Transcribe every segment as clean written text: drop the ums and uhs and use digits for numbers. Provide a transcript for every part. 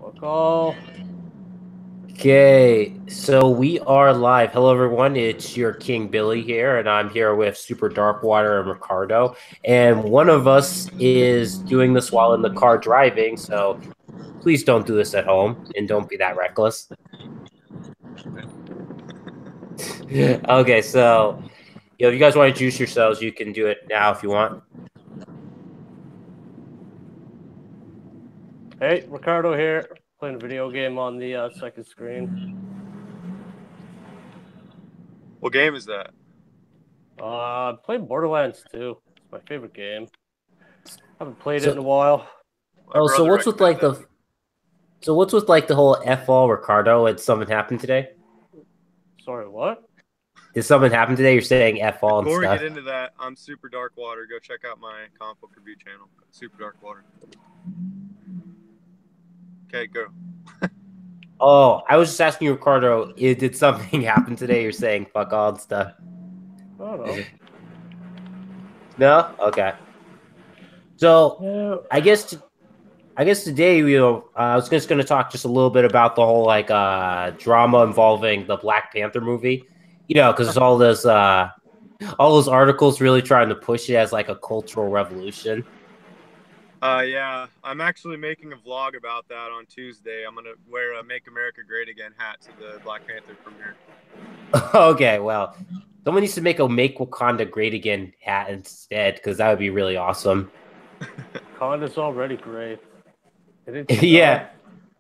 Welcome. Okay, so we are live. Hello, everyone. It's your King Billy here, and I'm here with Super Darkwater and Ricardo. And one of us is doing this while in the car driving, so please don't do this at home and don't be that reckless. Okay, so if you guys want to juice yourselves, you can do it now if you want. Hey, Ricardo here, playing a video game on the second screen. What game is that? Playing Borderlands 2. It's my favorite game. Haven't played it in a So, while. My so brother what's with like recommended the whole F all Ricardo? Did something happen today? Sorry, what? Did something happen today? You're saying F all and Before we stuff. get into that, I'm Super Dark Water. Go check out my comic book review channel, Super Dark Water. Okay, go. Oh, I was just asking you, Ricardo, did something happen today? You're saying fuck all and stuff. I don't know. No? Okay. So Yeah. I guess today I was just gonna talk just a little bit about the whole drama involving the Black Panther movie. Because there's all those articles really trying to push it as like a cultural revolution. Yeah, I'm actually making a vlog about that on Tuesday. I'm gonna wear a "Make America Great Again" hat to the Black Panther premiere. Okay, well, someone needs to make Wakanda great again hat instead, because that would be really awesome. Wakanda's already great. Didn't you know? Yeah,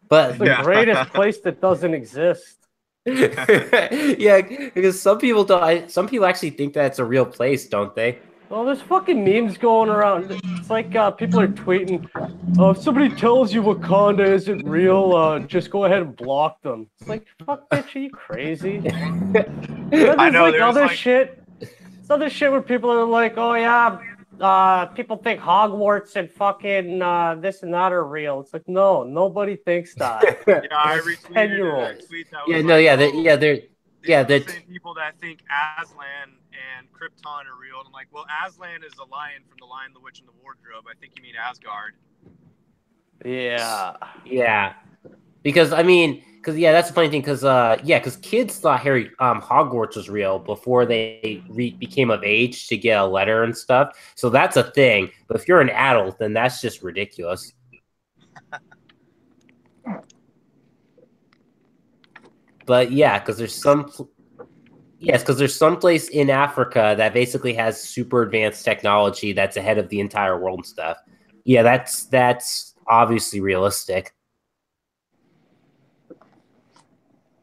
but It's the greatest place that doesn't exist. yeah, because some people don't. Some people actually think that it's a real place, don't they? Well, there's fucking memes going around. It's like people are tweeting, if somebody tells you Wakanda isn't real, just go ahead and block them. It's like, fuck, bitch, are you crazy? I know, like there's other like- shit. It's other shit where people are like, oh yeah, people think Hogwarts and fucking this and that are real. It's like, no, nobody thinks that. Yeah, I It's retweeted 10-year-olds. a tweet that was Yeah, like, no, yeah, these yeah, are the that, same people that think Aslan and Krypton are real. And I'm like, well, Aslan is a lion from The Lion, the Witch, and the Wardrobe. I think you mean Asgard. Yeah. yeah. Because that's the funny thing. Because kids thought Hogwarts was real before they became of age to get a letter and stuff. So that's a thing. But if you're an adult, then that's just ridiculous. But yeah, because there's some place in Africa that basically has super advanced technology that's ahead of the entire world and stuff. Yeah, that's obviously realistic.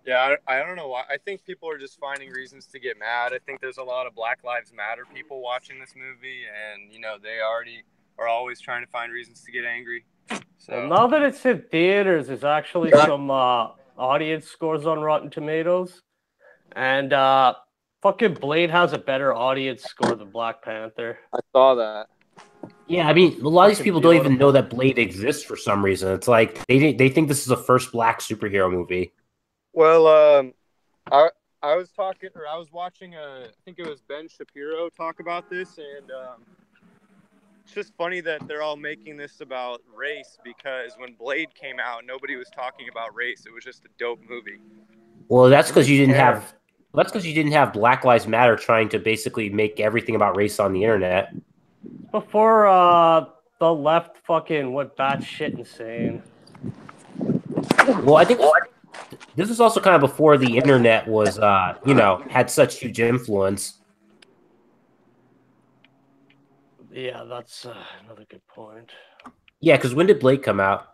Yeah, I don't know why. I think people are just finding reasons to get mad. I think there's a lot of Black Lives Matter people watching this movie, and they already are always trying to find reasons to get angry. So Well, now that it's in theaters, there's actually some audience scores on Rotten Tomatoes, and fucking Blade has a better audience score than Black Panther. I saw that. Yeah, I mean, a lot of these Fucking people don't even know beautiful. that Blade exists for some reason. It's like they think this is the first black superhero movie. Well, I was talking, or I was watching I think it was Ben Shapiro talk about this, and it's just funny that they're all making this about race because when Blade came out, nobody was talking about race. It was just a dope movie. Well, that's because you didn't care. have that's because you didn't have Black Lives Matter trying to basically make everything about race on the internet. Before the left fucking went batshit insane. Well, I think this is also kind of before the internet was had such huge influence. Yeah, that's another good point. Yeah, because when did Blade come out?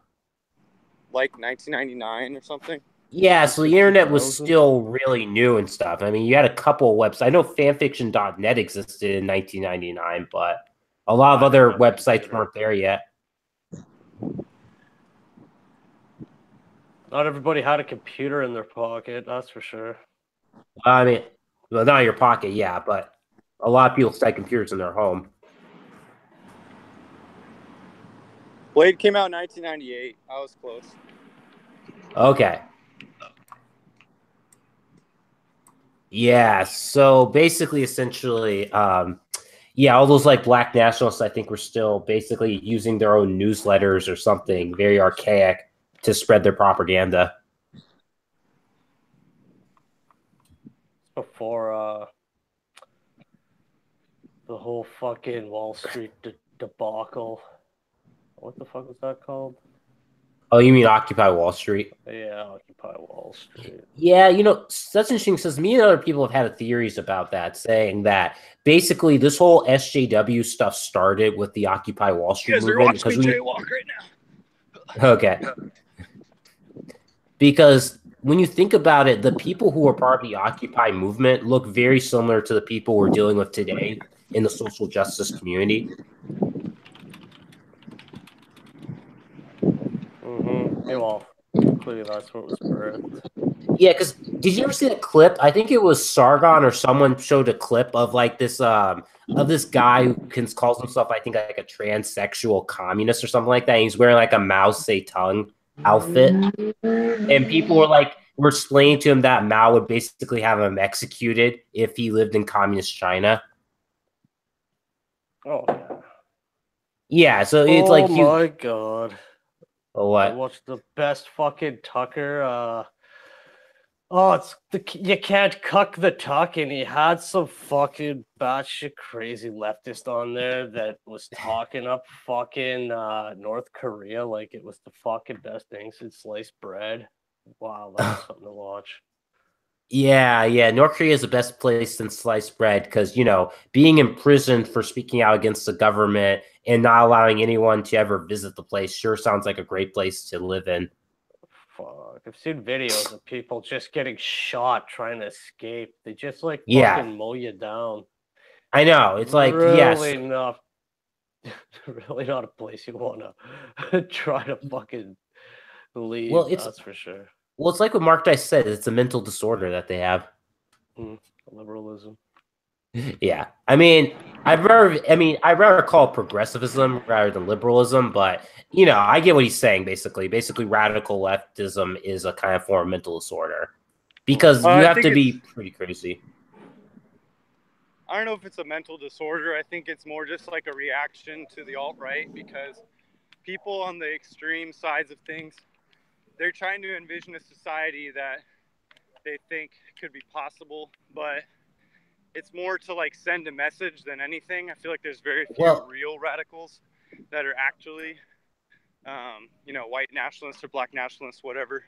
Like 1999 or something. Yeah, so the internet was 2000. still really new and stuff. I mean, you had a couple of websites. I know fanfiction.net existed in 1999, but a lot of other websites weren't there yet. Not everybody had a computer in their pocket, that's for sure. I mean, well, not in your pocket, yeah, but a lot of people still had computers in their home. Blade came out in 1998. I was close. Okay. Yeah, so basically, essentially, all those like black nationalists, I think, were still basically using their own newsletters or something very archaic. to spread their propaganda. Before the whole fucking Wall Street debacle. What the fuck was that called? Oh, you mean Occupy Wall Street? Yeah, Occupy Wall Street. Yeah, that's interesting because me and other people have had theories about that, saying that basically this whole SJW stuff started with the Occupy Wall Street movement. Because we jaywalk right now. Okay. Because when you think about it, the people who are part of the Occupy movement look very similar to the people we're dealing with today in the social justice community. Yeah, well, clearly that's what was birthed. Yeah, because did you ever see that clip? I think it was Sargon or someone showed a clip of like this of this guy who calls himself, I think, like a transsexual communist or something like that. And he's wearing like a Mao Zedong outfit, and people were explaining to him that Mao would basically have him executed if he lived in communist China. Oh yeah. Yeah, so it's like oh my god. Oh, what? I watched the best fucking Tucker. It's you can't cuck the tuck, and he had some fucking batshit crazy leftist on there that was talking up fucking North Korea like it was the fucking best thing since sliced bread. Wow, that was something to watch. Yeah. North Korea is the best place since sliced bread because, being imprisoned for speaking out against the government and not allowing anyone to ever visit the place sure sounds like a great place to live in. Fuck. I've seen videos of people just getting shot trying to escape. They just fucking mow you down. I know. It's like, really yes. not really not a place you want to try to fucking leave. Well, that's for sure. Well, it's like what Mark Dice said. It's a mental disorder that they have. Liberalism. Yeah. I'd rather call it progressivism rather than liberalism, but I get what he's saying basically. Basically, radical leftism is a kind of form of mental disorder. Because you have to be pretty crazy. I don't know if it's a mental disorder. I think it's more just like a reaction to the alt-right because people on the extreme sides of things, they're trying to envision a society that they think could be possible, but it's more to send a message than anything. I feel like there's very few real radicals that are actually, white nationalists or black nationalists, whatever.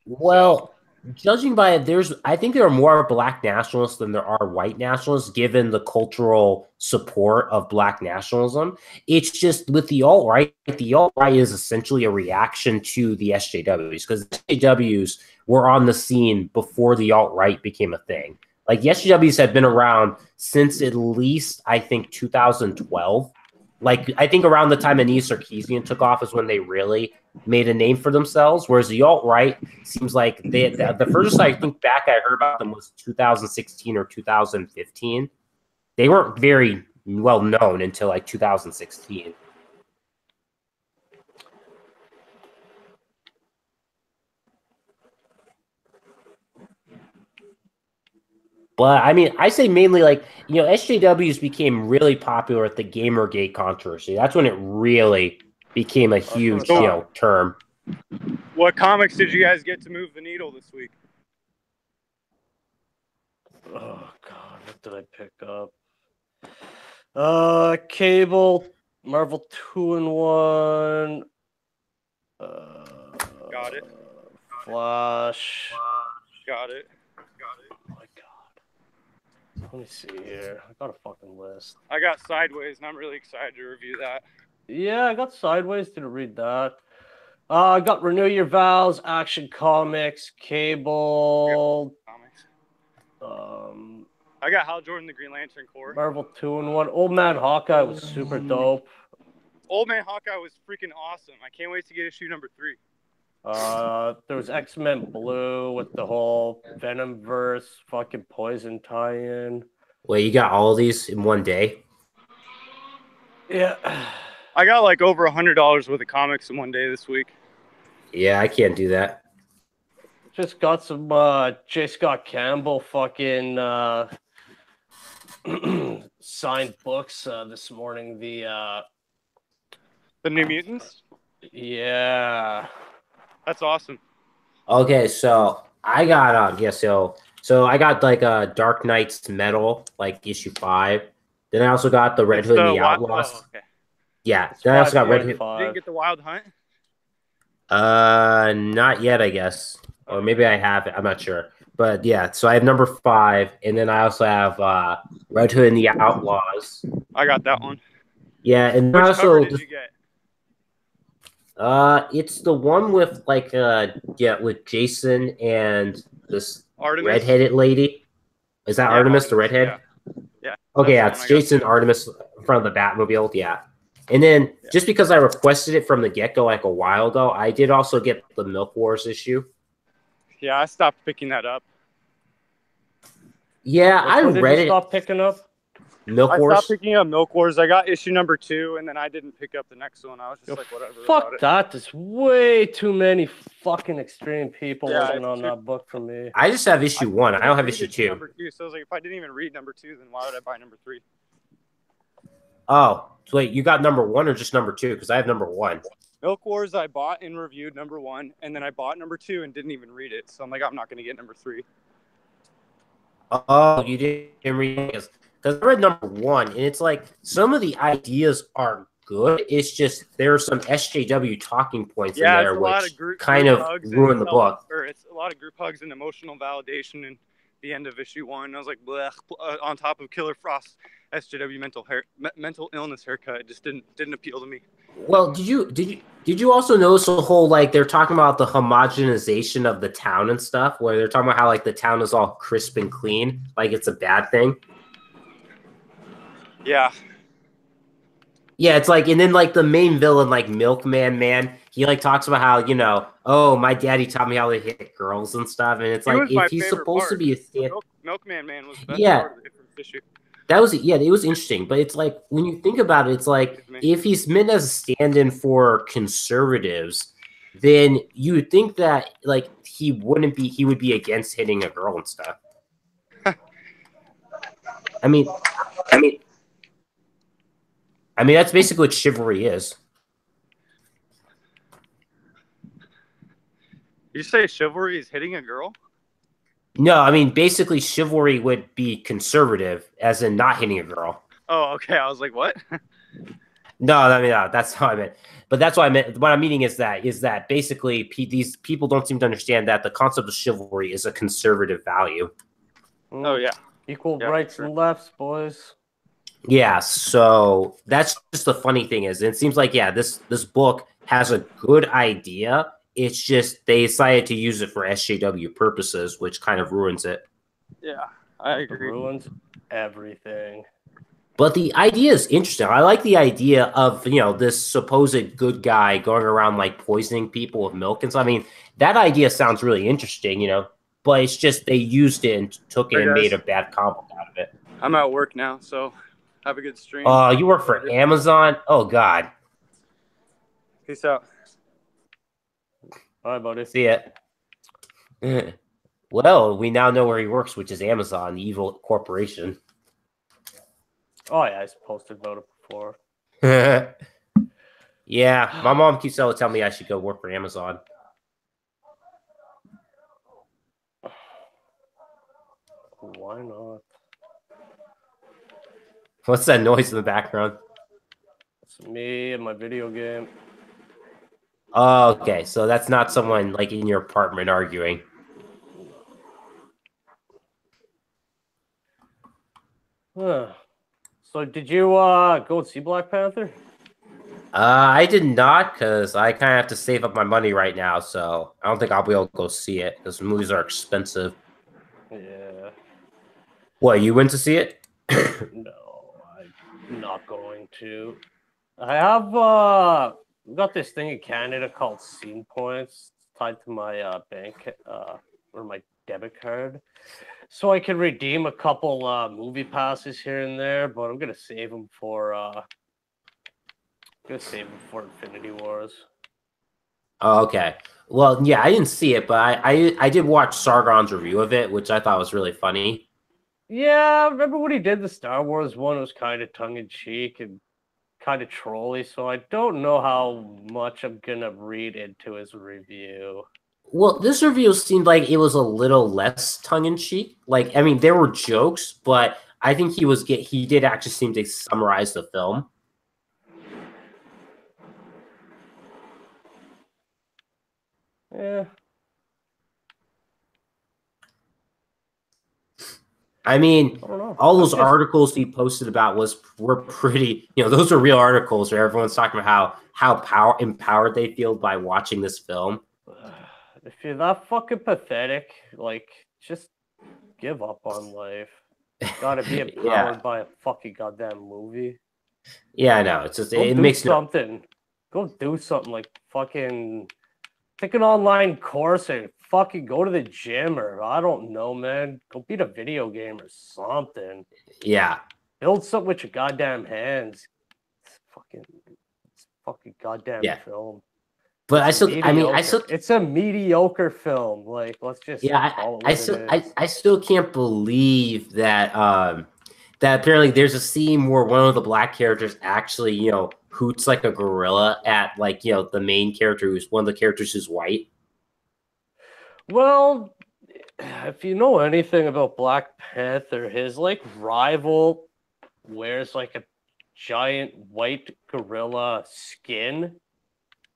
Well, judging by it, I think there are more black nationalists than there are white nationalists, given the cultural support of black nationalism. It's just with the alt-right is essentially a reaction to the SJWs because the SJWs were on the scene before the alt-right became a thing. Like the SJWs had been around since at least, I think, 2012. I think around the time Anis Sarkeesian took off is when they really made a name for themselves. Whereas the alt-right seems like the first I think back I heard about them was 2016 or 2015. They weren't very well known until 2016. But I say mainly SJWs became really popular at the Gamergate controversy. That's when it really became a huge, term. What comics did you guys get to move the needle this week? Oh God, what did I pick up? Cable, Marvel 2-in-1. Got it. Flash. Got it. Oh my God. Let me see here. I got a fucking list. I got Sideways, and I'm really excited to review that. Yeah, I got Sideways. Didn't read that. I got Renew Your Vows, Action Comics, Cable. I got Hal Jordan, the Green Lantern Corps. Marvel 2-in-1. Old Man Hawkeye was super dope. Old Man Hawkeye was freaking awesome. I can't wait to get issue number 3. There was X-Men Blue with the whole Venomverse fucking Poison tie-in. Wait, you got all of these in one day? Yeah. I got over $100 worth of comics in one day this week. Yeah, I can't do that. Just got some J. Scott Campbell fucking signed books this morning. The New Mutants? Yeah. That's awesome. Okay, so I got so I got like Dark Knight's Metal, like issue 5. Then I also got the Red It's Hood and the the wild. Oh, Outlaws. okay. Yeah. It's Then I also got Red Hood. You didn't 5.5. get the Wild Hunt. Not yet, I guess. Or Oh, maybe I have it. I'm not sure. But yeah, so I have number 5, and then I also have Red Hood and the Outlaws. I got that one. Yeah, and then I Which cover also did you get? it's the one with like yeah, with Jason and this Artemis. redheaded lady. Is that Yeah, Artemis, the Artemis. Yeah, redhead? yeah. Okay, That's the yeah, one it's I got Jason too. Artemis in front of the Batmobile. Yeah. And then Yeah. just because I requested it from the get-go like a while ago, I did also get the Milk Wars issue. Yeah, I stopped picking that up. Yeah, Which I one did you read it. stop picking up? Milk I stopped Wars. picking up Milk Wars. I got issue number 2, and then I didn't pick up the next one. I was just Yo, like, whatever about fuck it. that. There's way too many fucking extreme people Yeah, working it's on too- that book for me. I just have issue 1. I don't have read issue 2. Number 2, so I was like, if I didn't even read number 2, then why would I buy number 3? Oh, so wait, you got number 1 or just number 2? Because I have number 1. Milk Wars, I bought and reviewed number 1, and then I bought number 2 and didn't even read it. So I'm like, I'm not going to get number 3. Oh, you didn't read it because I read number 1, and it's like some of the ideas are good. It's just there are some SJW talking points in there It's a lot of which kind of ruin the book. Or it's a lot of group hugs and emotional validation in the end of issue 1. I was like, blech, on top of Killer Frost SJW mental illness haircut. It just didn't appeal to me. Well, did you also notice the whole like they're talking about the homogenization of the town and stuff, where they're talking about how like the town is all crisp and clean, like it's a bad thing. Yeah. Yeah, it's like, and then like the main villain, like Milkman Man, he like talks about how, oh, my daddy taught me how to hit girls and stuff, and it's like if he's supposed to be a Milkman Man was the best yeah. part of the first issue. That was it was interesting, but it's like when you think about it, it's like if he's meant as a stand-in for conservatives, then you would think that like he would be against hitting a girl and stuff. I mean that's basically what chivalry is. You say chivalry is hitting a girl? No, I mean basically chivalry would be conservative, as in not hitting a girl. Oh, okay. I was like, what? No, that's how I meant. But that's what I meant. What I'm meaning is that basically these people don't seem to understand that the concept of chivalry is a conservative value. Oh yeah, equal rights and lefts, boys. Yeah, so that's just the funny thing is it seems like this book has a good idea. It's just they decided to use it for SJW purposes, which kind of ruins it. Yeah, I agree. It ruins everything. But the idea is interesting. I like the idea of, this supposed good guy going around like poisoning people with milk and stuff. I mean, that idea sounds really interesting, but it's just they used it and took it and made a bad comic out of it. I'm at work now, so have a good stream. Oh, you work for Amazon? Oh, God. Peace out. Bye, buddy. See it. Well, we now know where he works, which is Amazon, the evil corporation. Oh, yeah, I posted about it before. Yeah, my mom keeps telling me I should go work for Amazon. Why not? What's that noise in the background? It's me and my video game. Oh, okay, so that's not someone like in your apartment arguing. So did you go and see Black Panther? I did not, because I kind of have to save up my money right now, so I don't think I'll be able to go see it, because movies are expensive. Yeah. What, you went to see it? No, I'm not going to. I have got this thing in Canada called Scene Points. It's tied to my bank or my debit card. So I can redeem a couple movie passes here and there, but I'm gonna save them for Infinity Wars. Oh, okay. Well, yeah, I didn't see it, but I did watch Sargon's review of it, which I thought was really funny. Yeah, I remember when he did the Star Wars one, it was kind of tongue in cheek and kind of trolly, so I don't know how much I'm gonna read into his review. Well, this review seemed like it was a little less tongue in cheek. Like, I mean, there were jokes, but I think he did actually seem to summarize the film. Yeah. I mean, I don't know. all those articles he posted about were pretty, those are real articles where everyone's talking about how empowered they feel by watching this film. If you're that fucking pathetic, like, just give up on life. Gotta be empowered by a fucking goddamn movie. Yeah, I know. It's just it makes something. Go do something like fucking take an online course and fucking go to the gym, or I don't know, man. Go beat a video game or something. Yeah. Build something with your goddamn hands. It's fucking goddamn film. But it's a mediocre film. Like, let's just I still can't believe that that apparently there's a scene where one of the black characters actually, hoots like a gorilla at like, the main character who's one of the characters who's white. Well, if you know anything about Black Panther, his like rival wears like a giant white gorilla skin.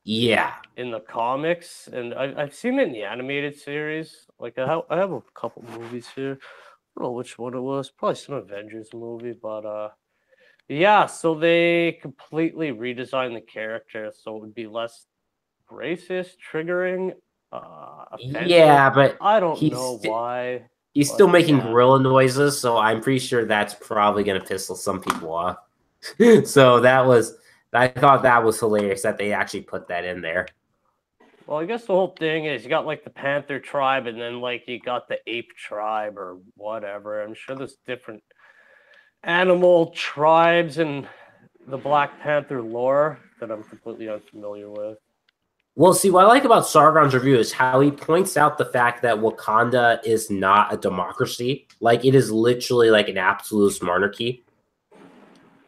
Yeah. In the comics, and I've seen it in the animated series. Like I have a couple movies here. I don't know which one it was. Probably some Avengers movie, but yeah. So they completely redesigned the character so it would be less racist, triggering, offensive. Yeah, but I don't know why. He's still making gorilla noises, so I'm pretty sure that's probably gonna piss some people off. So I thought that was hilarious that they actually put that in there. Well, I guess the whole thing is you got like the Panther tribe, and then like you got the ape tribe or whatever. I'm sure there's different animal tribes in the Black Panther lore that I'm completely unfamiliar with. Well, see, what I like about Sargon's review is how he points out the fact that Wakanda is not a democracy. Like, it is literally like an absolute monarchy.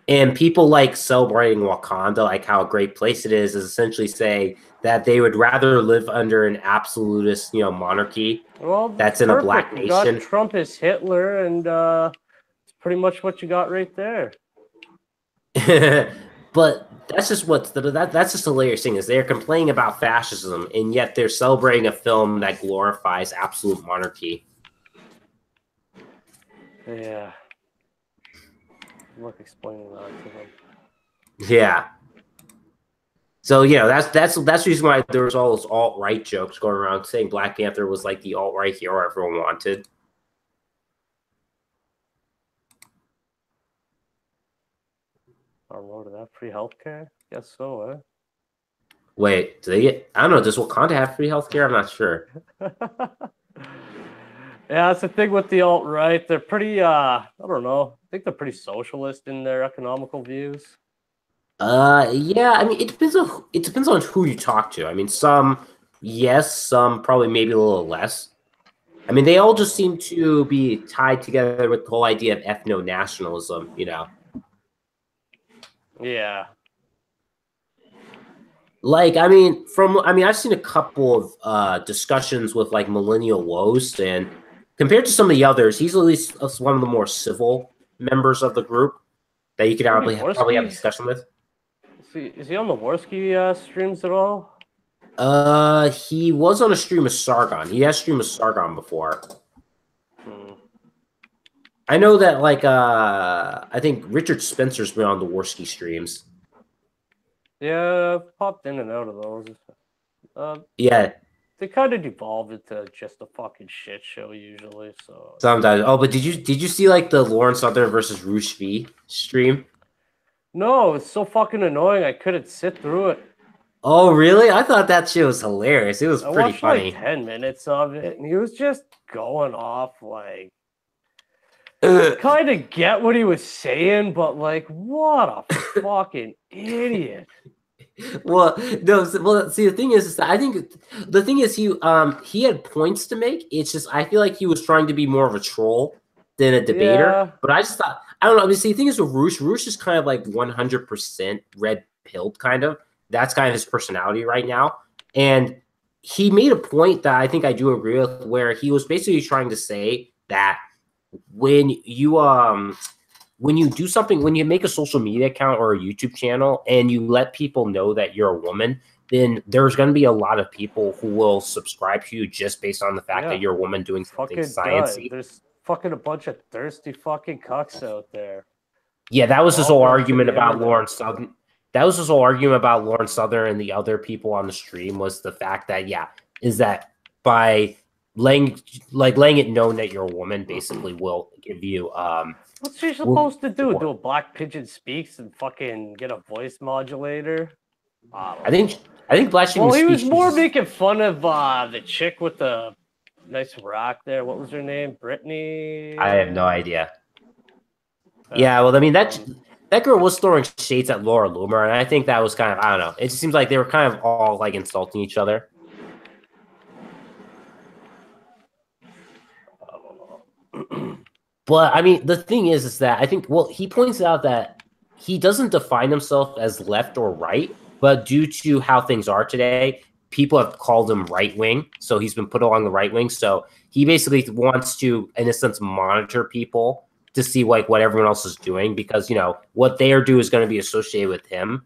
And people like celebrating Wakanda, like how a great place it is essentially saying that they would rather live under an absolutist, monarchy that's in a black nation. You got Trump as Hitler, and it's pretty much what you got right there. But that's just that's just the hilarious thing is they're complaining about fascism, and yet they're celebrating a film that glorifies absolute monarchy. Yeah. Worth explaining that to them. Yeah. So that's the reason why there was all those alt-right jokes going around saying Black Panther was like the alt-right hero everyone wanted. I don't know, did they have free healthcare? Guess so, eh? Wait, do they get? I don't know. Does Wakanda have free healthcare? I'm not sure. Yeah, that's the thing with the alt-right. They're pretty, I don't know. I think they're pretty socialist in their economical views. Yeah. I mean, it depends on who you talk to. I mean, some yes, some probably maybe a little less. I mean, they all just seem to be tied together with the whole idea of ethno-nationalism. Yeah. Like, I've seen a couple of discussions with like Millennial Woes, and compared to some of the others, he's at least one of the more civil members of the group that you could probably have a discussion with. Is he on the Worski streams at all? He was on a stream of Sargon. He has streamed with Sargon before. I know that, like, I think Richard Spencer's been on the Worski streams. Yeah, I've popped in and out of those. Yeah. They kind of devolved into just a fucking shit show usually. So sometimes. Oh, but did you see like the Lauren Southern versus Roosh V stream? No, it's so fucking annoying. I couldn't sit through it. Oh, really? I thought that shit was hilarious. It was pretty funny. Like 10 minutes of it, and he was just going off like. Kind of get what he was saying, but like, what a fucking idiot. Well, no. Well, see, the thing is I think the thing is he had points to make. It's just I feel like he was trying to be more of a troll than a debater. Yeah. But I I don't know. I mean, see, the thing is with Roosh is kind of like 100% red pilled, kind of. That's kind of his personality right now. And he made a point that I think I do agree with, where he was basically trying to say that when you do something, when you make a social media account or a YouTube channel and you let people know that you're a woman, then there's going to be a lot of people who will subscribe to you just based on the fact that you're a woman doing something sciencey. There's fucking a bunch of thirsty fucking cucks out there. Yeah, that was his whole argument about internet. Lauren Southern. That was his whole argument about Lauren Southern and the other people on the stream, was the fact that, is that by laying it known that you're a woman basically will give you what's she supposed to do? Do a Black Pigeon Speaks and fucking get a voice modulator? I think Black Pigeon Well, he was Speaks more making fun of the chick with the nice rock there. What was her name? Brittany? I have no idea. Yeah, well, I mean, that girl was throwing shades at Laura Loomer, and I think that was kind of, I don't know. It just seems like they were kind of all like insulting each other. But I mean, the thing is that I think, well, he points out that he doesn't define himself as left or right, but due to how things are today, people have called him right wing. So he's been put along the right wing. So he basically wants to, in a sense, monitor people to see like what everyone else is doing, because, you know, what they are doing is going to be associated with him.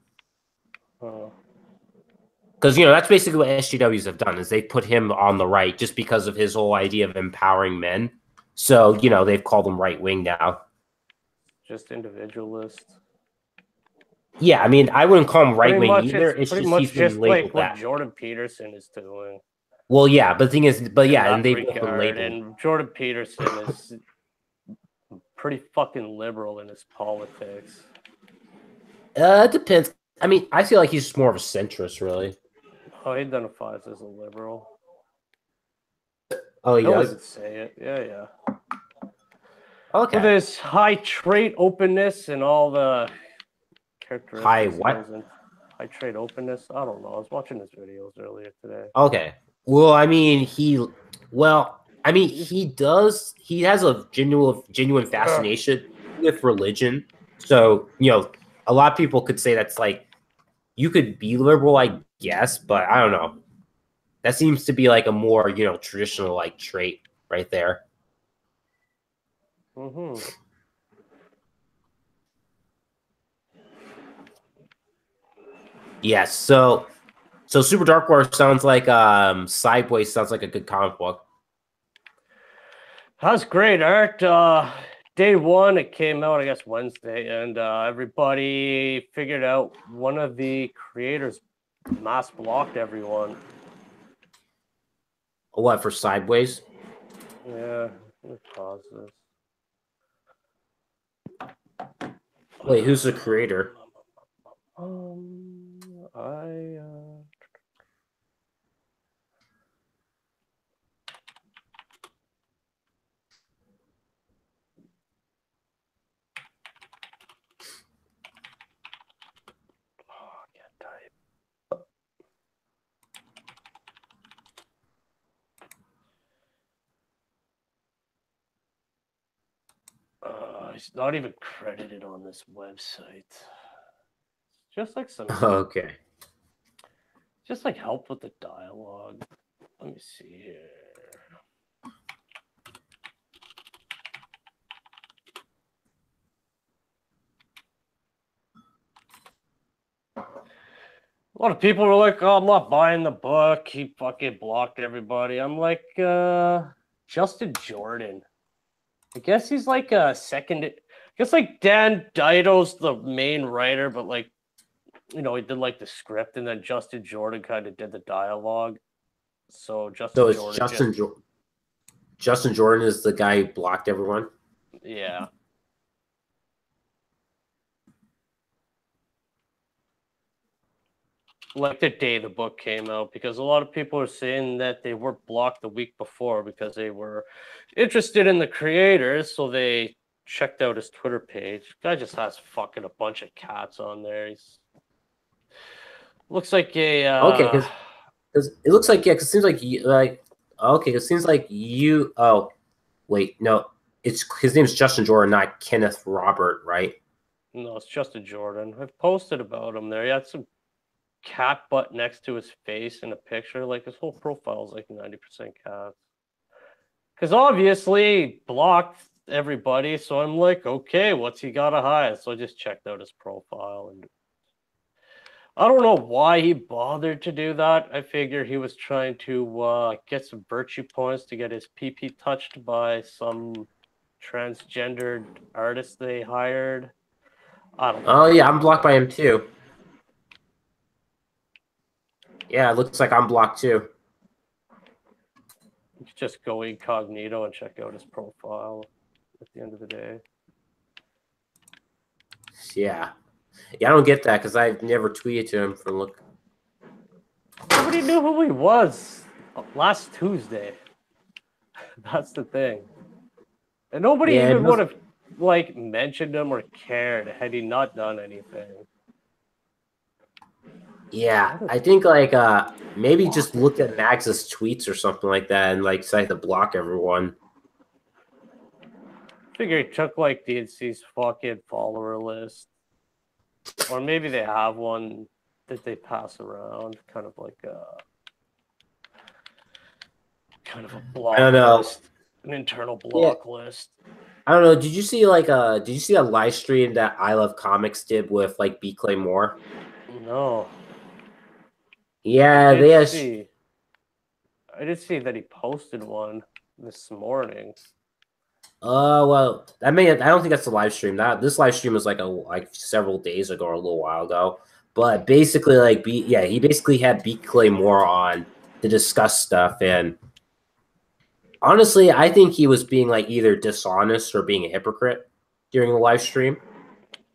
Because, you know, that's basically what SJWs have done, is they put him on the right just because of his whole idea of empowering men. So, you know, they've called him right wing now. Just individualist. Yeah, I mean, I wouldn't call him right wing either. It's pretty just much he's been just labeled like what that. Jordan Peterson is doing. Well, yeah, but the thing is, and they've both been labeled. And Jordan Peterson is pretty fucking liberal in his politics. It depends. I mean, I feel like he's more of a centrist, really. Oh, he identifies as a liberal. Oh, he does? Even say it. Yeah. Okay. With his high trait openness and all the characteristics. High what? High trait openness. I don't know. I was watching his videos earlier today. Okay. Well, I mean, he does. He has a genuine fascination with religion. So, you know, a lot of people could say that's like, you could be liberal, I guess, but I don't know. That seems to be like a more, you know, traditional like trait right there. Mm-hmm. Yes. So Super Dark War sounds like Sideways sounds like a good comic book. That's great art. Day one, it came out, I guess, Wednesday, and everybody figured out one of the creators mass blocked everyone. What, for Sideways? Yeah, let me pause this. Wait, who's the creator? He's not even credited on this website. Just like some. Okay. Just like help with the dialogue. Let me see here. A lot of people were like, "Oh, I'm not buying the book. He fucking blocked everybody." I'm like, Justin Jordan. I guess he's like a second. I guess like Dan Dido's the main writer, but like, you know, he did like the script, and then Justin Jordan kind of did the dialogue. So Justin Jordan is the guy who blocked everyone. Yeah. Like the day the book came out, because a lot of people are saying that they were blocked the week before because they were interested in the creators, so they checked out his Twitter page. Guy just has fucking a bunch of cats on there. He's looks like a okay, because it looks like, yeah, because it seems like you like, okay, it seems like you. Oh, wait, no, It's his name's Justin Jordan, not Kenneth Robert, right? No, it's Justin Jordan. I've posted about him there. He had some cat butt next to his face in a picture. Like his whole profile is like 90% cats. Because obviously he blocked everybody. So I'm like, okay, what's he got to hide? So I just checked out his profile and I don't know why he bothered to do that. I figure he was trying to get some virtue points to get his PP touched by some transgendered artist they hired. I don't know. Oh yeah, I'm blocked by him too. Yeah, it looks like I'm blocked too. You just go incognito and check out his profile at the end of the day. Yeah. Yeah, I don't get that because I've never tweeted to him for look. Nobody knew who he was last Tuesday. That's the thing. And nobody Yeah, even would have like mentioned him or cared had he not done anything. yeah, I think like maybe just look at Max's tweets or something like that and like decide to block everyone. Figure he took like DNC's fucking follower list. Or maybe they have one that they pass around, kind of like a block I don't know. list, an internal block list. I don't know. Did you see did you see a live stream that I Love Comics did with like B. Claymore? No. Yeah, I they did see that he posted one this morning. well, I don't think that's a live stream. This live stream was like several days ago or a little while ago. But basically, he basically had B. Claymore on to discuss stuff, and honestly, I think he was being like either dishonest or being a hypocrite during the live stream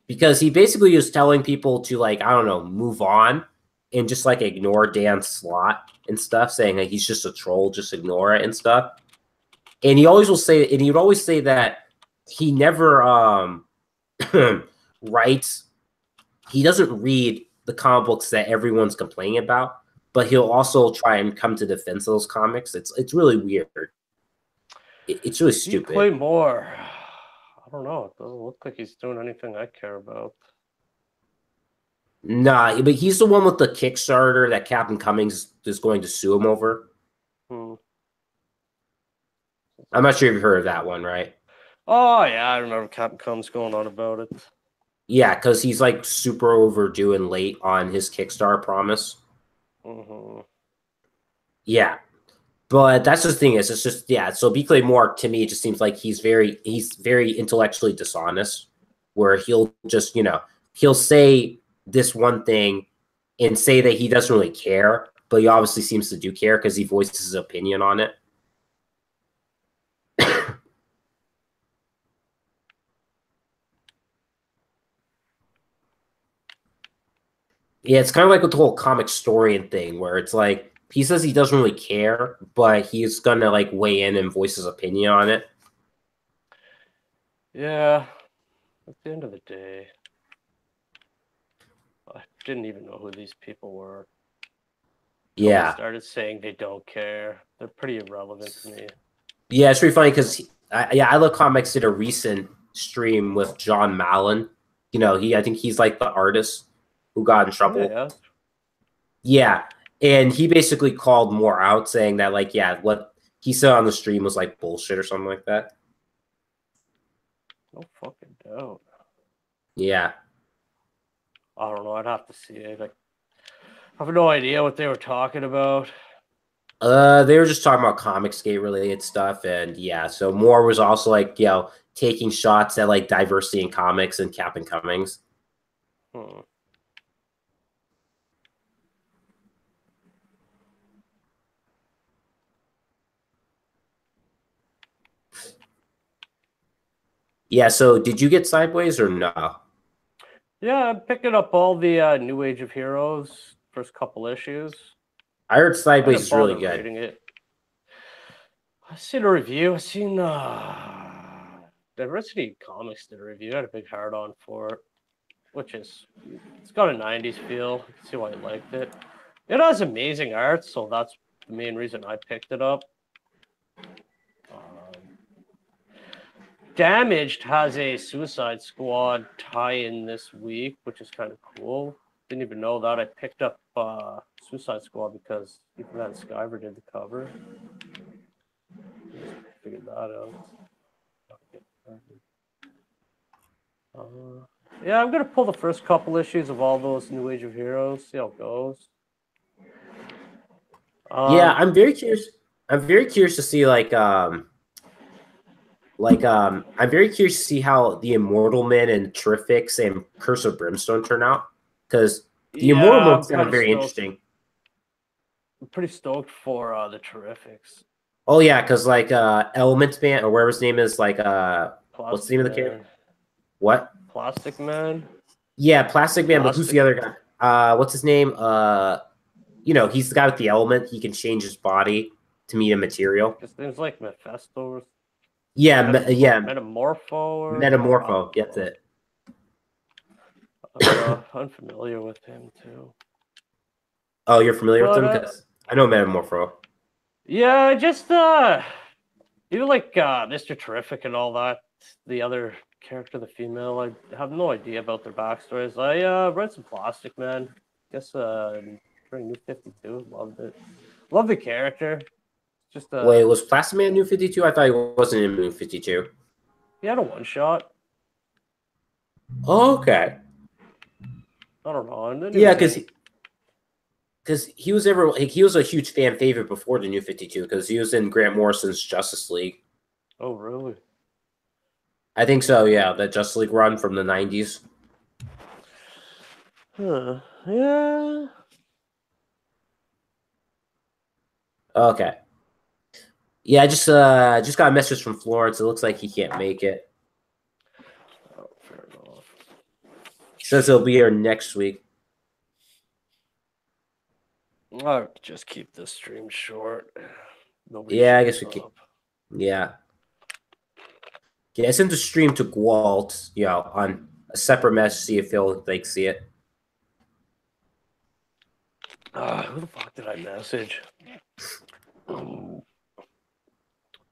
because he basically was telling people to like I don't know move on and just like ignore Dan Slott and stuff, saying like he's just a troll, just ignore it and stuff. And he always will say, and he would always say that he never writes. He doesn't read the comic books that everyone's complaining about, but he'll also try and come to defense of those comics. It's really weird. It's really stupid. Play more. I don't know. It doesn't look like he's doing anything I care about. Nah, but he's the one with the Kickstarter that Captain Cummings is going to sue him over. I'm not sure if you've heard of that one, right? Oh, yeah, I remember Captain Cummings going on about it. Yeah, because he's like super overdue and late on his Kickstarter promise. Yeah. But that's the thing it's just, yeah. So B. Claymore, to me, it just seems like he's very intellectually dishonest, where he'll just, he'll say this one thing and say that he doesn't really care, but he obviously seems to do care because he voices his opinion on it. Yeah, it's kind of like with the whole comic historian thing, where it's like he says he doesn't really care, but he's gonna like weigh in and voice his opinion on it. Yeah, at the end of the day, I didn't even know who these people were. Yeah, I started saying they don't care. They're pretty irrelevant to me. Yeah, it's pretty funny because I Love Comics did a recent stream with John Mallon. I think he's like the artist who got in trouble. Yeah, and he basically called Moore out, saying that like, yeah, what he said on the stream was like bullshit or something like that. No fucking doubt. Yeah. I don't know. I'd have to see it. I have no idea what they were talking about. They were just talking about Comicsgate related stuff, and yeah, so Moore was also like, taking shots at like diversity in comics and Captain Cummings. Yeah, so did you get Sideways or no? Yeah, I'm picking up all the New Age of Heroes, first couple issues. I heard Sideways is really good. Reading it. I've seen a review. I've seen Diversity Comics did a review. I had a big hard on for it, it's got a 90s feel. I can see why I liked it. It has amazing art, so that's the main reason I picked it up. Damaged has a Suicide Squad tie-in this week, which is kind of cool. Didn't even know that. I picked up Suicide Squad because Ethan and Skyver did the cover. Just figured that out. Yeah, I'm gonna pull the first couple issues of all those New Age of Heroes. See how it goes. Yeah, I'm very curious. I'm very curious to see I'm very curious to see how the Immortal Men and Terrifics and Curse of Brimstone turn out, because the Immortal Yeah, Men sound very interesting. I'm pretty stoked for the Terrifics. Oh yeah, because Element Man or whatever his name is, what's the name of the character? What? Plastic Man. Yeah, Plastic Man. But who's the other guy? What's his name? He's the guy with the element. He can change his body to meet a material. His name's like Mephisto. Yeah, Metamorpho. Metamorpho. That's it. I'm familiar with him too. Oh, you're familiar with him? Because I know Metamorpho. Yeah, just even like Mr. Terrific and all that. The other character, the female, I have no idea about their backstories. I read some Plastic Man. Guess during New 52, loved it. Love the character. Just wait, was Plastic Man New 52? I thought he wasn't in New 52. He had a one shot. Oh, okay. I don't know. Yeah, because he was a huge fan favorite before the New 52 because he was in Grant Morrison's Justice League. Oh, really? I think so. Yeah, that Justice League run from the 90s. Huh. Yeah. Okay. Yeah, I just got a message from Florence. It looks like he can't make it. Oh, fair enough. He says he'll be here next week. I'll just keep this stream short. Nobody I guess we can. Yeah. Yeah, I sent the stream to Gwalt, on a separate message, see if he'll see it. Who the fuck did I message?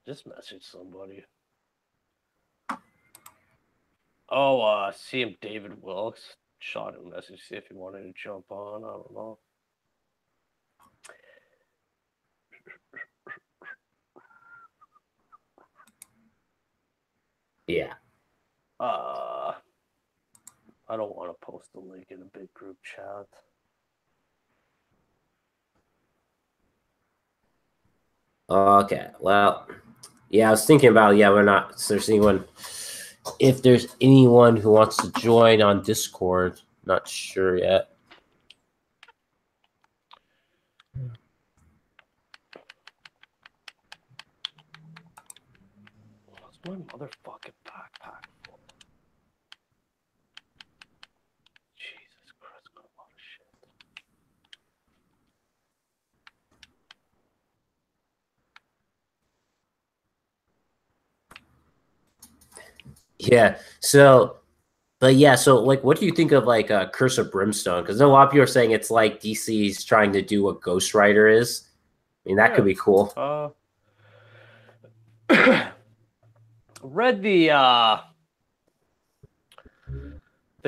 Just message somebody. Oh, CM David Wilkes shot him a message, see if he wanted to jump on. I don't know. Yeah. I don't want to post the link in a big group chat. Okay. Well, yeah, I was thinking about we're not. If there's anyone who wants to join on Discord, not sure yet. What's my motherfucking backpack for? Jesus Christ, got a lot of shit. Yeah. So, but yeah. So, what do you think of Curse of Brimstone? Because a lot of people are saying it's like DC's trying to do what Ghost Rider is. I mean, that could be cool. Read the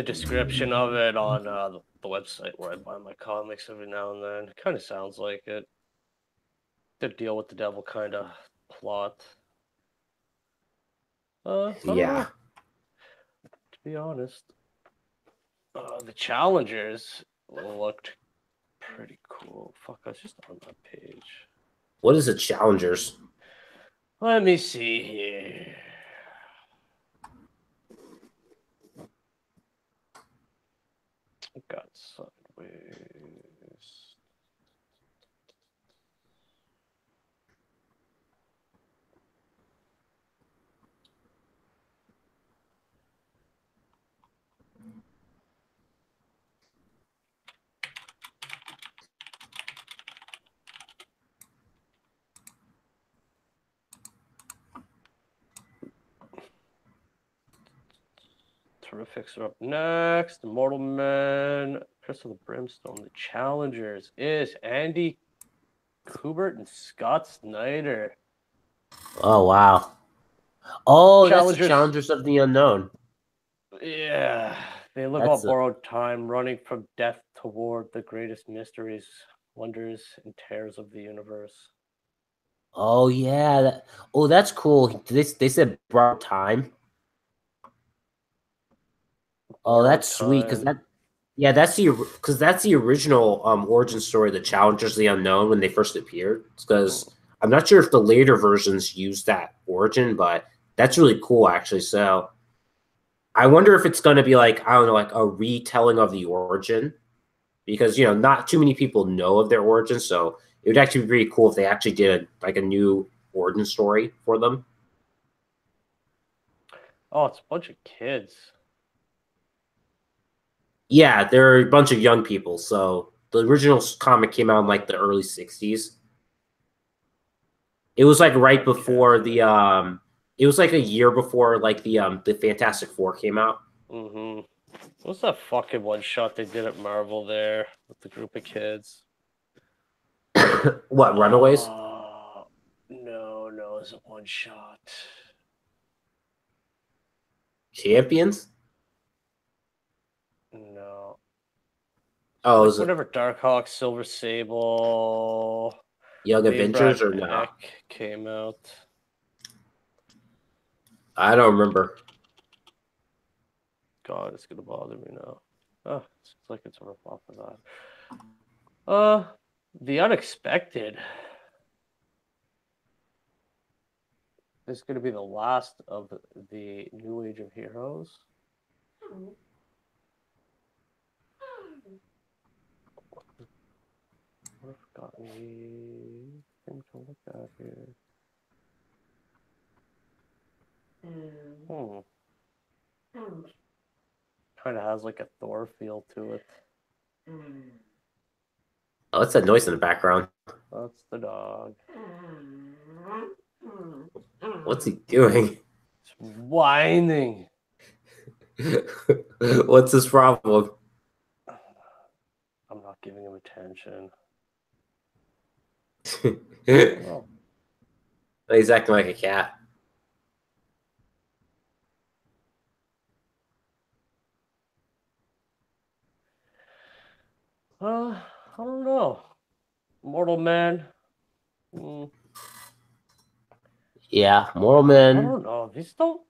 description of it on the website where I buy my comics every now and then. It kind of sounds like it. The deal with the devil kind of plot. Yeah. To be honest, the challengers looked pretty cool. Fuck, I was just on that page. What is the challengers? Let me see here. Got sideways. Terrifics are up next. Immortal Men, Curse of the Brimstone. The challengers is Andy Kubert and Scott Snyder. Oh wow! Oh, that's the Challengers. Challengers of the Unknown. Yeah, they live That's on the. borrowed time, running from death toward the greatest mysteries, wonders, and terrors of the universe. Oh yeah. Oh, that's cool. They said borrowed time. Oh, Borrowed that's sweet because time. that. Yeah, that's the original origin story, the Challengers of the Unknown when they first appeared. Mm. Because I'm not sure if the later versions use that origin, but that's really cool actually. So I wonder if it's going to be like I don't know, like a retelling of the origin because not too many people know of their origin, so it would actually be really cool if they actually did like a new origin story for them. Oh, it's a bunch of kids. Yeah, they're a bunch of young people. So the original comic came out in like the early '60s. It was like right before Okay. the it was like a year before like the Fantastic Four came out. Mm-hmm. What's that fucking one shot they did at Marvel there with the group of kids? What, Runaways? Oh, no, it's a one shot. Champions? No. Oh, Like is it whenever Darkhawk, Silver Sable, Young Abraham Avengers or not? Eck came out. I don't remember. God, it's gonna bother me now. Oh, it's like it's a rip off of that. The Unexpected is gonna be the last of the New Age of Heroes. What have got anything to look at here? Kind of has like a Thor feel to it. Oh, it's that noise in the background. That's the dog. What's he doing? It's whining. What's his problem? I'm not giving him attention. Oh. He's acting like a cat. I don't know. Mortal Man. Mm, Yeah, Moral I Man. don't know. These don't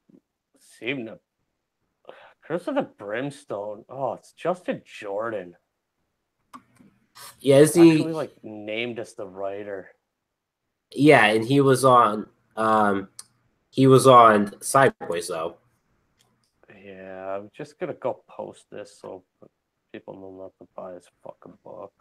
seem to. Curse of the Brimstone. Oh, it's Justin Jordan. Yeah, is Actually, he? like named as the writer. Yeah, and he was on Sideways though. Yeah, I'm just gonna go post this so people know not to buy his fucking book.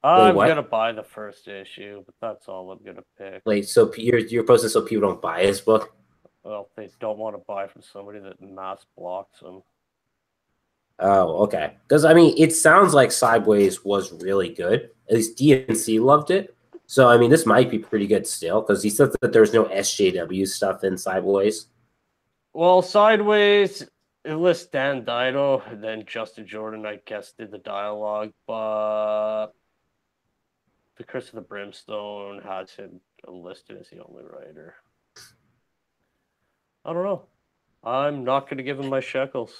Wait, I'm gonna what? buy the first issue, but that's all I'm gonna pick. Wait, so you're posting so people don't buy his book? Well, if they don't want to buy from somebody that mass blocks them. Oh, okay. Because I mean, it sounds like Sideways was really good. At least DNC loved it. So I mean, this might be pretty good still because he said that there's no SJW stuff in Sideways. Well, Sideways, it lists Dan Dido, and then Justin Jordan, I guess, did the dialogue, but the Curse of the Brimstone has him listed as the only writer. I don't know. I'm not going to give him my shekels.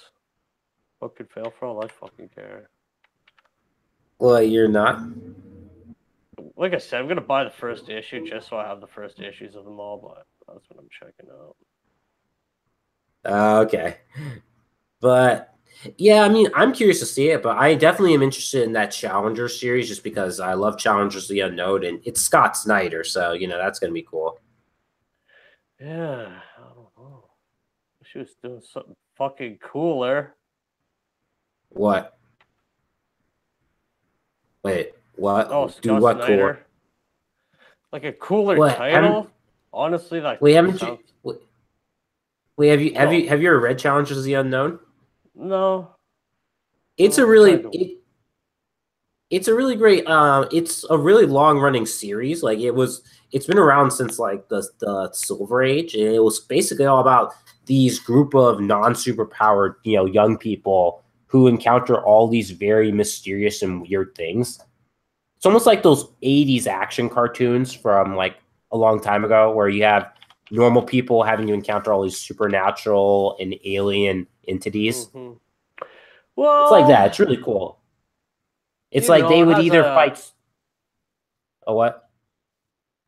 What could fail for all I fucking care. Well, you're not. Like I said, I'm going to buy the first issue just so I have the first issues of them all, but that's what I'm checking out. Okay. But yeah, I mean, I'm curious to see it, but I definitely am interested in that Challenger series just because I love Challengers of the Unknown and it's Scott Snyder, so that's gonna be cool. Yeah, I don't know. She was doing something fucking cooler. What? Wait, what? Oh, Do Scott what cool? Snyder. Like a cooler What? Haven't title? Honestly, that wait, haven't you sounds. wait, No. have you ever read Challengers of the Unknown? No. It's a I'm really trying to. it's a really great it's a really long running series. Like it's been around since like the Silver Age, and it was basically all about these group of non-superpowered, young people who encounter all these very mysterious and weird things. It's almost like those 80s action cartoons from like a long time ago where you have normal people having to encounter all these supernatural and alien entities. Mm-hmm. It's like that. Well, It's really cool. It's you like know, they it would has either a fight. A what?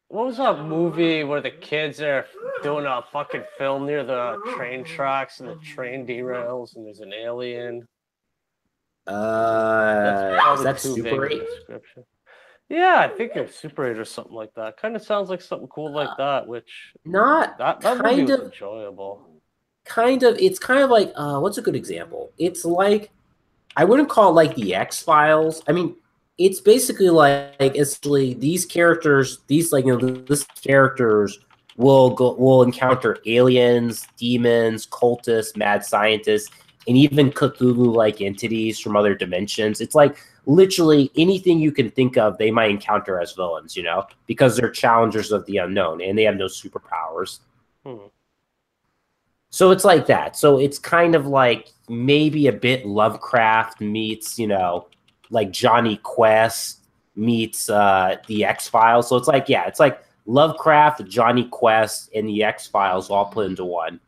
what was that movie where the kids are doing a fucking film near the train tracks and the train derails and there's an alien? That's Is probably that too Super vague of a 8? description. Yeah, I think it's Super 8 or something like that. Kind of sounds like something cool like that, which Not that movie kind was of, enjoyable. It's kind of like what's a good example? It's like I wouldn't call it like the X Files. I mean, it's basically like essentially these characters, these like this characters will encounter aliens, demons, cultists, mad scientists, and even Cthulhu like entities from other dimensions. It's like literally anything you can think of, they might encounter as villains, you know, because they're challengers of the unknown and they have no superpowers. Hmm. So it's like that. So it's kind of like maybe a bit Lovecraft meets, you know, like Johnny Quest meets the X Files. So it's like, yeah, it's like Lovecraft, Johnny Quest, and the X Files all put into one.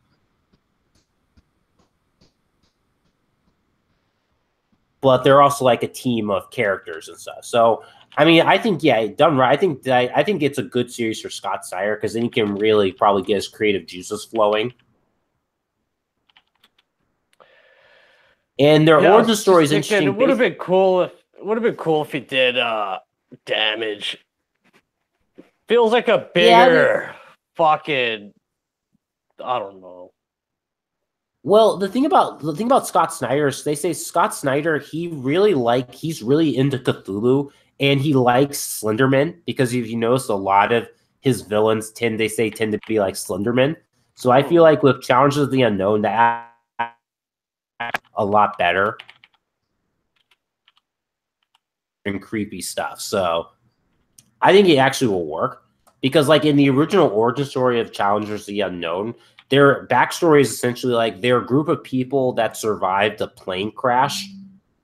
But they're also like a team of characters and stuff. So I mean, I think yeah, done right. I think it's a good series for Scott Snyder because then he can really probably get his creative juices flowing. And their Yeah, I origin was just story is thinking interesting. it would have been cool if he did Damage. Feels like a Yeah, I mean, bigger fucking I don't know. well, the thing about Scott Snyder is they say Scott Snyder he's really into Cthulhu and he likes Slenderman because if you notice a lot of his villains tend to be like Slenderman. So I feel Hmm. like with Challenges of the Unknown that a lot better and creepy stuff. So I think it actually will work because, like in the original origin story of Challengers of the Unknown, their backstory is essentially like they're a group of people that survived a plane crash,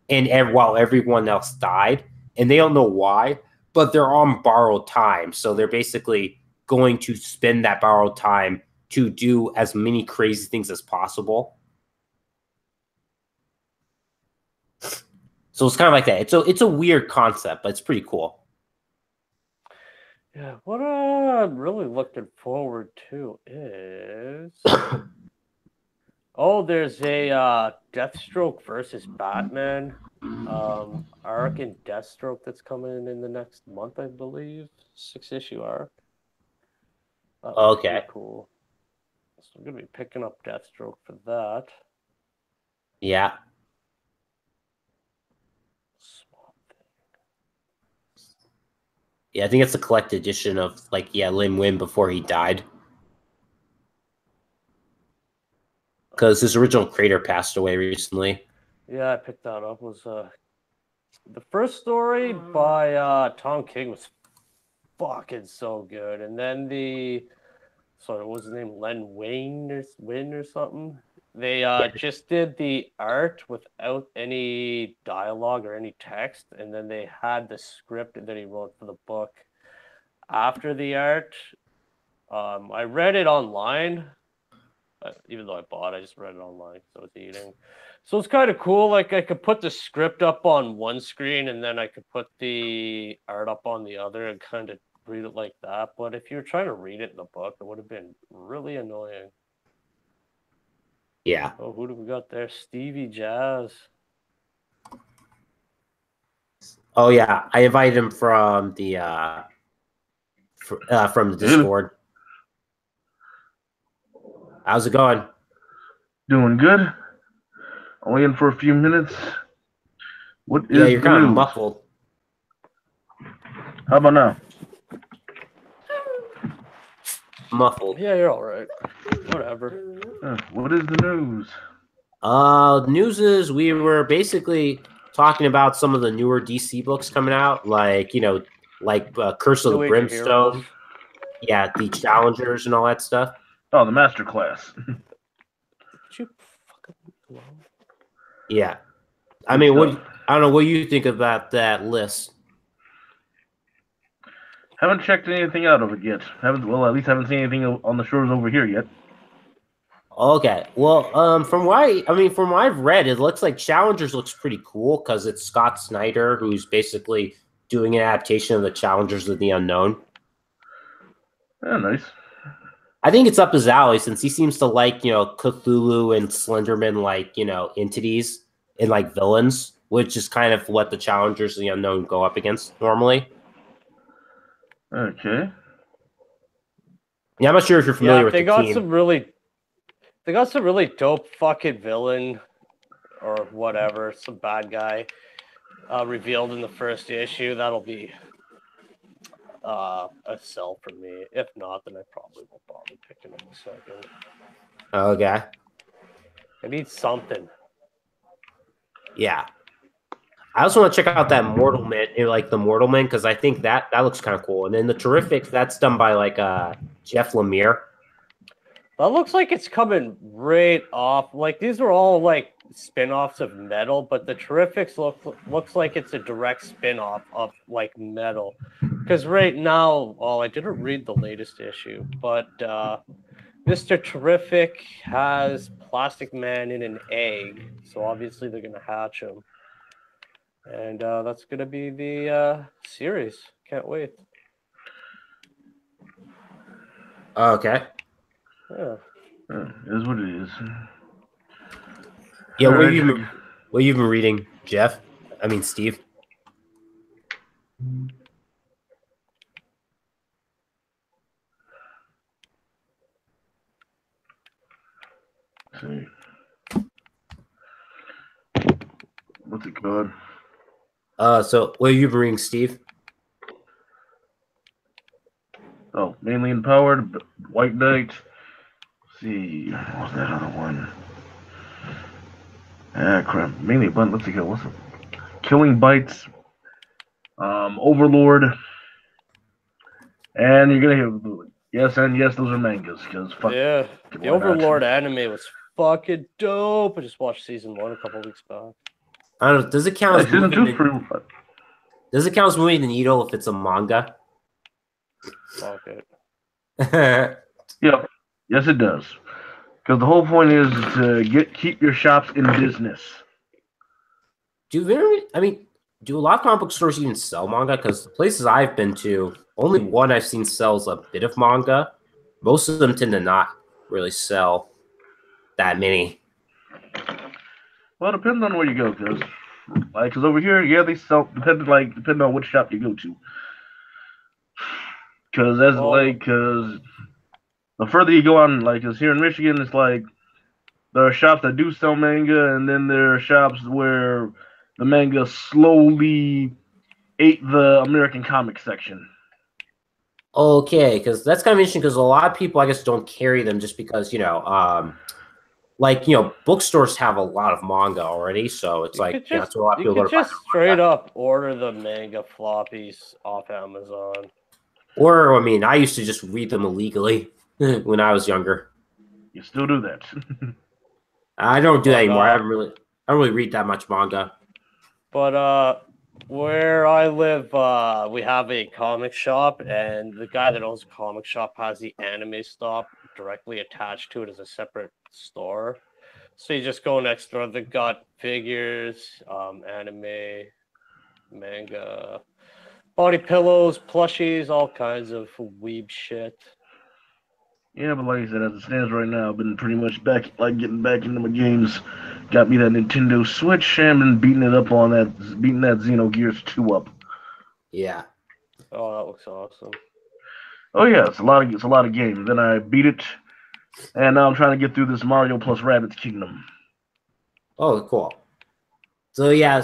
and while everyone else died, and they don't know why, but they're on borrowed time, so they're basically going to spend that borrowed time to do as many crazy things as possible. So it's kind of like that. It's a weird concept, but it's pretty cool. Yeah, what I'm really looking forward to is there's a Deathstroke versus Batman arc in Deathstroke that's coming in the next month, I believe. 6-issue arc. That looks pretty Okay. cool. So I'm gonna be picking up Deathstroke for that. Yeah. Swamp Yeah, I think it's a collected edition of like Lim Win before he died. Because his original creator passed away recently. Yeah, I picked that up. Was the first story by Tom King was fucking so good, and then what was his name, Len Win or something. They just did the art without any dialogue or any text, and then they had the script that he wrote for the book after the art. I read it online, even though I bought it, I just read it online because I was eating. So it's kind of cool. Like I could put the script up on one screen and then I could put the art up on the other and kind of read it like that. But if you're trying to read it in the book, it would have been really annoying. Yeah. Oh, who do we got there? Stevie Jazz. Oh yeah, I invited him from the Good. Discord. How's it going? Doing good. Only in for a few minutes. What Yeah, is you're the kind of news? muffled. How about now? Muffled. Yeah, you're all right. Whatever. What is the news? The news is we were basically talking about some of the newer DC books coming out, like Curse of the New Age of Heroes. Brimstone. Yeah, the Challengers and all that stuff. Oh, the master class. Did you fucking alone? Yeah, I Good mean, stuff. I don't know what you think about that list. Haven't checked anything out of it yet. At least haven't seen anything on the shores over here yet. Okay. Well, from from what I've read, it looks like Challengers looks pretty cool because it's Scott Snyder who's basically doing an adaptation of the Challengers of the Unknown. Yeah, nice. I think it's up his alley since he seems to like, Cthulhu and Slenderman like, entities and like villains, which is kind of what the Challengers of the Unknown go up against normally. Okay. Yeah, I'm not sure if you're familiar with they the got team. they got some really dope fucking villain or whatever, some bad guy revealed in the first issue. That'll be a sell for me. If not, then I probably won't bother picking up a second. Okay. I need something. Yeah. I also want to check out that Mortal Man, like the Mortal Man, because I think that looks kind of cool. And then the Terrifics, that's done by like Jeff Lemire. That looks like it's coming right off. Like these are all like spin-offs of Metal, but the Terrifics looks like it's a direct spin-off of like Metal. Because right now, I didn't read the latest issue, but Mr. Terrific has Plastic Man in an egg, so obviously they're gonna hatch him. And that's going to be the series. Can't wait. Okay. Yeah. It is what it is. Yeah, All what right, have you been reading, Jeff? I mean, Steve. Let's see. What's it called? So what have you been reading, Steve? Oh, mainly empowered, White Knight. Let's see, what was that other one? Ah, crap. Mainly a bunch. Let's see. What's it? Killing Bites, Overlord, and you're gonna hear yes and yes. Those are mangas because fuck. Yeah. The Overlord anime was fucking dope. I just watched season 1 a couple weeks back. I don't know. Does it count as season 2 pretty? Does it count as moving the needle if it's a manga? Fuck it. Yeah. Yes, it does. Because the whole point is to keep your shops in business. Do a lot of comic book stores even sell manga? Because the places I've been to, only one I've seen sells a bit of manga. Most of them tend to not really sell that many. Well, it depends on where you go, because over here, yeah, they sell depending on which shop you go to. Because the further you go on, because here in Michigan, it's like there are shops that do sell manga, and then there are shops where the manga slowly ate the American comic section. Okay, because that's kind of interesting because a lot of people, I guess, don't carry them just because, bookstores have a lot of manga already, so it's that's what a lot of people go to buy. You could just straight up order the manga floppies off Amazon. Or, I used to just read them illegally when I was younger. You still do that? I don't do that anymore. I don't really read that much manga. But where I live, we have a comic shop, and the guy that owns the comic shop has the anime shop directly attached to it as a separate store. So you just go next door. They've got figures, anime, manga, body pillows, plushies, all kinds of weeb shit. Yeah, but like I said, as it stands right now, I've been pretty much getting back into my games. Got me that Nintendo Switch and been beating that Xenogears 2 up. Yeah. Oh, that looks awesome. Oh yeah, it's a lot of games. Then I beat it, and now I'm trying to get through this Mario plus Rabbids Kingdom. Oh, cool. So yeah,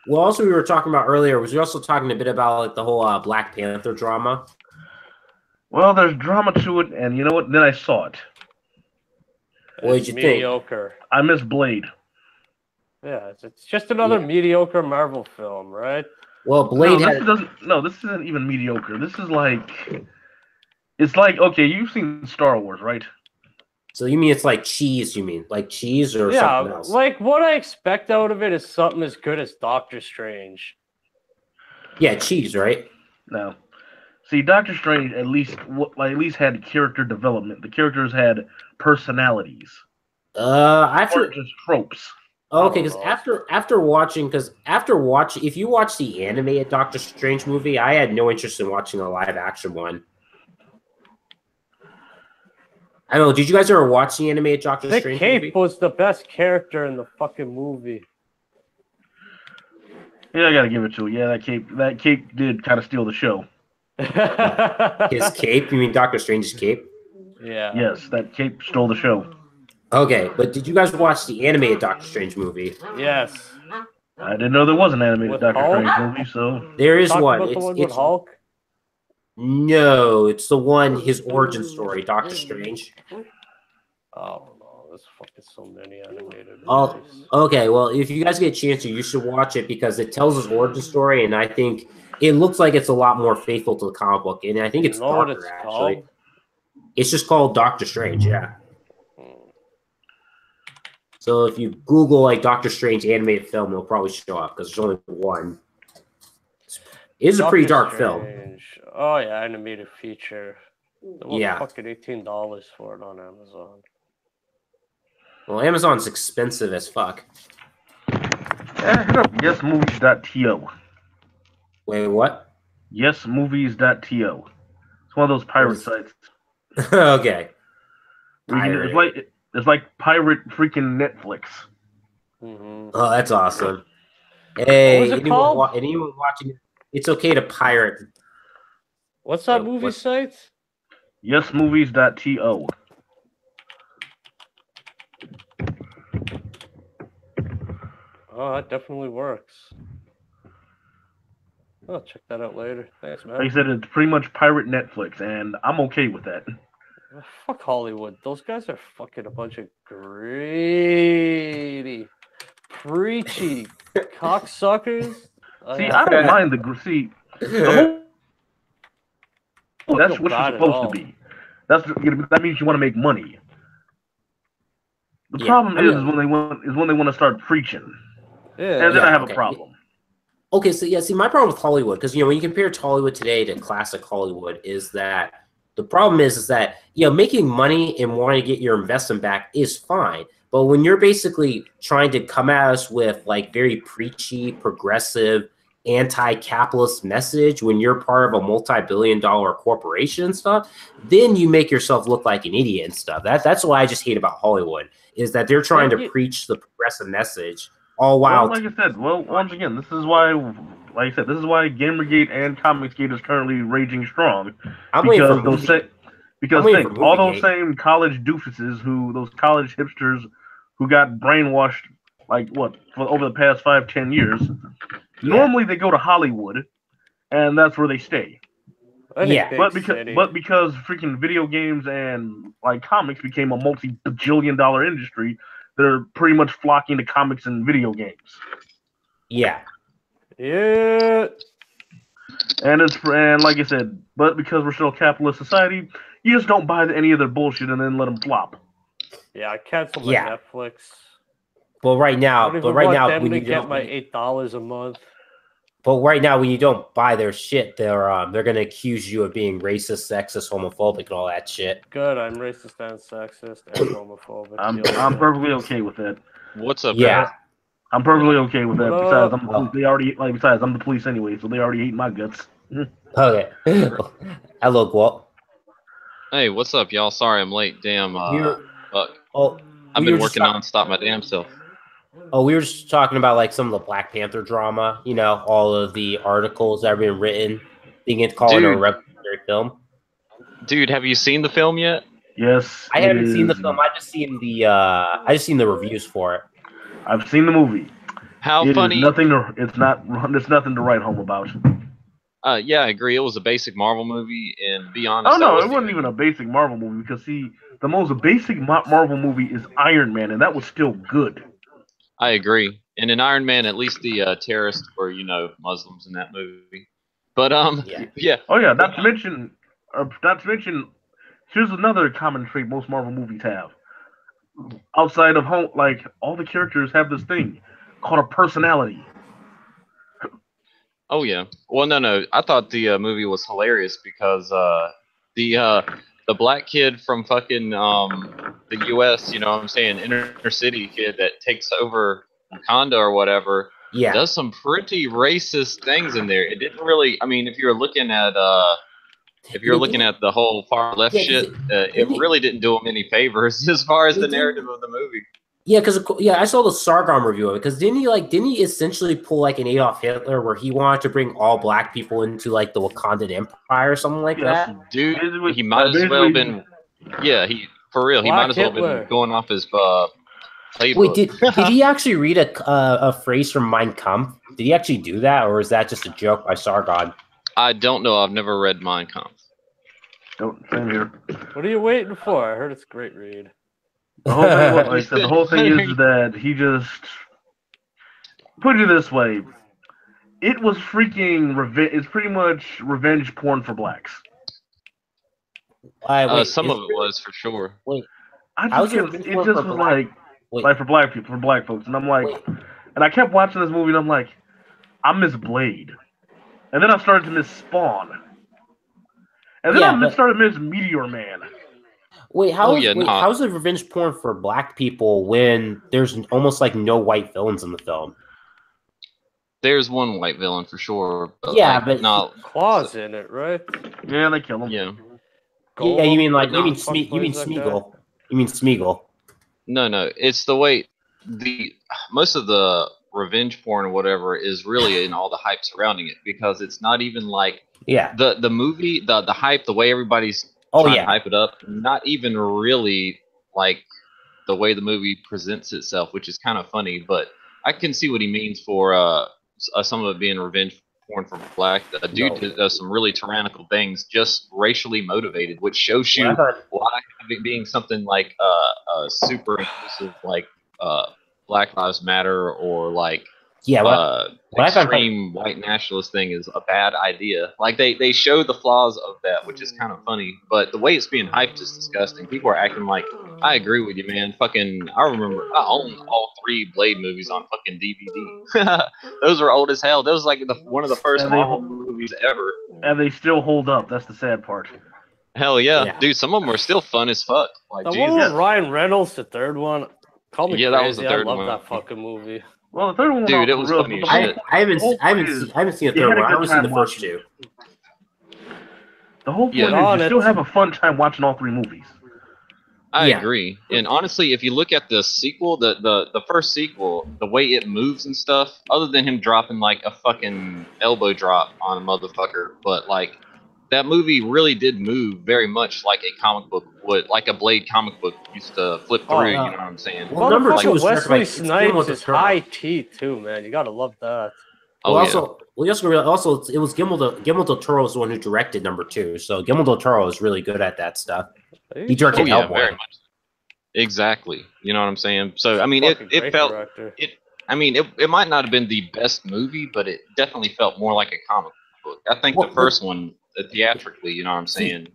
we were talking about earlier was we also talking a bit about the whole Black Panther drama. Well, there's drama to it, and you know what? Then I saw it. What did you mediocre. think? I miss Blade. Yeah, it's just another mediocre Marvel film, right? Well, Blade this isn't even mediocre. This is okay, you've seen Star Wars, right? So you mean it's like cheese, like cheese or something else? Like what I expect out of it is something as good as Doctor Strange. Yeah, cheese, right? No. See, Doctor Strange at least had character development. The characters had personalities. They weren't After just tropes. okay, don't because know. after watching, if you watch the animated Doctor Strange movie, I had no interest in watching the live action one. I don't know. Did you guys ever watch the animated Doctor The Strange Cape movie? was the best character in the fucking movie. Yeah, I gotta give it to it. Yeah, that cape did kind of steal the show. His cape? You mean Doctor Strange's cape? Yeah. Yes, that cape stole the show. Okay, but did you guys watch the animated Doctor Strange movie? Yes. I didn't know there was an animated With Doctor Hulk? Strange movie, so There is Talk one. about the one with It's Hulk. no, it's the one his origin story, Doctor Strange. Oh no, there's fucking so many animated Oh, movies. okay. Well, if you guys get a chance to, you should watch it because it tells his origin story, and I think it looks like it's a lot more faithful to the comic book, and I think You it's know what darker it's actually. called? It's just called Doctor Strange, yeah. Hmm. So if you Google like Doctor Strange animated film, it'll probably show up because there's only one. It is a pretty dark film. Strange. Oh yeah, animated feature. They want Yeah. fucking $18 for it on Amazon. Well, Amazon's expensive as fuck. hit up yesmovies.to. Wait, what? Yesmovies.to. It's one of those pirate Yes. sites. Okay. It's like pirate freaking Netflix. Mm-hmm. Oh, that's awesome. Hey, was it called? anyone watching? It's okay to pirate. What's that Oh, movie what? site? Yesmovies.to. Oh, that definitely works. I'll check that out later. Thanks, man. Like I said, it's pretty much pirate Netflix, and I'm okay with that. Oh, fuck Hollywood. Those guys are fucking a bunch of greedy, preachy cocksuckers. See, I don't mind the that's feel what bad you're at supposed all. to be. That means you want to make money. The Yeah, problem I mean- is when they want to start preaching, Yeah. and then Yeah, I have okay. a problem. Okay, so yeah, see, my problem with Hollywood, because when you compare Hollywood today to classic Hollywood, is that the problem is that making money and wanting to get your investment back is fine, but when you're basically trying to come at us with like very preachy, progressive, anti-capitalist message when you're part of a multi-billion-dollar corporation and stuff, then you make yourself look like an idiot and stuff. That's what I just hate about Hollywood is that they're trying to preach the progressive message. All while Well, like I said, once again, this is why Gamergate and Comicsgate is currently raging strong. I'm waiting for Because waiting for all those Moviegate. same college doofuses those college hipsters who got brainwashed over the past 5-10 years, normally they go to Hollywood, and that's where they stay. Yeah. But because freaking video games and like comics became a multi-bajillion-dollar industry, they're pretty much flocking to comics and video games. Yeah. Yeah. And like I said, but because we're still a capitalist society, you just don't buy any of their bullshit and then let them flop. Yeah, I canceled my Yeah. Netflix. But right I now, don't even want them to get my $8 a month. But right now, when you don't buy their shit, they're gonna accuse you of being racist, sexist, homophobic, and all that shit. Good, I'm racist and sexist and homophobic. I'm perfectly okay with that. What's up, Yeah. guys? I'm perfectly okay with that. What Besides, up? I'm the police. Besides, I'm the police anyway, so they already hate my guts. Okay. Hello, Walt. Hey, what's up, y'all? Sorry I'm late. Damn, fuck. I've been working nonstop my damn self. We were just talking about like some of the Black Panther drama. All of the articles that have been written, being called a revolutionary film. Dude, have you seen the film yet? Yes, I haven't seen the film. I just seen the reviews for it. I've seen the movie. How funny? There's nothing to write home about. Yeah, I agree. It was a basic Marvel movie, and to be honest, Oh no, it wasn't even a basic Marvel movie because the most basic Marvel movie is Iron Man, and that was still good. I agree. And in Iron Man, at least the terrorists were, Muslims in that movie. But yeah. Oh yeah, not to mention, here's another common trait most Marvel movies have. Outside of home, like all the characters have this thing called a personality. Oh yeah. Well, no. I thought the movie was hilarious because the uh, the black kid from fucking the U.S. You know what I'm saying, inner city kid that takes over Wakanda or whatever, Yeah, does some pretty racist things in there. It didn't really. I mean, if you're yeah, looking at the whole far left yeah, because shit, it really didn't do him any favors as far as the narrative of the movie. yeah, because I saw the Sargon review of it. Because didn't he essentially pull like an Adolf Hitler where he wanted to bring all black people into like the Wakandan Empire or something like Yes. that? Dude, Basically, he might as well basically, been. Yeah, he for real. He might Black as well been Hitler. going off his Wait, playbook. did he actually read a phrase from Mein Kampf? Did he actually do that, or is that just a joke by Sargon? I don't know. I've never read Mein Kampf. don't same here. What are you waiting for? I heard it's a great read. The whole thing, like I said, the whole thing is that he just put it this way. It was freaking revenge. It's pretty much revenge porn for blacks. Wait, Some is of it really- was for sure. wait, I how's just it kept, revenge it porn just for was black? Wait, like for black people, for black folks, and I'm like, wait, and I kept watching this movie, and I'm like, I miss Blade, and then I started to miss Spawn, and then yeah, I but started to miss Meteor Man. wait, Oh yeah, no. how's it revenge porn for black people when there's almost like no white villains in the film? There's one white villain for sure. But Yeah, like, but no. Claws in it, right? Yeah, they kill him. Yeah. yeah, you mean Golem? like you mean Fuck you mean plays that guy? Smeagol? You mean Smeagol? No. It's the way the most of the revenge porn or whatever is really in all the hype surrounding it because it's not even like Yeah. the movie, the hype, the way everybody's Oh trying to yeah. hype it up, not even really like the way the movie presents itself, which is kind of funny. But I can see what he means for some of it being revenge porn for black. A dude No. does some really tyrannical things, just racially motivated, which shows What I you thought, why it being something like super inclusive, like Black Lives Matter or like yeah, what I found extreme white nationalist thing is a bad idea. Like they show the flaws of that, which is kind of funny, but the way it's being hyped is disgusting. People are acting like, I agree with you, man. Fucking, I remember I own all 3 Blade movies on fucking DVD. Those were old as hell. That was like one of the first And they Marvel movies ever. and they still hold up. That's the sad part. Hell yeah. Yeah. Dude, some of them are still fun as fuck. Like The Jesus. one with Ryan Reynolds, the third one. Call me Yeah, crazy. that was the third I love one. that fucking movie. Well, the third one, Dude, it for was real, funny but as the shit. I haven't whole I haven't point is, seen, I haven't seen the you third had a one. I've good only seen time the first watching 2. The whole point Yeah. is On you it. still have a fun time watching all 3 movies. I Yeah. agree. And honestly, if you look at the sequel, the first sequel, the way it moves and stuff, other than him dropping like a fucking elbow drop on a motherfucker, but like that movie really did move very much like a comic book would, like a Blade comic book used to flip Oh, through, uh, you know what I'm saying? Well, number 2 Motherfucking was directed by Wesley Snipes del is Toro. high T too, man. You gotta love that. Oh Well, yeah. also it was Guillermo del Toro was the one who directed number 2, so Guillermo del Toro is really good at that stuff. He directed Oh yeah, Hellboy. very much. Exactly. You know what I'm saying? So I mean Fucking it great felt director. it might not have been the best movie, but it definitely felt more like a comic book. I think Well, the first one, theatrically, you know what I'm saying,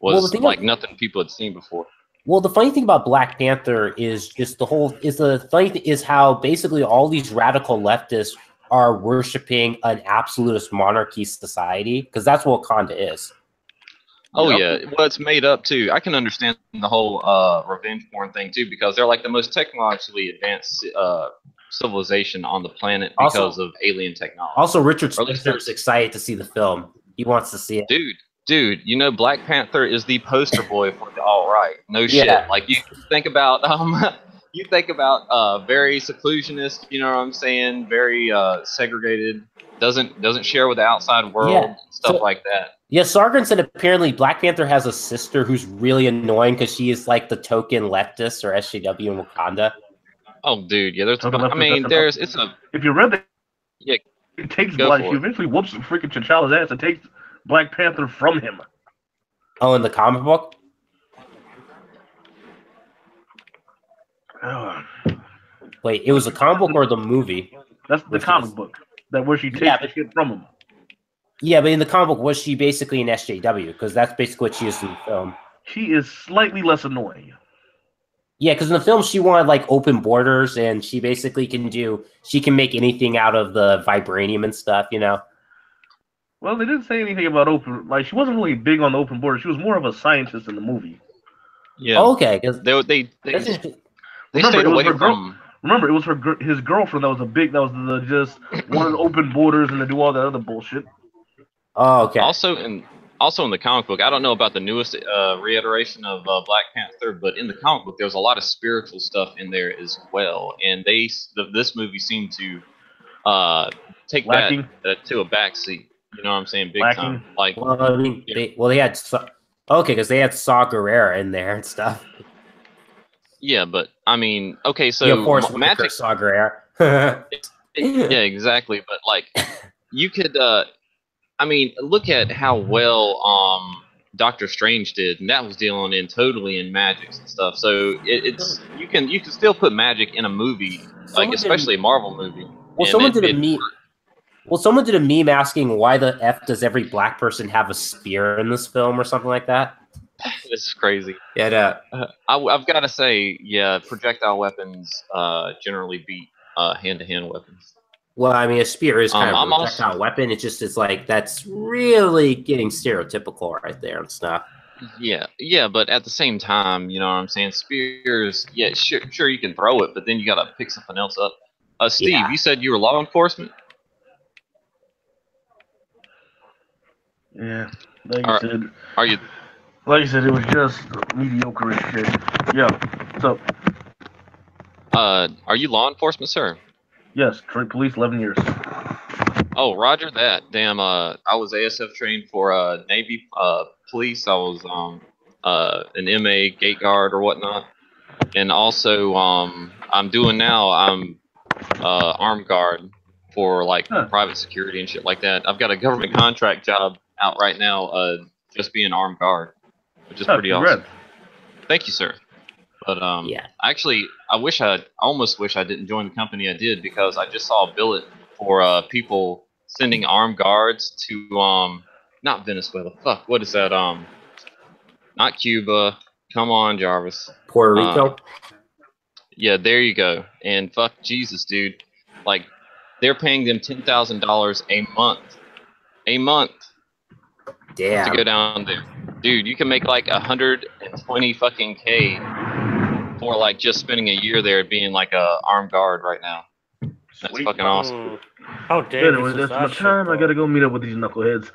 well, the was thing like of- nothing people had seen before. Well, the funny thing about Black Panther is just the funny thing is how basically all these radical leftists are worshiping an absolutist monarchy society because that's what Wakanda is. Oh Yep. yeah, well it's made up too. I can understand the whole revenge porn thing too because they're like the most technologically advanced civilization on the planet because Also- of alien technology. Also, Richard Or at least Spencer is excited to see the film. He wants to see it. Dude, you know Black Panther is the poster boy for the all right. No Yeah. shit. Like you think about very seclusionist, you know what I'm saying? Very segregated, doesn't share with the outside world, Yeah. stuff So- like that. Yeah, Sargon said apparently Black Panther has a sister who's really annoying because she is like the token leftist or SJW in Wakanda. Oh dude, yeah, there's Token I leftist, mean that's it's a If you read the, Yeah, it takes go Black. for She it. eventually whoops freaking T'Challa's ass. It takes Black Panther from him. Oh, in the comic book? Ugh. Wait, it was a comic book or the movie? That's the Which comic is- book. That where she takes Yeah, the shit from him. Yeah, but in the comic book, was she basically an SJW? Because that's basically what she is in the film. She is slightly less annoying. Yeah, because in the film she wanted like open borders, and she basically can make anything out of the vibranium and stuff. You know. Well, they didn't say anything about open. Like she wasn't really big on the open border. She was more of a scientist in the movie. Yeah, Okay, because they Remember, stayed it was away her girl. from. Remember, it was his girlfriend that was a big. That was the just wanted open borders and to do all that other bullshit. okay. Also in the comic book, I don't know about the newest reiteration of Black Panther, but in the comic book, there's a lot of spiritual stuff in there as well, and this movie seemed to take that Lacking, to a backseat. You know what I'm saying? Big time. lacking. Like, Well, I mean, yeah, they had okay, because they had Saw Gerrera in there and stuff. yeah, but I mean, okay, Yeah, so Forrest Whitaker, magic. Saw Gerrera. Yeah, exactly. But like, you could. I mean, look at how well Doctor Strange did, and that was dealing in totally in magics and stuff. So it's you can still put magic in a movie, like Someone did. especially a Marvel movie, Well, and someone did a it meme. Well, someone did a meme asking why the f does every black person have a spear in this film or something like that. this is crazy. Yeah. I've got to say, yeah, projectile weapons generally beat hand-to-hand weapons. Well, I mean, a spear is kind of I'm a also projectile weapon. It's like that's really getting stereotypical right there and stuff. yeah, but at the same time, you know what I'm saying? Spears, yeah, sure you can throw it, but then you got to pick something else up. Steve, Yeah. you said you were law enforcement. Yeah, like you Are, said. are you? Like you said, it was just mediocre as shit. Yeah. So Are you law enforcement, sir? yes, Detroit Police, 11 years. Oh, Roger that. Damn. I was ASF trained for Navy police. I was an MA gate guard or whatnot, and also I'm doing now. I'm armed guard for like Huh. private security and shit like that. I've got a government contract job out right now. Just being armed guard, which is pretty awesome. Congrats. Thank you, sir. But Yeah. actually, I almost wish I didn't join the company I did because I just saw a billet for people sending armed guards to not Venezuela. Fuck, what is that? Not Cuba. Come on, Jarvis. Puerto Rico. Yeah, there you go. And fuck Jesus, dude. Like, they're paying them $10,000 a month Damn. to go down there. Dude, you can make like 120 fucking K for like just spending a year there being like a armed guard right now. That's Sweet. fucking awesome. How dangerous Anyway, is that's that my shit, time. I though? gotta go meet up with these knuckleheads.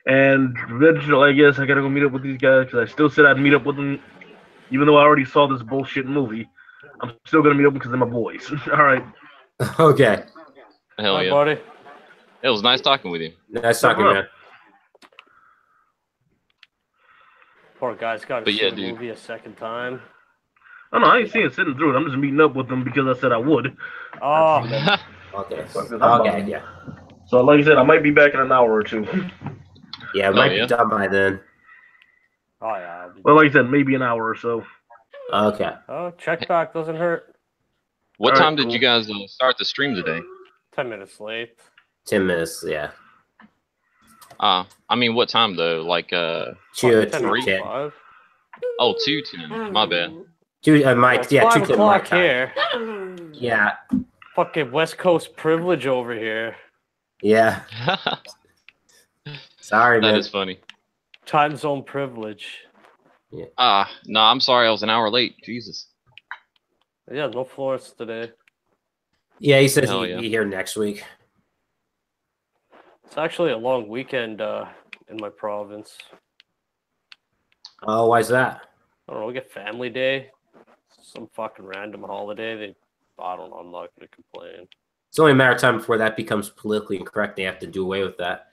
And eventually, I guess I gotta go meet up with these guys because I still said I'd meet up with them, even though I already saw this bullshit movie. I'm still gonna meet up because they're my boys. All right. Okay. Hell Hi, yeah. buddy. It was nice talking with you. Nice talking, bro. man. Poor guy's got to But see yeah, the dude. movie a second time. Oh no, I ain't seeing it sitting through it. I'm just meeting up with them because I said I would. Oh, Okay. Fuck this, I'm Okay. bothered. Yeah. So, like I said, I might be back in an hour or two. Yeah. It Oh, might yeah? be done by then. oh yeah. I'll be- Well, like I said, maybe an hour or so. Okay. Oh, check back doesn't hurt. What All right, time did cool. you guys start the stream today? 10 minutes late. 10 minutes. Yeah. I mean, what time though? Like, Two. Fucking 10. 10:05. oh, 2:10. My bad. Two. Mike. It's Yeah. 5 2 my o'clock time. here. Yeah. Fucking West Coast privilege over here. Yeah. Sorry, That man. is funny. Time zone privilege. No, I'm sorry. I was an hour late. Jesus. Yeah, no Flores today. Yeah. He says Hell he'd yeah. be here next week. It's actually a long weekend in my province. Oh, why's that? I don't know, we get family day. Some fucking random holiday. I don't know, I'm not gonna complain. It's only a matter of time before that becomes politically incorrect. They have to do away with that.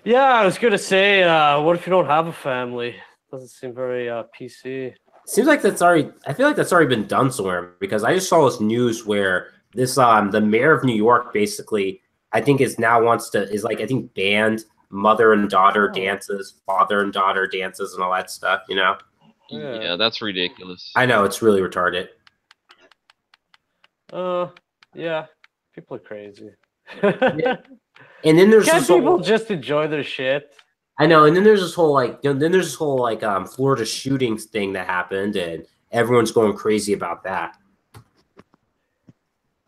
Yeah, I was gonna say, what if you don't have a family? Doesn't seem very PC. Seems like that's already. I feel like that's already been done somewhere because I just saw this news where this the mayor of New York basically I think is I think banned mother and daughter dances, father and daughter dances, and all that stuff. You know. Yeah, that's ridiculous. I know it's really retarded. Yeah, people are crazy. And then there's Can't this people whole, just enjoy their shit? I know, and then there's this whole Florida shootings thing that happened, and everyone's going crazy about that.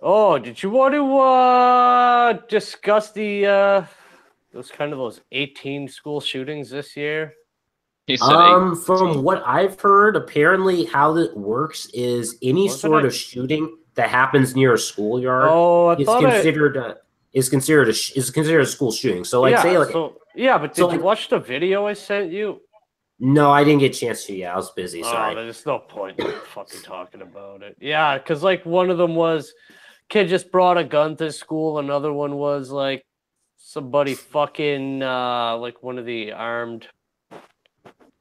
Oh, did you want to discuss the It was kind of those 18 school shootings this year. He said 18. From what I've heard, apparently how it works is any Wasn't sort it? of shooting that happens near a schoolyard Oh, I is thought considered a school shooting. So like say like but so did you like watch the video I sent you? no, I didn't get a chance to. Yeah, I was busy. Oh, Sorry. there's no point in fucking talking about it. Yeah, because like one of them was kid just brought a gun to school. Another one was like somebody fucking like one of the armed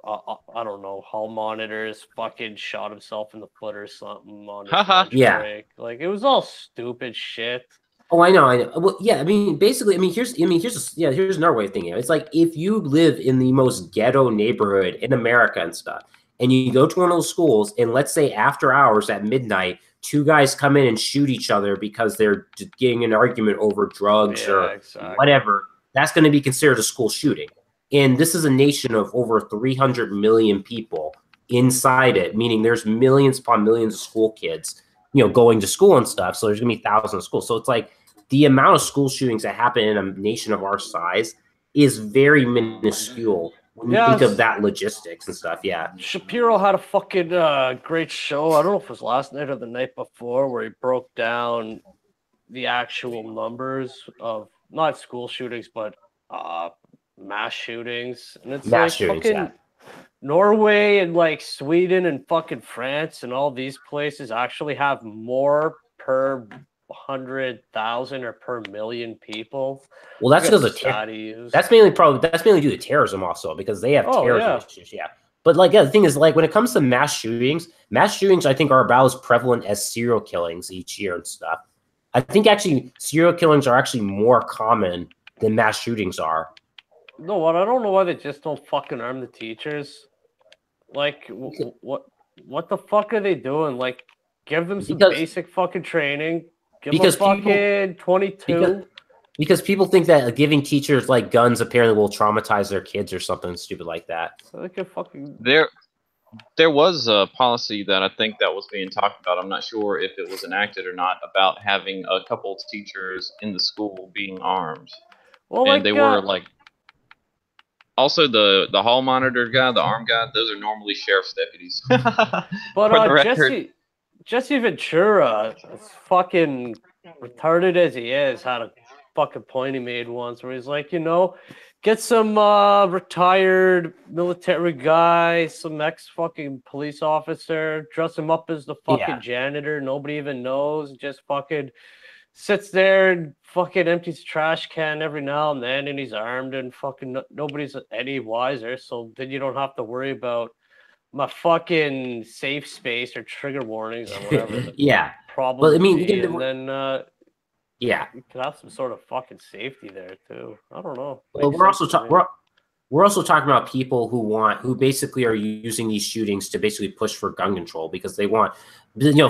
I don't know, hall monitors fucking shot himself in the foot or something on his Haha. lunch Yeah. break. Like it was all stupid shit. Oh, I know. Well, yeah. I mean, basically, here's another way of thinking. It's like if you live in the most ghetto neighborhood in America and stuff, and you go to one of those schools, and let's say after hours at midnight, two guys come in and shoot each other because they're getting an argument over drugs or exactly. whatever. That's going to be considered a school shooting. And this is a nation of over 300 million people inside it, meaning there's millions upon millions of school kids, going to school and stuff. So there's going to be thousands of schools. So it's like the amount of school shootings that happen in a nation of our size is very minuscule when you think of that logistics and stuff. Yeah. Shapiro had a fucking great show. I don't know if it was last night or the night before where he broke down the actual numbers of not school shootings, but mass shootings. And it's Mass like shootings, fucking yeah. Norway and like Sweden and fucking France and all these places actually have more per 100,000 or per million people. Well, that's because of that's mainly due to terrorism also because they have terrorism issues. Yeah. But like the thing is, like when it comes to mass shootings I think are about as prevalent as serial killings each year and stuff. I think actually serial killings are actually more common than mass shootings are. No, what I don't know why they just don't fucking arm the teachers. Like, what the fuck are they doing? Like, give them some basic fucking training. Give them fucking 22. Because people think that giving teachers like guns apparently will traumatize their kids or something stupid like that. So they can fucking There was a policy that I think that was being talked about. I'm not sure if it was enacted or not about having a couple teachers in the school being armed. Well, and they were like, also the hall monitor guy, the armed guy, those are normally sheriff's deputies. But Jesse Ventura, as fucking retarded as he is, had a fucking point he made once where he's like, get some retired military guy, some ex-fucking police officer, dress him up as the fucking janitor. Nobody even knows. Just fucking sits there and fucking empties a trash can every now and then, and he's armed and fucking nobody's any wiser. So then you don't have to worry about my fucking safe space or trigger warnings or whatever. Well, I mean, you could have some sort of fucking safety there too. I don't know. Well, we're also talking about people who basically are using these shootings to basically push for gun control because they want,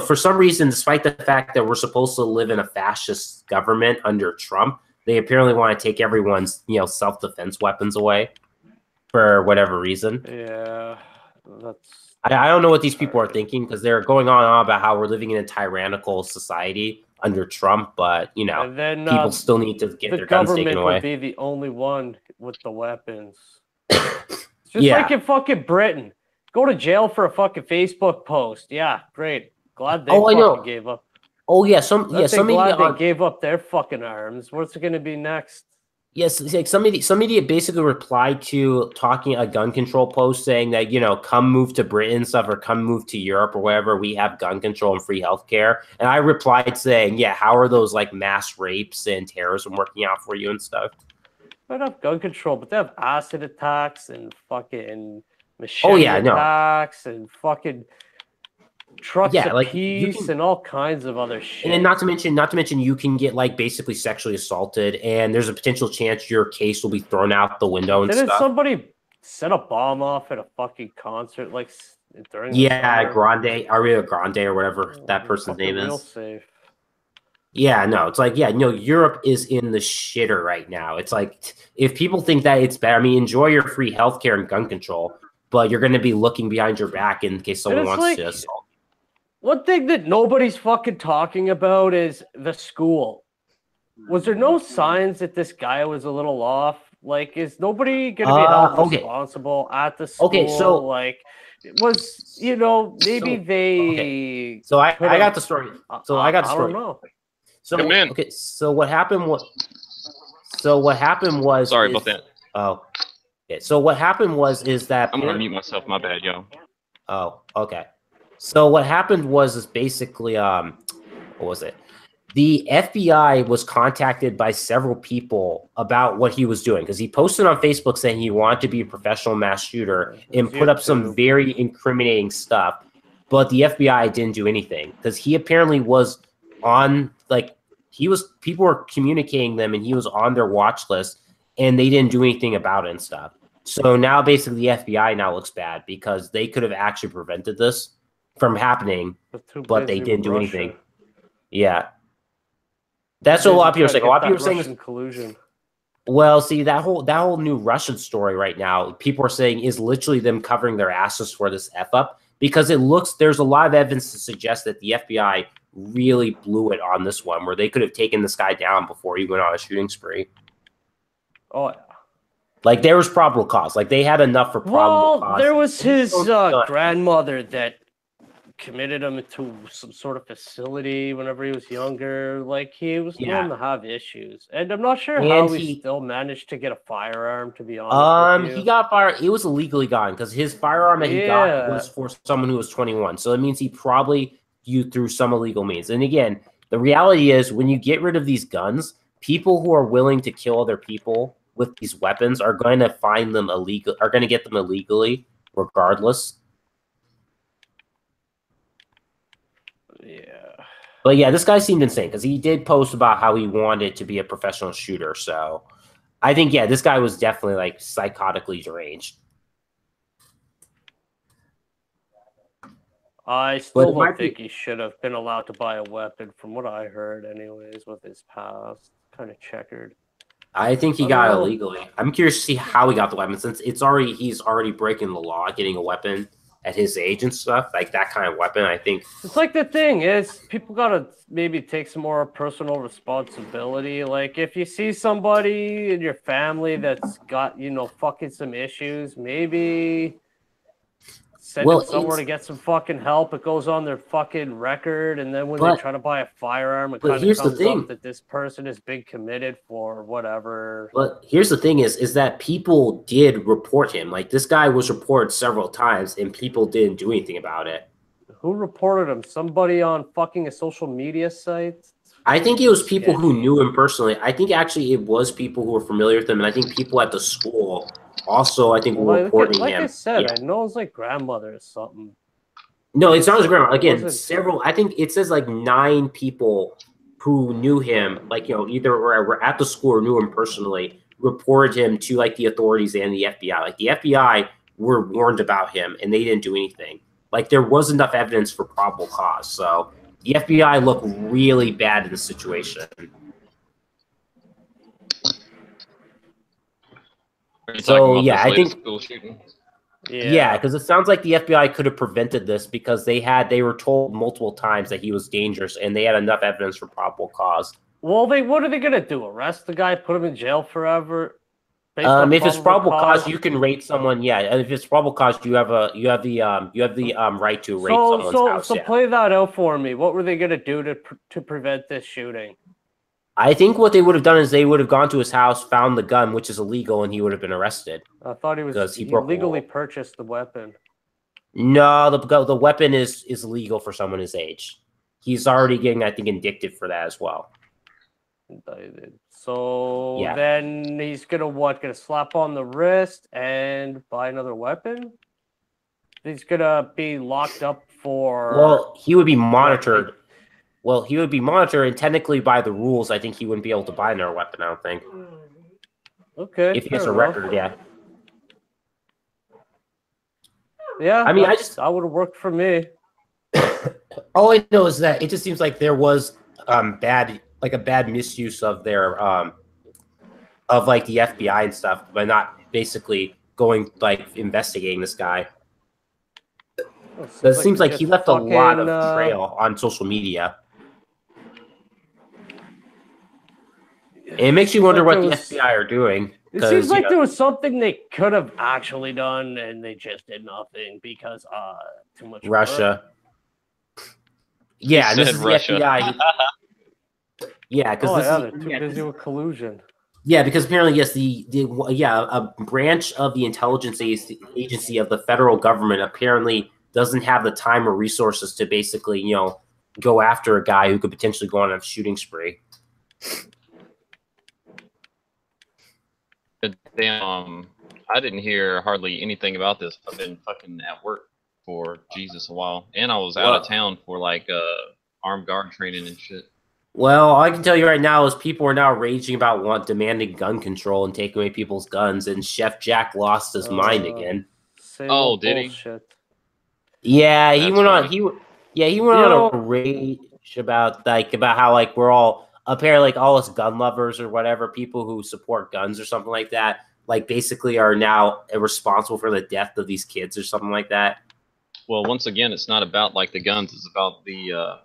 for some reason, despite the fact that we're supposed to live in a fascist government under Trump, they apparently want to take everyone's, self-defense weapons away for whatever reason. Yeah, I don't know what these people are thinking because they're going on about how we're living in a tyrannical society under Trump, but and then, people still need to get their guns taken away. The government would be the only one with the weapons. It's just like in fucking Britain. Go to jail for a fucking Facebook post. Yeah, great. Glad they fucking gave up. Oh yeah, glad they gave up their fucking arms. What's it gonna be next? Yes, like somebody basically replied to talking a gun control post saying that, come move to Britain and stuff or come move to Europe or wherever we have gun control and free healthcare. And I replied saying, yeah, how are those like mass rapes and terrorism working out for you and stuff? They don't have gun control, but they have acid attacks and fucking machete attacks and fucking trucks of peace and all kinds of other shit. And not to mention you can get like basically sexually assaulted and there's a potential chance your case will be thrown out the window and stuff. Didn't somebody set a bomb off at a fucking concert like during Ariana Grande or whatever that person's name is? Real safe. Yeah, no, it's like, Europe is in the shitter right now. It's like, if people think that it's bad, I mean, enjoy your free healthcare and gun control, but you're going to be looking behind your back in case someone wants to assault. One thing that nobody's fucking talking about is the school. Was there no signs that this guy was a little off? Like, is nobody gonna be held Okay. responsible at the school? Okay, so- like, it was, you know, maybe So- they. So I could've- got the story. So I got the I story. don't know. So Come in. okay. So what happened was. Sorry about that. Oh. Okay. So what happened is that. I'm gonna mute myself. My bad, yo. Oh. Okay. So what happened is basically what was it? The FBI was contacted by several people about what he was doing because he posted on Facebook saying he wanted to be a professional mass shooter and put up some very incriminating stuff, but the FBI didn't do anything because he apparently was on people were communicating them and he was on their watch list and they didn't do anything about it and stuff. So now basically the FBI now looks bad because they could have actually prevented this from happening, but they didn't do anything. Yeah. That's what a lot of people are saying. A lot of people are saying this collusion. Well, see that whole new Russian story right now, people are saying is literally them covering their asses for this F up because there's a lot of evidence to suggest that the FBI really blew it on this one where they could have taken this guy down before he went on a shooting spree. Oh yeah. Like there was probable cause. Like they had enough for probable cause. There was his grandmother that committed him to some sort of facility whenever he was younger. Like he was known to have issues, and I'm not sure how he still managed to get a firearm. To be honest, with you. He got fired. It was illegally gotten because his firearm that he got was for someone who was 21. So it means he probably used through some illegal means. And again, the reality is when you get rid of these guns, people who are willing to kill other people with these weapons are going to find them illegal. Are going to get them illegally, regardless. Yeah. But yeah, this guy seemed insane because he did post about how he wanted to be a professional shooter. So I think, yeah, this guy was definitely like psychotically deranged. I still don't think he should have been allowed to buy a weapon from what I heard anyways with his past. Kind of checkered. I think he got it illegally. I'm curious to see how he got the weapon since he's already breaking the law, getting a weapon at his age and stuff, like that kind of weapon. I think it's like the thing is people gotta maybe take some more personal responsibility. Like if you see somebody in your family that's got, you know, fucking some issues, maybe send them somewhere to get some fucking help. It goes on their fucking record, and then when they try to buy a firearm, it kind of comes up that this person has been committed for whatever. But here's the thing is that people did report him. Like this guy was reported several times, and people didn't do anything about it. Who reported him? Somebody on fucking a social media site? I think it was people who knew him personally. I think actually it was people who were familiar with him, and I think people at the school also, I think, were reporting him. Like I said, I know it's like grandmother or something. No, it's not his grandma. Again, several. I think it says like 9 people who knew him, like, you know, either were at the school or knew him personally, reported him to like the authorities and the FBI. Like the FBI were warned about him, and they didn't do anything. Like there was enough evidence for probable cause. So the FBI looked really bad in the situation. So yeah, I think yeah, because it sounds like the FBI could have prevented this because they were told multiple times that he was dangerous and they had enough evidence for probable cause. Well, what are they gonna do? Arrest the guy, put him in jail forever? If it's probable cause, you can rate someone. Yeah, and if it's probable cause, you have the right to rate someone's house. So play that out for me. What were they gonna do to prevent this shooting? I think what they would have done is they would have gone to his house, found the gun, which is illegal, and he would have been arrested. I thought he legally purchased the weapon. No, the weapon is legal for someone his age. He's already getting, I think, indicted for that as well. So then he's gonna slap on the wrist and buy another weapon? He's gonna be locked up for. Well, he would be monitored. Well, he would be monitored, and technically, by the rules, I think he wouldn't be able to buy another weapon. I don't think. Okay. If he has a record, yeah. Yeah. I mean, I would have worked for me. All I know is that it just seems like there was a bad misuse of their of like the FBI and stuff, by not basically going like investigating this guy. It seems like he left a lot of trail on social media. And it makes you wonder what the FBI are doing. It seems 'Cause, like there was something they could have actually done, and they just did nothing because too much work. Russia. Yeah, and this said is Russia. the FBI. Yeah, because Oh this yeah, is they're too busy with collusion. yeah, because apparently yes, a branch of the intelligence agency of the federal government apparently doesn't have the time or resources to basically go after a guy who could potentially go on a shooting spree. Damn, I didn't hear hardly anything about this. I've been fucking at work for Jesus a while, and I was out of town for like armed guard training and shit. Well, all I can tell you right now is people are now raging about demanding gun control and taking away people's guns, and Chef Jack lost his mind again. Did Bullshit. he? Yeah, he That's went on. funny. He went on a rage about how like we're all apparently like all us gun lovers or whatever, people who support guns or something like that, like basically are now responsible for the death of these kids or something like that. Well, once again, it's not about like the guns; it's about the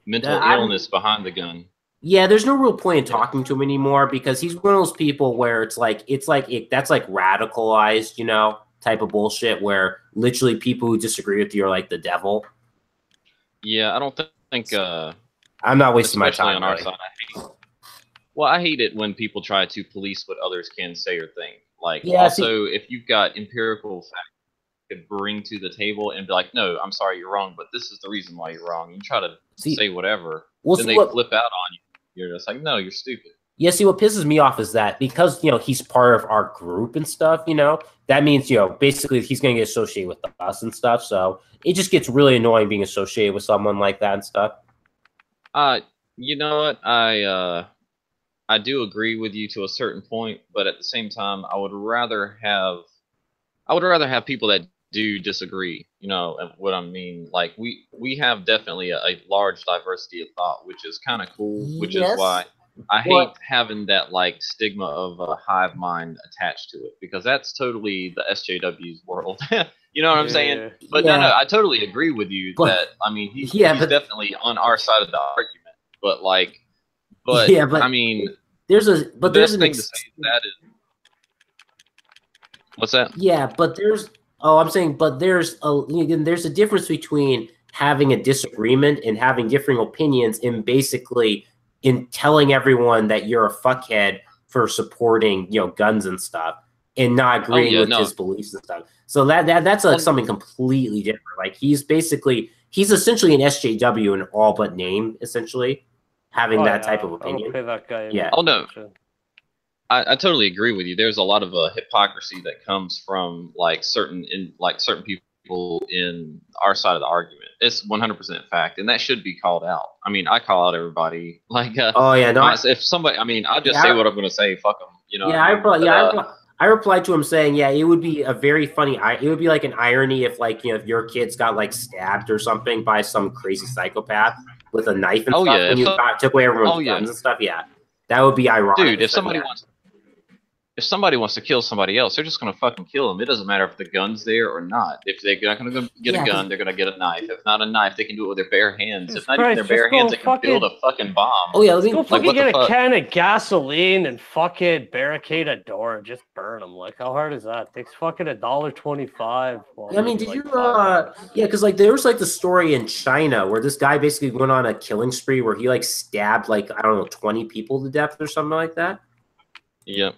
mental I'm- illness behind the gun. Yeah, there's no real point in talking to him anymore because he's one of those people where that's like radicalized, type of bullshit where literally people who disagree with you are like the devil. Yeah, I don't think I'm not wasting my especially time on our really. side. I hate it when people try to police what others can say or think. Like, Yeah, also, if you've got empirical facts you could bring to the table and be like, no, I'm sorry, you're wrong, but this is the reason why you're wrong. You try to say whatever, then they flip out on you. You're just like, no, you're stupid. Yeah, see, what pisses me off is that because, he's part of our group and stuff, that means, basically he's going to get associated with us and stuff. So it just gets really annoying being associated with someone like that and stuff. You know what? I do agree with you to a certain point, but at the same time, I would rather have people that do disagree. You know what I mean? Like we have definitely a large diversity of thought, which is kind of cool. Which is why I hate having that like stigma of a hive mind attached to it, because that's totally the SJW's world. You know what I'm saying? But no, I totally agree with you that I mean he's definitely on our side of the argument. But I mean, there's a thing to say that is what's that? Yeah, but there's a difference between having a disagreement and having differing opinions and basically in telling everyone that you're a fuckhead for supporting, guns and stuff and not agreeing with his beliefs and stuff. So that's like something completely different. Like he's essentially an SJW in all but name, essentially, having that type of opinion. I don't pay that guy. Yeah. Oh no. I totally agree with you. There's a lot of hypocrisy that comes from like certain people in our side of the argument. It's 100% fact, and that should be called out. I mean, I call out everybody. Like, if somebody, I mean, I just say what I'm going to say. Fuck them, I replied to him saying, yeah, it would be a very funny. It would be like an irony if, like, if your kids got like stabbed or something by some crazy psychopath with a knife and stuff, and took away everyone's guns and stuff. Yeah, that would be ironic. Dude, if somebody wants to kill somebody else, they're just gonna fucking kill them. It doesn't matter if the gun's there or not. If they're not gonna get a gun, they're gonna get a knife. If not a knife, they can do it with their bare hands. If not even their bare hands, they can build a fucking bomb. Oh yeah, let's go fucking get a can of gasoline and fucking barricade a door and just burn them. Like, how hard is that? It takes fucking $1.25. I mean, did you? Because like there was like the story in China where this guy basically went on a killing spree where he like stabbed like 20 people to death or something like that. Yep.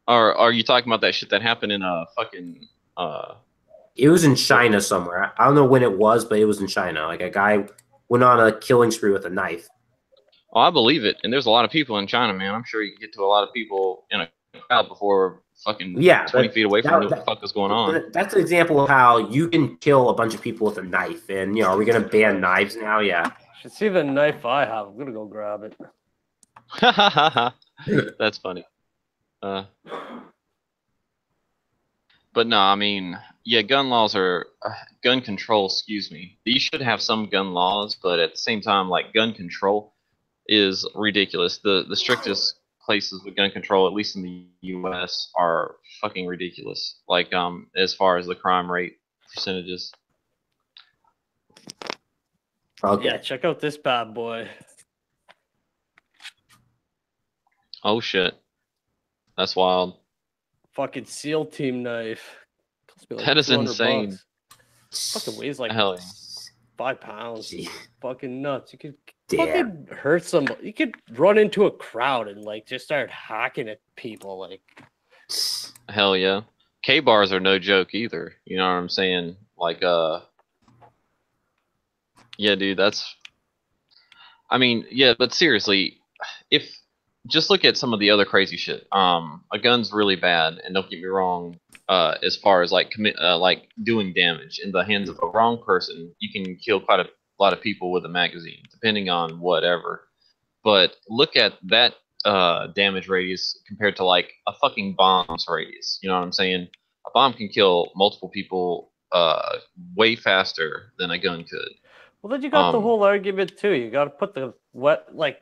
Or are you talking about that shit that happened in fucking It was in China somewhere. I don't know when it was, but it was in China. Like a guy went on a killing spree with a knife. Oh, I believe it. And there's a lot of people in China, man. I'm sure you can get to a lot of people in a crowd before fucking 20 feet away from what the fuck is going on. That's an example of how you can kill a bunch of people with a knife. And, are we going to ban knives now? Yeah. Should see the knife I have. I'm going to go grab it. That's funny. But no, I mean, yeah, gun control, excuse me. You should have some gun laws, but at the same time, like, gun control is ridiculous. The strictest places with gun control, at least in the US, are fucking ridiculous. Like, as far as the crime rate percentages. Okay. Yeah, check out this bad boy. Oh shit. That's wild. Fucking SEAL team knife. Cost me like That is 200 insane. bucks. Fucking weighs like Hell yeah. 5 pounds. Gee. Fucking nuts. You could Damn. fucking hurt somebody. You could run into a crowd and like just start hacking at people. Like, Hell yeah. K-bars are no joke either. You know what I'm saying? Like, yeah, dude, that's. I mean, yeah, but seriously, if just look at some of the other crazy shit. A gun's really bad, and don't get me wrong. As far as like like doing damage in the hands of a wrong person, you can kill quite a lot of people with a magazine, depending on whatever. But look at that damage radius compared to like a fucking bomb's radius. You know what I'm saying? A bomb can kill multiple people way faster than a gun could. well, then you got the whole argument too. You got to put the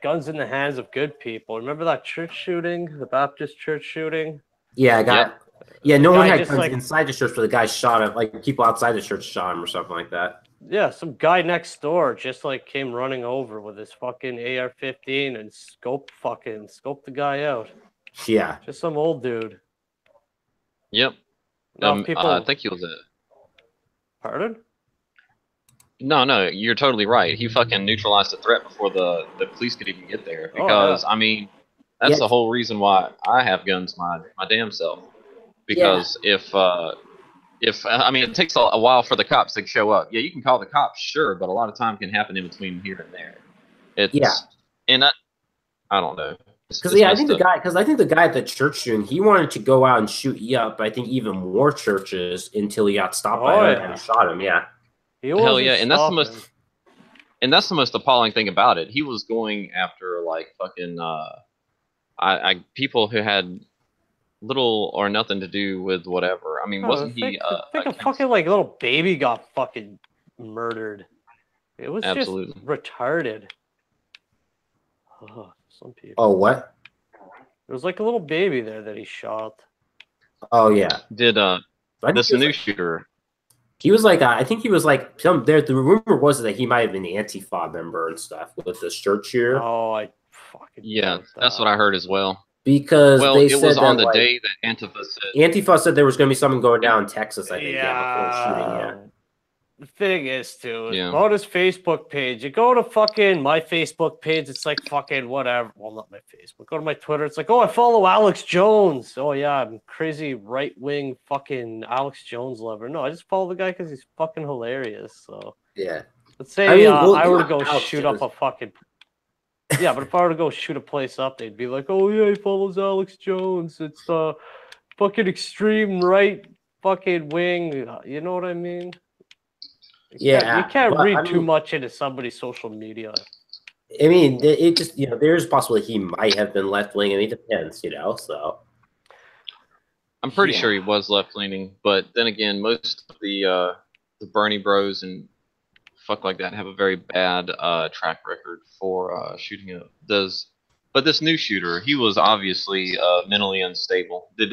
guns in the hands of good people. Remember that church shooting, the Baptist church shooting? Yeah, I got. Yep. Yeah, no The one guy had just, guns like- inside the church, but the guy shot him. Like people outside the church shot him or something like that. Yeah, some guy next door just like came running over with his fucking AR-15 and scoped the guy out. Yeah. Just some old dude. Yep. Now people. I think he was a. Pardon? No, you're totally right. He fucking neutralized the threat before the police could even get there. Because I mean, that's the whole reason why I have guns my damn self. Because if I mean, it takes a while for the cops to show up. Yeah, you can call the cops, sure, but a lot of time can happen in between here and there. And I don't know. Because I think the guy at the church shooting, he wanted to go out and shoot up. I think even more churches until he got stopped by a guy who shot him. Yeah. Hell yeah, and that's the most appalling thing about it. He was going after like fucking people who had little or nothing to do with whatever. I mean, wasn't he? I think a fucking like little baby got fucking murdered. It was just retarded. Oh, some people. Oh, what? There was like a little baby there that he shot. Oh yeah. Did this new shooter? He was like, I think he was like some. There, the rumor was that he might have been the Antifa member and stuff with this church shooter. Oh, I fucking. Yeah, that's what I heard as well. Because it was on the day that Antifa said there was going to be something going down in Texas. I think before the shooting. Yeah. The thing is, too, go to his Facebook page. You go to fucking my Facebook page, it's like fucking whatever. Well, not my Facebook. Go to my Twitter. It's like, oh, I follow Alex Jones. Oh, yeah, I'm crazy right-wing fucking Alex Jones lover. No, I just follow the guy because he's fucking hilarious. So yeah. Let's say I were to go shoot up a fucking... Yeah, but if I were to go shoot a place up, they'd be like, oh, yeah, he follows Alex Jones. It's the fucking extreme right fucking wing. You know what I mean? You can't read too much into somebody's social media. I mean, it just, there's possibility he might have been left wing, and it depends, so. I'm pretty sure he was left leaning, but then again, most of the Bernie Bros and fuck like that have a very bad track record for shooting up. But this new shooter, he was obviously mentally unstable. Did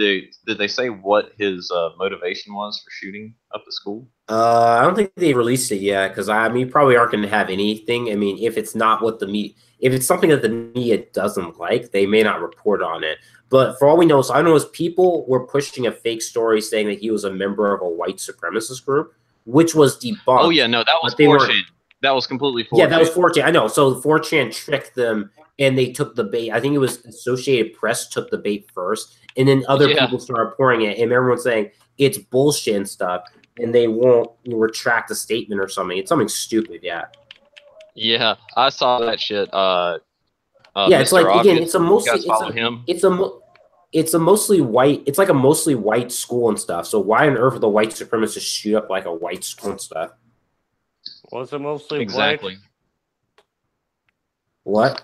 they say what his motivation was for shooting up the school? I don't think they released it yet, because you probably aren't going to have anything. I mean, if it's not what if it's something that the media doesn't like, they may not report on it. But for all we know, so I know is people were pushing a fake story saying that he was a member of a white supremacist group, which was debunked. Oh yeah, no, that was 4chan. That was completely 4chan. Yeah, that was 4chan. I know. So 4chan tricked them, and they took the bait. I think it was Associated Press took the bait first, and then other people started pouring it, and everyone's saying it's bullshit and stuff, and they won't retract a statement or something. It's something stupid, yeah. Yeah, I saw that shit. Yeah, it's like Obvious, again, it's a mostly it's a mostly white. It's like a mostly white school and stuff. So why on earth would the white supremacists shoot up like a white school and stuff? Was it mostly exactly? What?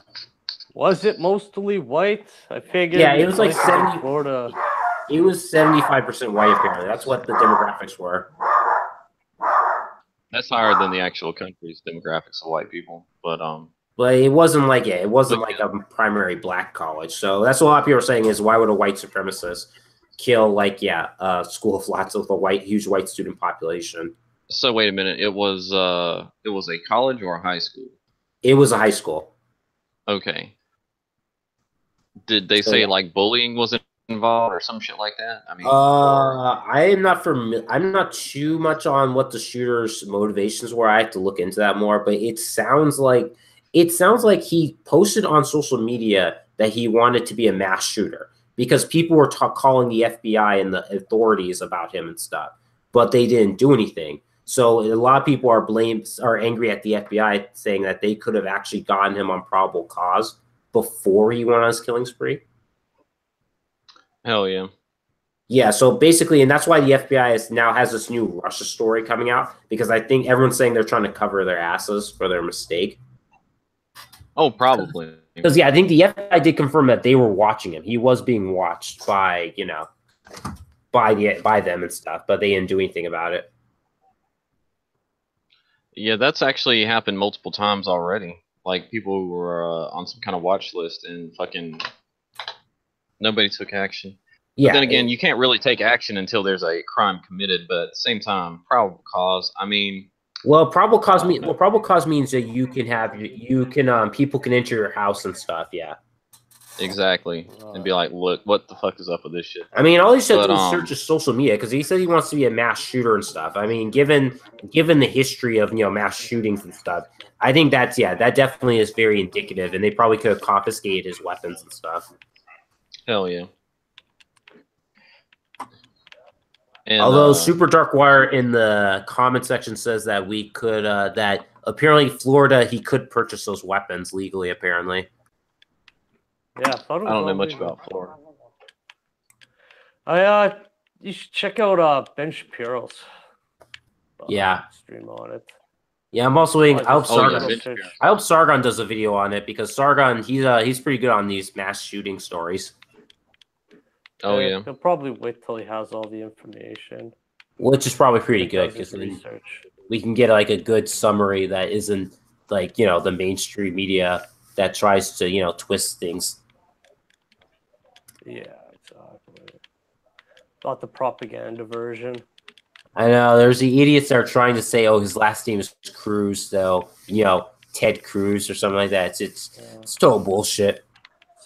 Was it mostly white? I figured. Yeah, it was like 70. Florida. It was 75% white apparently. That's what the demographics were. That's higher than the actual country's demographics of white people, but it wasn't like it wasn't like a primary black college. So that's what a lot of people are saying is why would a white supremacist kill a school of lots of a huge white student population? So wait a minute, it was a college or a high school? It was a high school. Okay. Did they say like bullying was involved or some shit like that? I mean, I am not I'm not too much on what the shooter's motivations were. I have to look into that more, but it sounds like he posted on social media that he wanted to be a mass shooter because people were calling the FBI and the authorities about him and stuff, but they didn't do anything. So a lot of people are angry at the FBI, saying that they could have actually gotten him on probable cause before he went on his killing spree. hell yeah. Yeah, so basically, and that's why the FBI now has this new Russia story coming out, because I think everyone's saying they're trying to cover their asses for their mistake. Oh, probably. Because yeah, I think the FBI did confirm that they were watching him. He was being watched by by them and stuff, but they didn't do anything about it. Yeah, that's actually happened multiple times already. Like people who were on some kind of watch list and fucking nobody took action. Yeah. But then again, you can't really take action until there's a crime committed. But at the same time, probable cause. I mean, probable cause means that people can enter your house and stuff. Yeah. exactly. And be like, look, what the fuck is up with this shit? I mean, all he said was search his social media because he said he wants to be a mass shooter and stuff. I mean, given the history of mass shootings and stuff, I think that definitely is very indicative, and they probably could have confiscated his weapons and stuff. Hell yeah. And, although Super Dark Wire in the comment section says that we could that apparently Florida he could purchase those weapons legally. Apparently, yeah. I don't know much about Florida. You should check out Ben Shapiro's. Stream on it. Yeah, I'm also waiting. I hope Sargon. I hope Sargon does a video on it because Sargon he's pretty good on these mass shooting stories. Oh yeah. He'll probably wait till he has all the information. Which is probably pretty good because we can get like a good summary that isn't like the mainstream media that tries to twist things. Yeah, exactly. Not the propaganda version. I know there's the idiots that are trying to say, oh, his last name is Cruz, so Ted Cruz or something like that. It's total bullshit.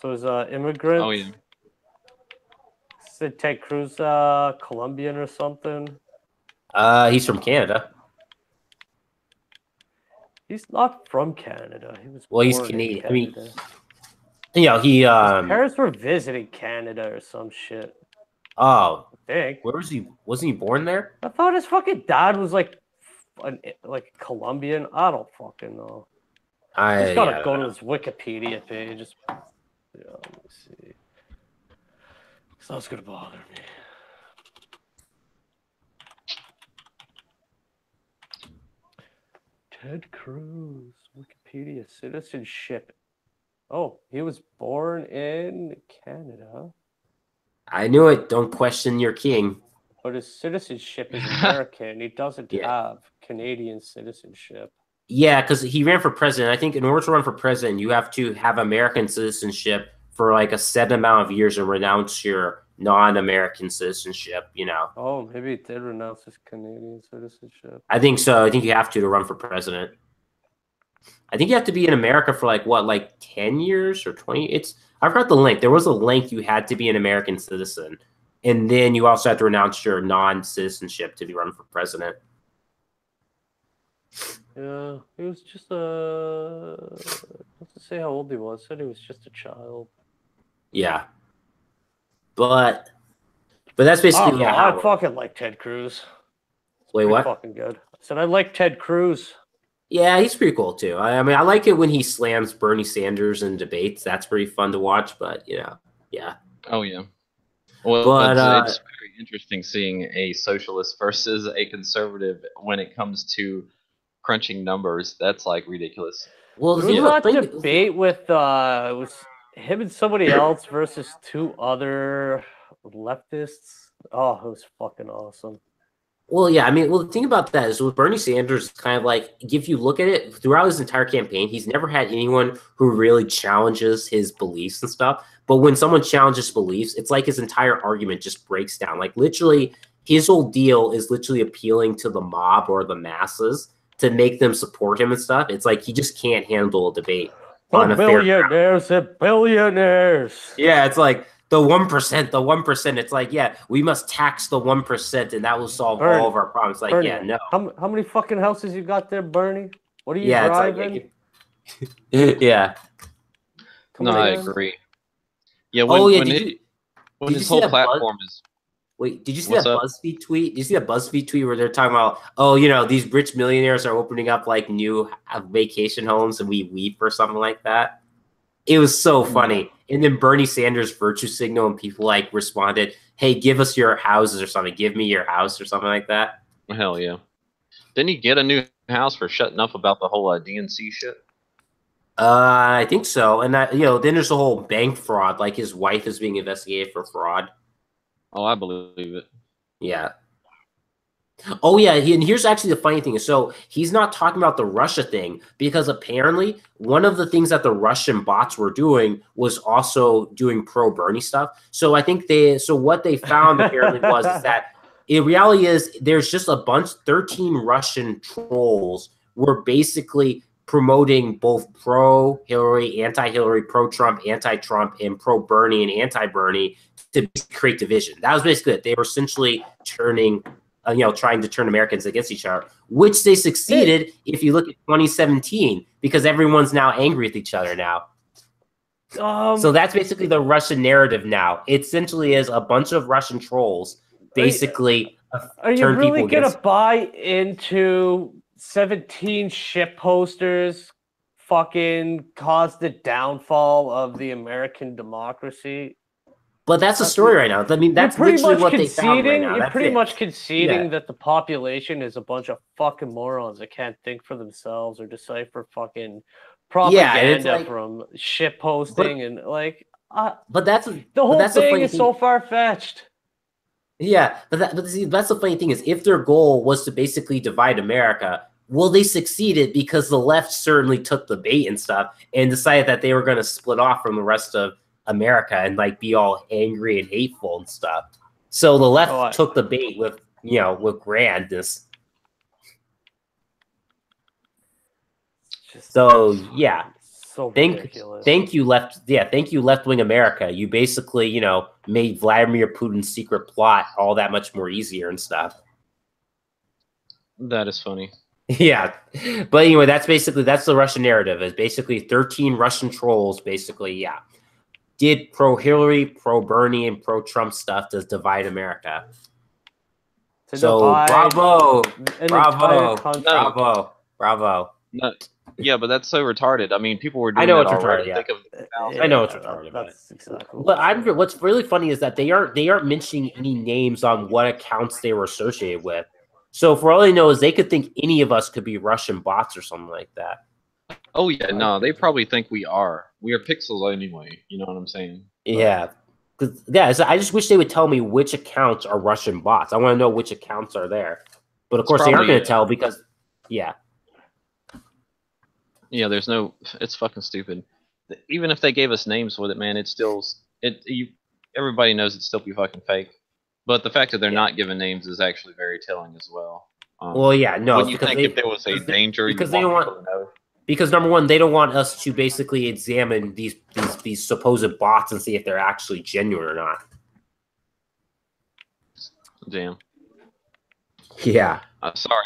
So is immigrant. Oh yeah. Is Ted Cruz Colombian or something? He's from Canada. He's not from Canada. He was. Well, he's Canadian. I mean, he. His parents were visiting Canada or some shit. Oh, I think. Where was he? Wasn't he born there? I thought his fucking dad was like Colombian. I don't fucking know. I just gotta go to his Wikipedia page. Just let me see. Sounds gonna bother me. Ted Cruz, Wikipedia citizenship. Oh, he was born in Canada. I knew it. Don't question your king. But his citizenship is American. He doesn't have Canadian citizenship. Yeah, because he ran for president. I think in order to run for president, you have to have American citizenship for like a set amount of years and renounce your non-American citizenship, Oh, maybe he did renounce his Canadian citizenship. I think so. I think you have to run for president. I think you have to be in America for like 10 years or 20. I forgot the length. There was a length you had to be an American citizen. And then you also had to renounce your non-citizenship to be run for president. Yeah, he was just let's say how old he was. Said he was just a child. Yeah. But that's basically I fucking like Ted Cruz. Wait, what? Fucking good. I said I like Ted Cruz. Yeah, he's pretty cool too. I mean, I like it when he slams Bernie Sanders in debates. That's pretty fun to watch. But yeah. Oh yeah. Well, it's very interesting seeing a socialist versus a conservative when it comes to crunching numbers. That's like ridiculous. Well, there was that debate with it was him and somebody else versus two other leftists. Oh, it was fucking awesome. Well, yeah, I mean, the thing about that is with Bernie Sanders, kind of like, if you look at it, throughout his entire campaign, he's never had anyone who really challenges his beliefs and stuff. But when someone challenges beliefs, it's like his entire argument just breaks down. Like, literally, his whole deal is literally appealing to the mob or the masses to make them support him and stuff. It's like he just can't handle a debate. Billionaires and billionaires. Yeah, it's like, The 1%, the 1%. It's like, yeah, we must tax the 1%, and that will solve all of our problems. Like, Bernie, yeah, no. How many fucking houses you got there, Bernie? What are you Yeah, driving? it's like, yeah. Come No, I again? agree. Yeah, Oh, yeah, when did you his see whole that platform is Wait, did you see What's that up? BuzzFeed tweet? Did you see that BuzzFeed tweet where they're talking about, oh, you know, these rich millionaires are opening up like new vacation homes and we weep or something like that? It was so funny. And then Bernie Sanders virtue signal and people like responded, hey, give us your houses or something. Give me your house or something like that. hell yeah. Didn't he get a new house for shutting up about the whole DNC shit? I think so. And that, you know, then there's the whole bank fraud. Like his wife is being investigated for fraud. Oh, I believe it. Yeah. Oh yeah, and here's actually the funny thing. So he's not talking about the Russia thing because apparently one of the things that the Russian bots were doing was also doing pro Bernie stuff. So I think what they found apparently was is that in reality is there's just a bunch 13 Russian trolls were basically promoting both pro Hillary, anti-Hillary, pro Trump, anti-Trump, and pro Bernie and anti-Bernie to create division. That was basically it. They were essentially turning trying to turn Americans against each other, which they succeeded if you look at 2017, because everyone's now angry with each other now. So that's basically the Russian narrative now. It essentially is a bunch of Russian trolls basically are you really going to buy into 17 ship posters fucking caused the downfall of the American democracy? But that's the story right now. I mean, that's literally what they found right now. You're pretty much conceding that the population is a bunch of fucking morons that can't think for themselves or decipher fucking propaganda from shit posting and like. But that's the whole thing is so far fetched. Yeah, but see, that's the funny thing is if their goal was to basically divide America, well, they succeeded because the left certainly took the bait and stuff and decided that they were going to split off from the rest of America and like be all angry and hateful and stuff. So the left took the bait with grandness. So yeah, so ridiculous. Thank you left. Yeah, thank you left wing America. You basically made Vladimir Putin's secret plot all that much more easier and stuff. That is funny. Yeah, but anyway, that's the Russian narrative. Is basically 13 Russian trolls. Basically, did pro Hillary, pro Bernie, and pro Trump stuff to divide America. So bravo. No, yeah, but that's so retarded. I mean, people were doing I know that it's retarded. Yeah. I know it's retarded. That's exactly. But what's really funny is that they aren't mentioning any names on what accounts they were associated with. So for all they know is they could think any of us could be Russian bots or something like that. Oh yeah, no, they probably think we are. We are pixels anyway. You know what I'm saying? Yeah. So I just wish they would tell me which accounts are Russian bots. I want to know which accounts are there. But of course they aren't going to tell because, yeah. Yeah, there's no. It's fucking stupid. Even if they gave us names with it, man, it's still everybody knows it'd still be fucking fake. But the fact that they're not giving names is actually very telling as well. Well, yeah, no. What do you think if there was a danger? Because they don't want. Because number one, they don't want us to basically examine these supposed bots and see if they're actually genuine or not. Damn. Yeah. Sorry,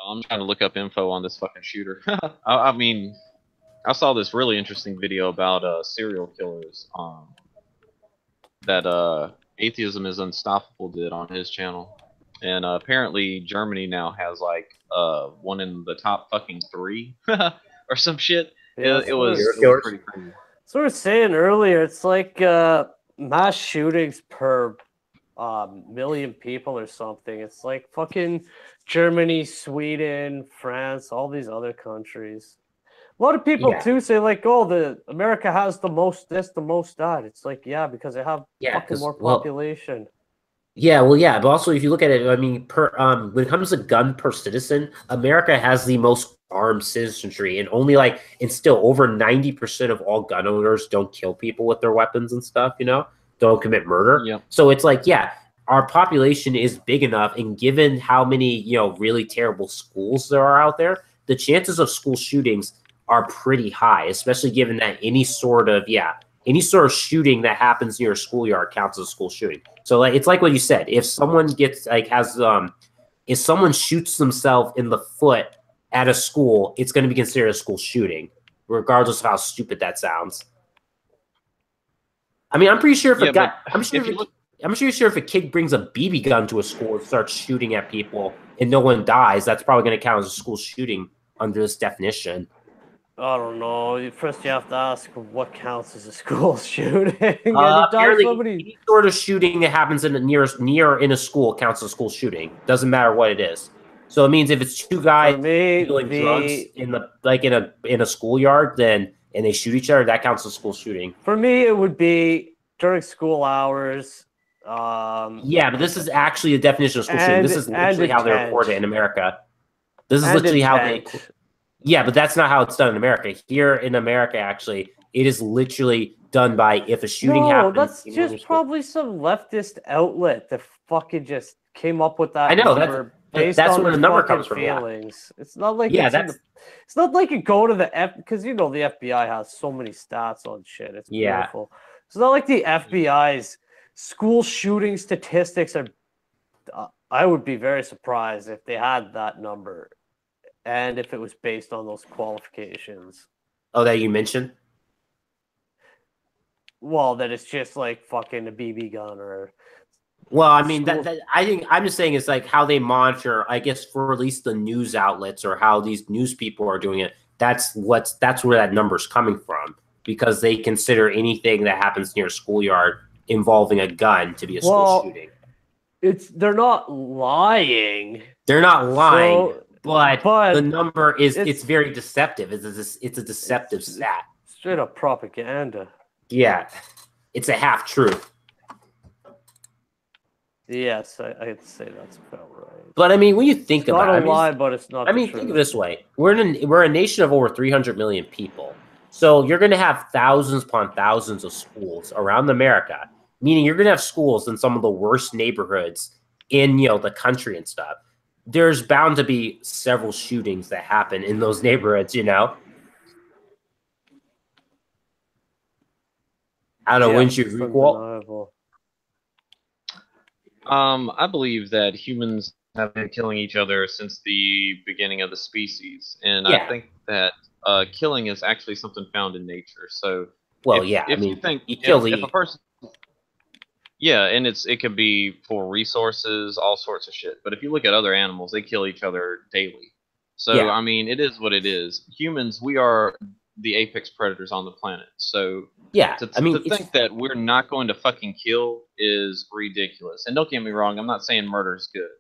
I'm trying to look up info on this fucking shooter. I mean, I saw this really interesting video about serial killers. That Atheism is Unstoppable did on his channel, and apparently Germany now has like one in the top fucking 3. Or some shit. Yeah, it was pretty crazy. So we were saying earlier, it's like mass shootings per million people or something. It's like fucking Germany, Sweden, France, all these other countries. A lot of people too say like, "Oh, America has the most this, the most that." It's like, yeah, because they have fucking more population. But also if you look at it, I mean, when it comes to gun per citizen, America has the most armed citizenry, and still over 90% of all gun owners don't kill people with their weapons and stuff. Don't commit murder. Yep. So it's like, our population is big enough, and given how many really terrible schools there are out there, the chances of school shootings are pretty high, especially given that any sort of any sort of shooting that happens near a schoolyard counts as a school shooting. So like, it's like what you said. If someone gets like if someone shoots themselves in the foot at a school, it's going to be considered a school shooting, regardless of how stupid that sounds. I mean, I'm pretty sure if a guy, I'm pretty sure if a kid brings a BB gun to a school and starts shooting at people and no one dies, that's probably going to count as a school shooting under this definition. I don't know. First, you have to ask what counts as a school shooting. Any sort of shooting that happens in in a school counts as a school shooting. Doesn't matter what it is. So it means if it's two guys dealing drugs in a schoolyard, and they shoot each other, that counts as school shooting. For me, it would be during school hours. Yeah, but this is actually a definition of school shooting. This is literally how they report it in America. This is literally how they. Yeah, but that's not how it's done in America. Here in America, actually, it is literally done by if a shooting happens. No, that's just probably some leftist outlet that fucking just came up with that. I know that's where the number comes from. Feelings. Yeah. It's not like it's not like you go to the because the FBI has so many stats on shit. It's beautiful. It's not like the FBI's school shooting statistics are. I would be very surprised if they had that number. And if it was based on those qualifications. Oh, that you mentioned? Well, that it's just like fucking a BB gun or. Well, I mean, I think I'm just saying it's like how they monitor, I guess, for at least the news outlets or how these news people are doing it. That's where that number's coming from, because they consider anything that happens near a schoolyard involving a gun to be a school shooting. They're not lying. They're not lying. But the number it's very deceptive. It's a deceptive stat. Straight up propaganda. Yeah, it's a half truth. Yes, I'd say that's about right. But I mean, when you think about it, it's not a lie, but it's not. I mean, think of it this way: we're a nation of over 300 million people, so you're going to have thousands upon thousands of schools around America. Meaning, you're going to have schools in some of the worst neighborhoods in the country and stuff. There's bound to be several shootings that happen in those neighborhoods, I don't know, wouldn't you agree, Walt? I believe that humans have been killing each other since the beginning of the species. And I think that killing is actually something found in nature. So, if a person... Yeah, and it could be for resources, all sorts of shit. But if you look at other animals, they kill each other daily. So, I mean, it is what it is. Humans, we are the apex predators on the planet. So, to think that we're not going to fucking kill is ridiculous. And don't get me wrong, I'm not saying murder is good.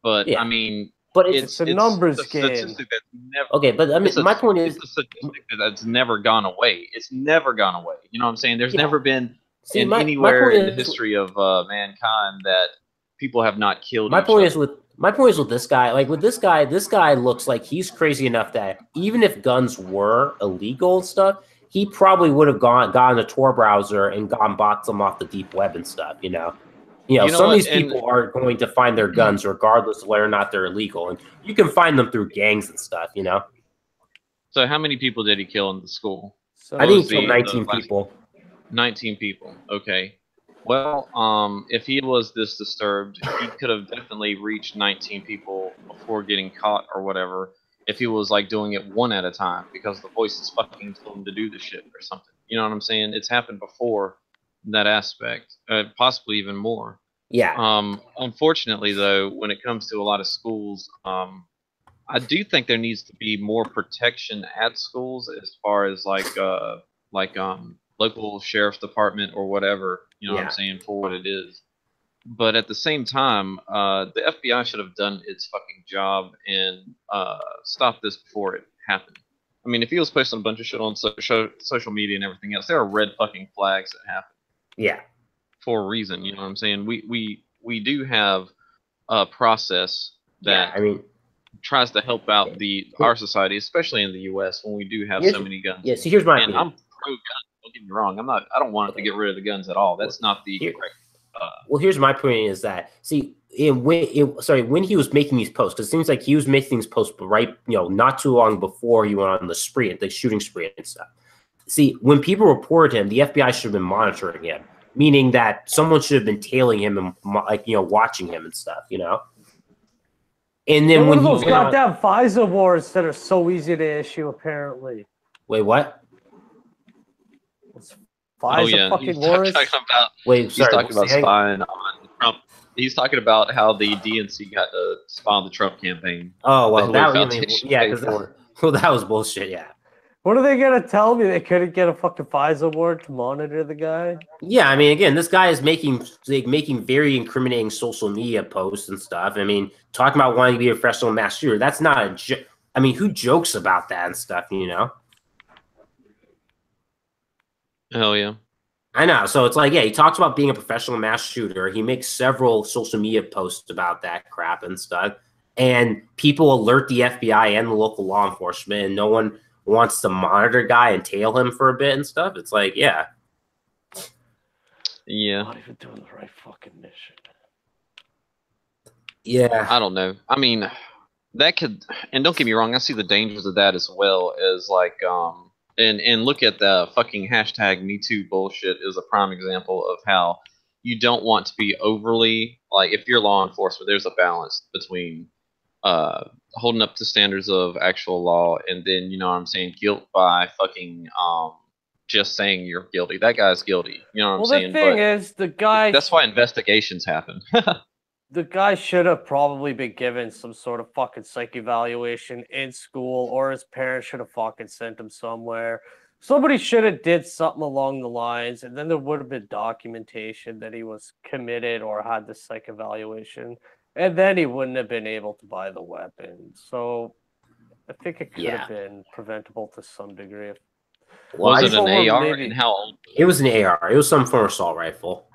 But, I mean... But it's a numbers game. Okay, but I mean, my point is... It's a statistic that's never gone away. It's never gone away. You know what I'm saying? There's never been... anywhere in the history of mankind that people have not killed. My point is with this guy. Like with this guy looks like he's crazy enough that even if guns were illegal and stuff, he probably would have gotten a Tor browser and bought them off the deep web and stuff. Some of these people are going to find their guns regardless of whether or not they're illegal, and you can find them through gangs and stuff. So how many people did he kill in the school? I think he killed 19 people. 19 people. Okay. Well, if he was this disturbed, he could have definitely reached 19 people before getting caught or whatever. If he was like doing it one at a time, because the voices fucking told him to do the shit or something. You know what I'm saying? It's happened before in that aspect, possibly even more. Yeah. Unfortunately, though, when it comes to a lot of schools, I do think there needs to be more protection at schools as far as local sheriff's department or whatever, what I'm saying, for what it is. But at the same time, the FBI should have done its fucking job and stopped this before it happened. I mean, if he was posting a bunch of shit on social media and everything else, there are red fucking flags that happen. Yeah. For a reason, you know what I'm saying? We do have a process that tries to help out our society, especially in the U.S. when we do have so many guns. Yeah, so here's my opinion. I'm pro-gun. Don't get me wrong. I don't want to get rid of the guns at all. That's not the correct. Well, here's my point: is that when he was making these posts, because it seems like he was making these posts right, not too long before he went on the shooting spree and stuff. See, when people report him, the FBI should have been monitoring him, meaning that someone should have been tailing him and watching him and stuff, And Get then one when of he those went on, goddamn FISA warrants that are so easy to issue, apparently. wait, what? It's Oh FISA yeah, fucking he's warrants. talking about Wait, he's sorry. talking about say- spying on Trump. He's talking about how the DNC got to spy on the Trump campaign. Oh The well, Hillary that Foundation yeah, paid because for. well, that was bullshit. Yeah, What are they gonna tell me? They couldn't get a fucking FISA warrant to monitor the guy? yeah. I mean, again, this guy is making very incriminating social media posts and stuff. I mean, talking about wanting to be a professional mass shooter. That's not a joke. I mean, who jokes about that and stuff? Hell yeah. I know. So it's like, yeah, he talks about being a professional mass shooter. He makes several social media posts about that crap and stuff. And people alert the FBI and the local law enforcement, and no one wants to monitor guy and tail him for a bit and stuff. It's like, yeah. Yeah. Not even doing the right fucking mission. Yeah. I don't know. I mean, that could, and don't get me wrong, I see the dangers of that as well as like, and look at the fucking hashtag #MeToo bullshit is a prime example of how you don't want to be overly, like, if you're law enforcement, there's a balance between holding up to standards of actual law and then, you know what I'm saying, guilt by fucking just saying you're guilty. That guy's guilty. You know what I'm saying? Well, the thing But is, the guy. that's why investigations happen. The guy should have probably been given some sort of fucking psych evaluation in school, or his parents should have fucking sent him somewhere. Somebody should have did something along the lines, and then there would have been documentation that he was committed or had the psych evaluation, and then he wouldn't have been able to buy the weapon. So I think it could have been preventable to some degree. Was it an AR? Maybe... And how old? It was an AR. It was some form of assault rifle.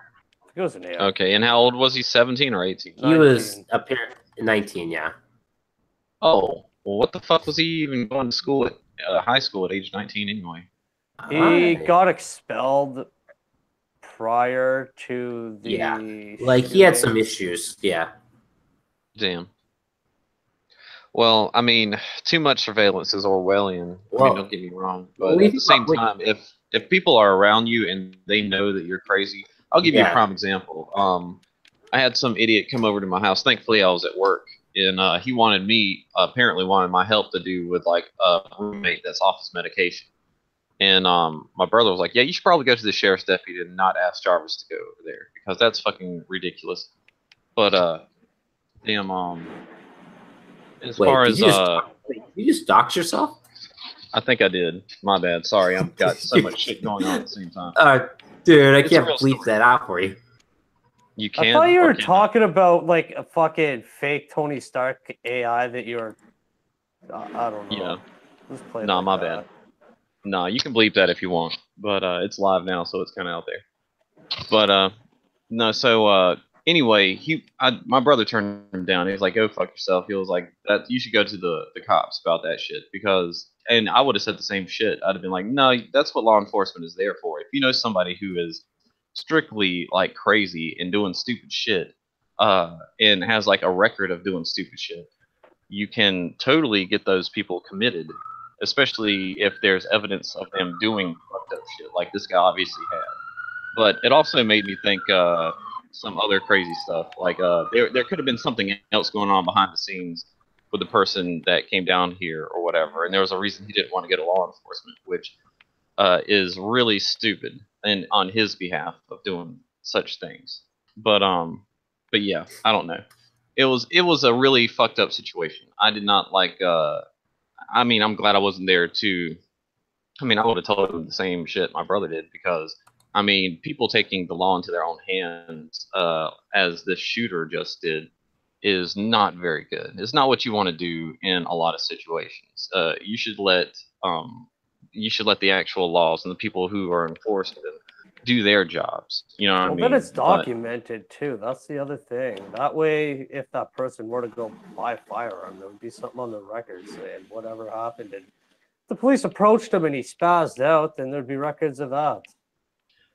It was an AR. Okay, and how old was he? 17 or 18? He was 19, yeah. Oh, well, what the fuck was he even going to school at high school at age 19 anyway? He got expelled prior to the like he had some issues. Yeah. Damn. Well, I mean, too much surveillance is Orwellian. I mean, don't get me wrong, but at the same time, if people are around you and they know that you're crazy, I'll give you a prime example. I had some idiot come over to my house. Thankfully, I was at work, and he apparently wanted my help to do with like a roommate that's off his medication. And my brother was like, "Yeah, you should probably go to the sheriff's deputy and not ask Jarvis to go over there because that's fucking ridiculous." But damn, as far as you just dox yourself? I think I did. My bad. Sorry, I've got so much shit going on at the same time. Dude, I can't bleep that out for you. You can't. I thought you were talking about like a fucking fake Tony Stark AI that you're. I don't know. Yeah. Nah, my bad. Nah, you can bleep that if you want, but it's live now, so it's kind of out there. But no, so anyway, my brother turned him down. He was like, "Go fuck yourself." He was like, "That you should go to the cops about that shit," because, and I would have said the same shit. I'd have been like, "No, that's what law enforcement is there for. If you know somebody who is strictly like crazy and doing stupid shit, and has like a record of doing stupid shit, you can totally get those people committed, especially if there's evidence of them doing fucked up shit like this guy obviously had." But it also made me think some other crazy stuff. Like there could have been something else going on behind the scenes with the person that came down here or whatever, and there was a reason he didn't want to go to law enforcement, which is really stupid and on his behalf of doing such things. But yeah, I don't know. It was a really fucked up situation. I did not like. I mean, I'm glad I wasn't there to. I mean, I would have told him the same shit my brother did because, I mean, people taking the law into their own hands, as this shooter just did, is not very good. It's not what you want to do in a lot of situations. You should let the actual laws and the people who are enforcing them do their jobs. You know what I mean? But it's documented too. That's the other thing. That way, if that person were to go buy a firearm, there would be something on the record saying whatever happened. And the police approached him and he spazzed out, then there'd be records of that.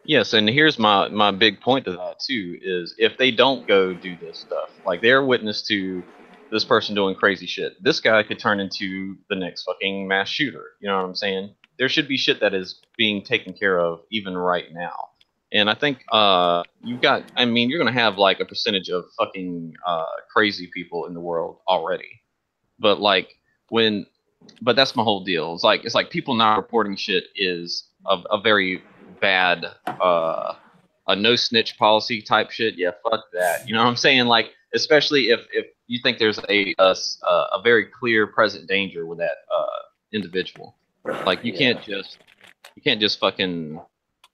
Yes, and here's my big point to that too, is if they don't go do this stuff, like they're witness to this person doing crazy shit, this guy could turn into the next fucking mass shooter. You know what I'm saying? there should be shit that is being taken care of even right now. And I think you've got. I mean, you're gonna have like a percentage of fucking crazy people in the world already. But like when, but that's my whole deal. It's like people not reporting shit is a very bad a no snitch policy type shit. Yeah, fuck that. You know what I'm saying? Like especially if you think there's a very clear present danger with that individual. Like you can't just fucking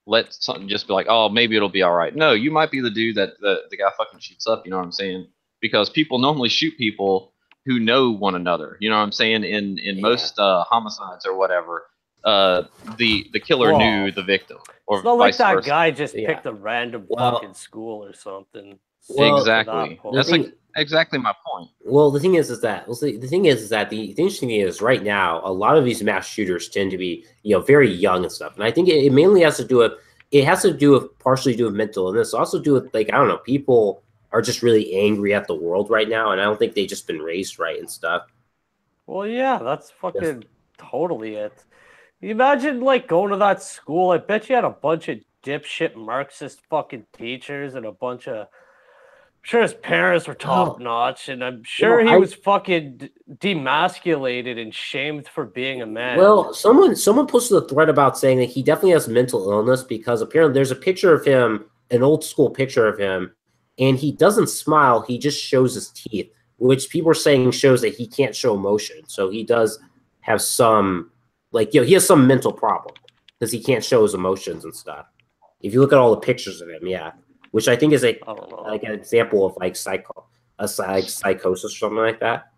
let something just be like, oh, maybe it'll be all right. No, you might be the dude that the guy fucking shoots up. You know what I'm saying? Because people normally shoot people who know one another. You know what I'm saying? In most homicides or whatever, the killer knew the victim, or it's not like vice that versa. guy just picked a random fucking school or something. Well, Exactly. That's like exactly my point. Well, the thing is that the interesting thing is right now a lot of these mass shooters tend to be very young and stuff, and I think it mainly has to do with partially do with mental illness, also do with like I don't know, people are just really angry at the world right now, and I don't think they've just been raised right and stuff. Well, yeah, that's fucking totally it. You imagine like going to that school. I bet you had a bunch of dipshit Marxist fucking teachers and a bunch of. I'm sure his parents were top notch, and I'm sure he was fucking demasculated and shamed for being a man. Well, someone posted a thread about saying that he definitely has mental illness because apparently there's a picture of him, an old school picture of him, and he doesn't smile. He just shows his teeth, which people are saying shows that he can't show emotion. So he does have some, he has some mental problem because he can't show his emotions and stuff. If you look at all the pictures of him, yeah. Which I think is an example of psychosis or something like that.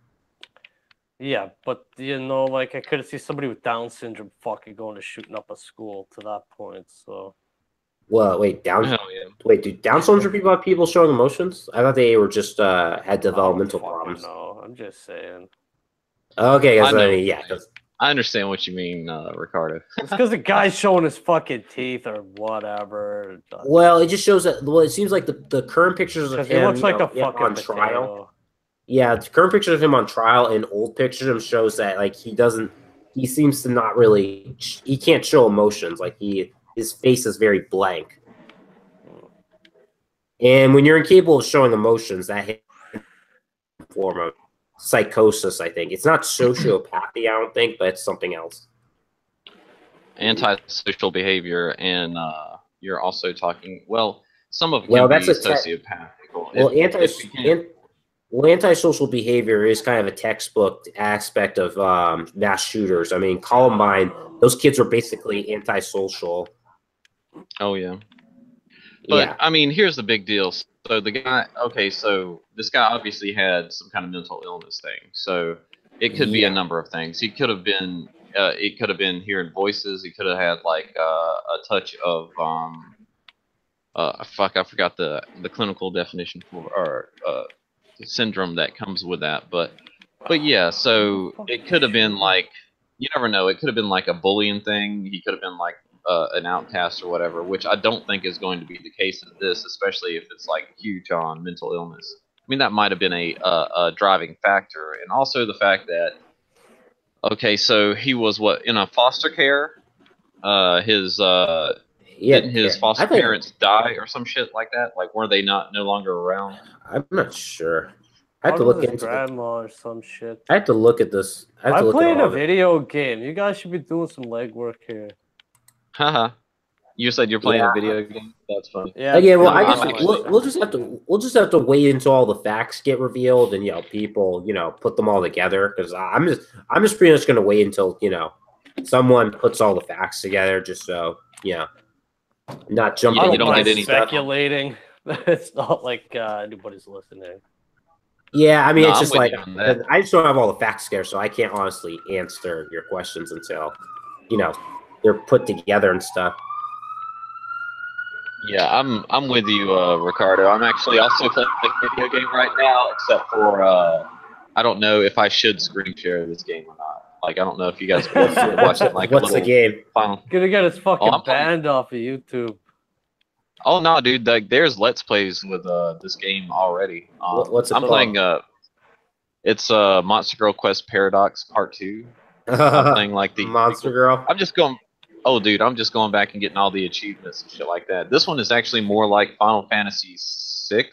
Yeah, but I couldn't see somebody with Down syndrome fucking going to shooting up a school to that point. So, well, wait, do Down syndrome people have people showing emotions? I thought they were just had developmental problems. No, I'm just saying. Okay, I understand what you mean, Ricardo. It's because the guy's showing his fucking teeth or whatever. Well, it just shows that. Well, it seems like the current pictures of him, looks like a fucking on trial. Yeah, the current pictures of him on trial and old pictures of him shows that he seems to not really. He can't show emotions. Like his face is very blank. And when you're incapable of showing emotions, that form of psychosis, I think. It's not sociopathy, I don't think, but it's something else. Antisocial behavior, and you're also talking. Well, some of it can be sociopathic. Antisocial behavior is kind of a textbook aspect of mass shooters. I mean, Columbine, those kids were basically antisocial. Oh yeah. But I mean, here's the big deal. So the guy, so this guy obviously had some kind of mental illness thing. So it could be a number of things. He could have been, it could have been hearing voices. He could have had like a touch of, I forgot the clinical definition for syndrome that comes with that. But yeah, so it could have been like, you never know. It could have been like a bullying thing. He could have been like an outcast or whatever, which I don't think is going to be the case in this, especially if it's like huge on mental illness. I mean, that might have been a driving factor, and also the fact that so he was in a foster care. Didn't his foster parents die or some shit like that? Like, were they no longer around? I'm not sure. I have to look into grandma or some shit. I have to look at this. I'm playing a video game. You guys should be doing some legwork here. Haha. You said you're playing a video game? That's funny. Yeah. Well, I guess we'll just have to wait until all the facts get revealed and people put them all together, because I'm just pretty much gonna wait until someone puts all the facts together, just so not jumping. You don't get any speculating. It's not like anybody's listening. Yeah, I mean, it's just like I just don't have all the facts together, so I can't honestly answer your questions until they're put together and stuff. Yeah, I'm with you, Ricardo. I'm actually also playing a video game right now, except for I don't know if I should screen share this game or not. Like, I don't know if you guys can watch it. Like, what's the game? Gonna get his fucking banned off of YouTube. Oh no, dude! Like, there's Let's Plays with this game already. What's it I'm called? playing. It's Monster Girl Quest Paradox Part 2. I'm playing like the Monster Girl. I'm just going. Oh, dude, I'm just going back and getting all the achievements and shit like that. This one is actually more like Final Fantasy VI,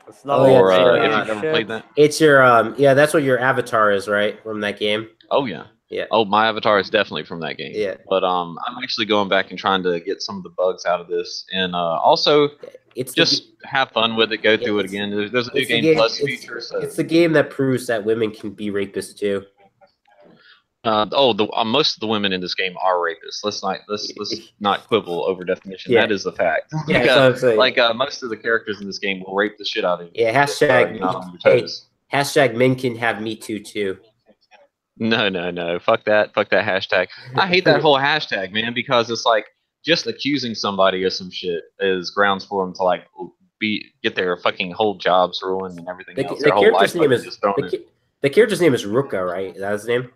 It's not Oh, yeah, or it's your, if rated you've never shit. played that. It's your yeah, that's what your avatar is, right? From that game. Oh yeah. Yeah. Oh, my avatar is definitely from that game. Yeah. But I'm actually going back and trying to get some of the bugs out of this, and also It's just have fun with it. Go through it it's- again. There's a new it's the game game. plus feature. So It's the game that proves that women can be rapists too. most of the women in this game are rapists. Let's not quibble over definition. Yeah. That is a fact. Yeah, that's what I'm saying. Most of the characters in this game will rape the shit out of you. Yeah, hashtag You're not on your hey, toes. hashtag men can have me too. No. Fuck that. Fuck that hashtag. I hate that whole hashtag, man, because it's like just accusing somebody of some shit is grounds for them to like get their fucking whole jobs ruined and everything else. Their whole life just thrown in. The character's name is Ruka, right? Is that his name?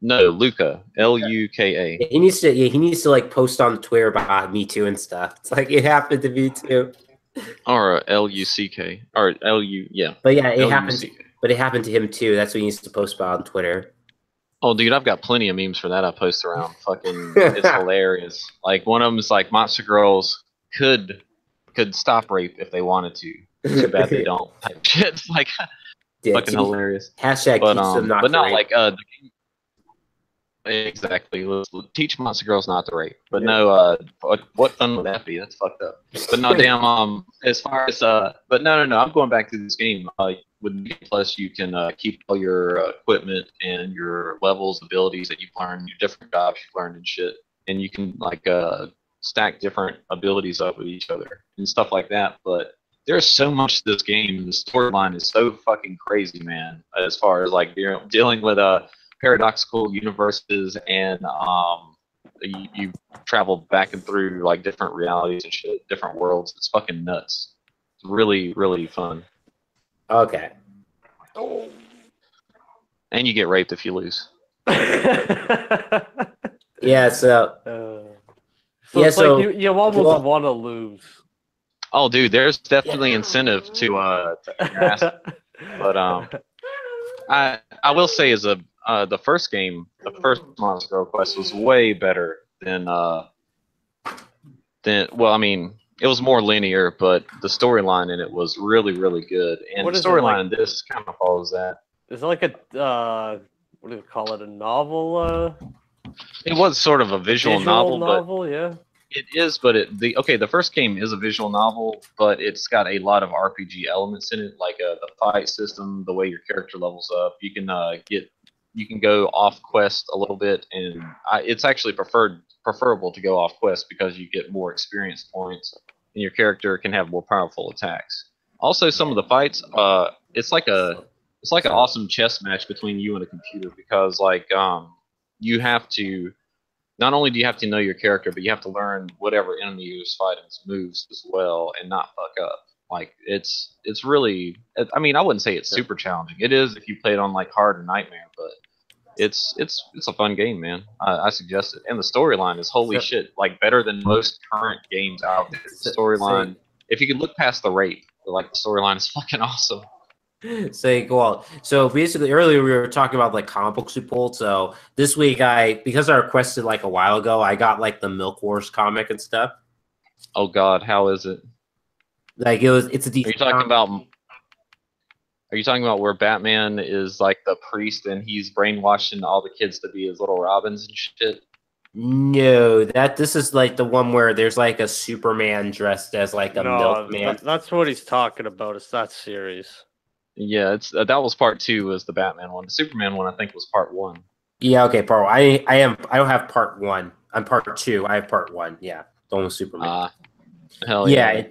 No, Luca. Luka. He needs to like post on Twitter about Me Too and stuff. It's like it happened to me too. Or Luck. Or Lu, yeah. But yeah, it happened. Luck. But it happened to him too. That's what he needs to post about on Twitter. Oh, dude, I've got plenty of memes for that I post around. Fucking, it's hilarious. Like, one of them is like, Monster Girls could stop rape if they wanted to. Too bad they don't. Type shit. It's like, Yeah, fucking hilarious. Hashtag But, teach them not but to not rape. like, exactly. Let's teach monster girls not to rape. But no, what fun would that be? That's fucked up. But no, damn. As far as but no. I'm going back to this game. With Game Plus, you can keep all your equipment and your levels, abilities that you've learned, your different jobs you've learned and shit, and you can like stack different abilities up with each other and stuff like that. But there's so much to this game, and the storyline is so fucking crazy, man. As far as like dealing with paradoxical universes, and you travel back and through like different realities and shit, different worlds. It's fucking nuts. It's really, really fun. Okay. And you get raped if you lose. Yeah. So yeah. It's So like you almost want to lose. Oh, dude, there's definitely incentive to harass. But I will say is the first game, the first Monster Girl Quest was way better than well, I mean, it was more linear, but the storyline in it was really, really good. And What the is it, storyline in like- this kind of follows that. Is it like a what do you call it? A novel? It was sort of a visual novel, but yeah. it is. But the first game is a visual novel, but it's got a lot of RPG elements in it, like the fight system, the way your character levels up. You can go off quest a little bit, and it's actually preferable to go off quest because you get more experience points, and your character can have more powerful attacks. Also, some of the fights, it's like an awesome chess match between you and a computer, because like you have to, not only do you have to know your character, but you have to learn whatever enemy you're fighting's moves as well, and not fuck up. Like it's really, I mean, I wouldn't say it's super challenging. It is if you play it on like hard or nightmare, but it's a fun game, man. I suggest it. And the storyline is holy shit, like better than most current games out there. The storyline, if you could look past the rape, like the storyline is fucking awesome. Say go on. So basically, earlier we were talking about like comic books we pulled. So this week, because I requested like a while ago, I got like the Milk Wars comic and stuff. Oh God, how is it? Like it's a Are you talking about? Are you talking about where Batman is like the priest and he's brainwashing all the kids to be his little Robins and shit? No, this is like the one where there's like a Superman dressed as like a milkman. That's what he's talking about. It's that series. Yeah, it's that was part 2, was the Batman one. The Superman one, I think, was part 1. Yeah, okay, part 1. I don't have part 1. I'm part 2. I have part 1. Yeah, the one with Superman. Hell yeah.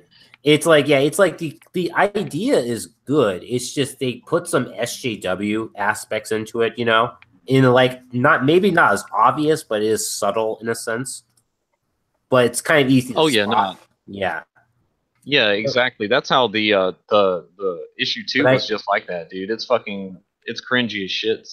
It's like the idea is good. It's just they put some SJW aspects into it, you know, in like not as obvious, but it is subtle in a sense. But it's kind of easy. Oh yeah, no. Yeah. Yeah, exactly. That's how the issue 2 was just like that, dude. It's cringy as shit.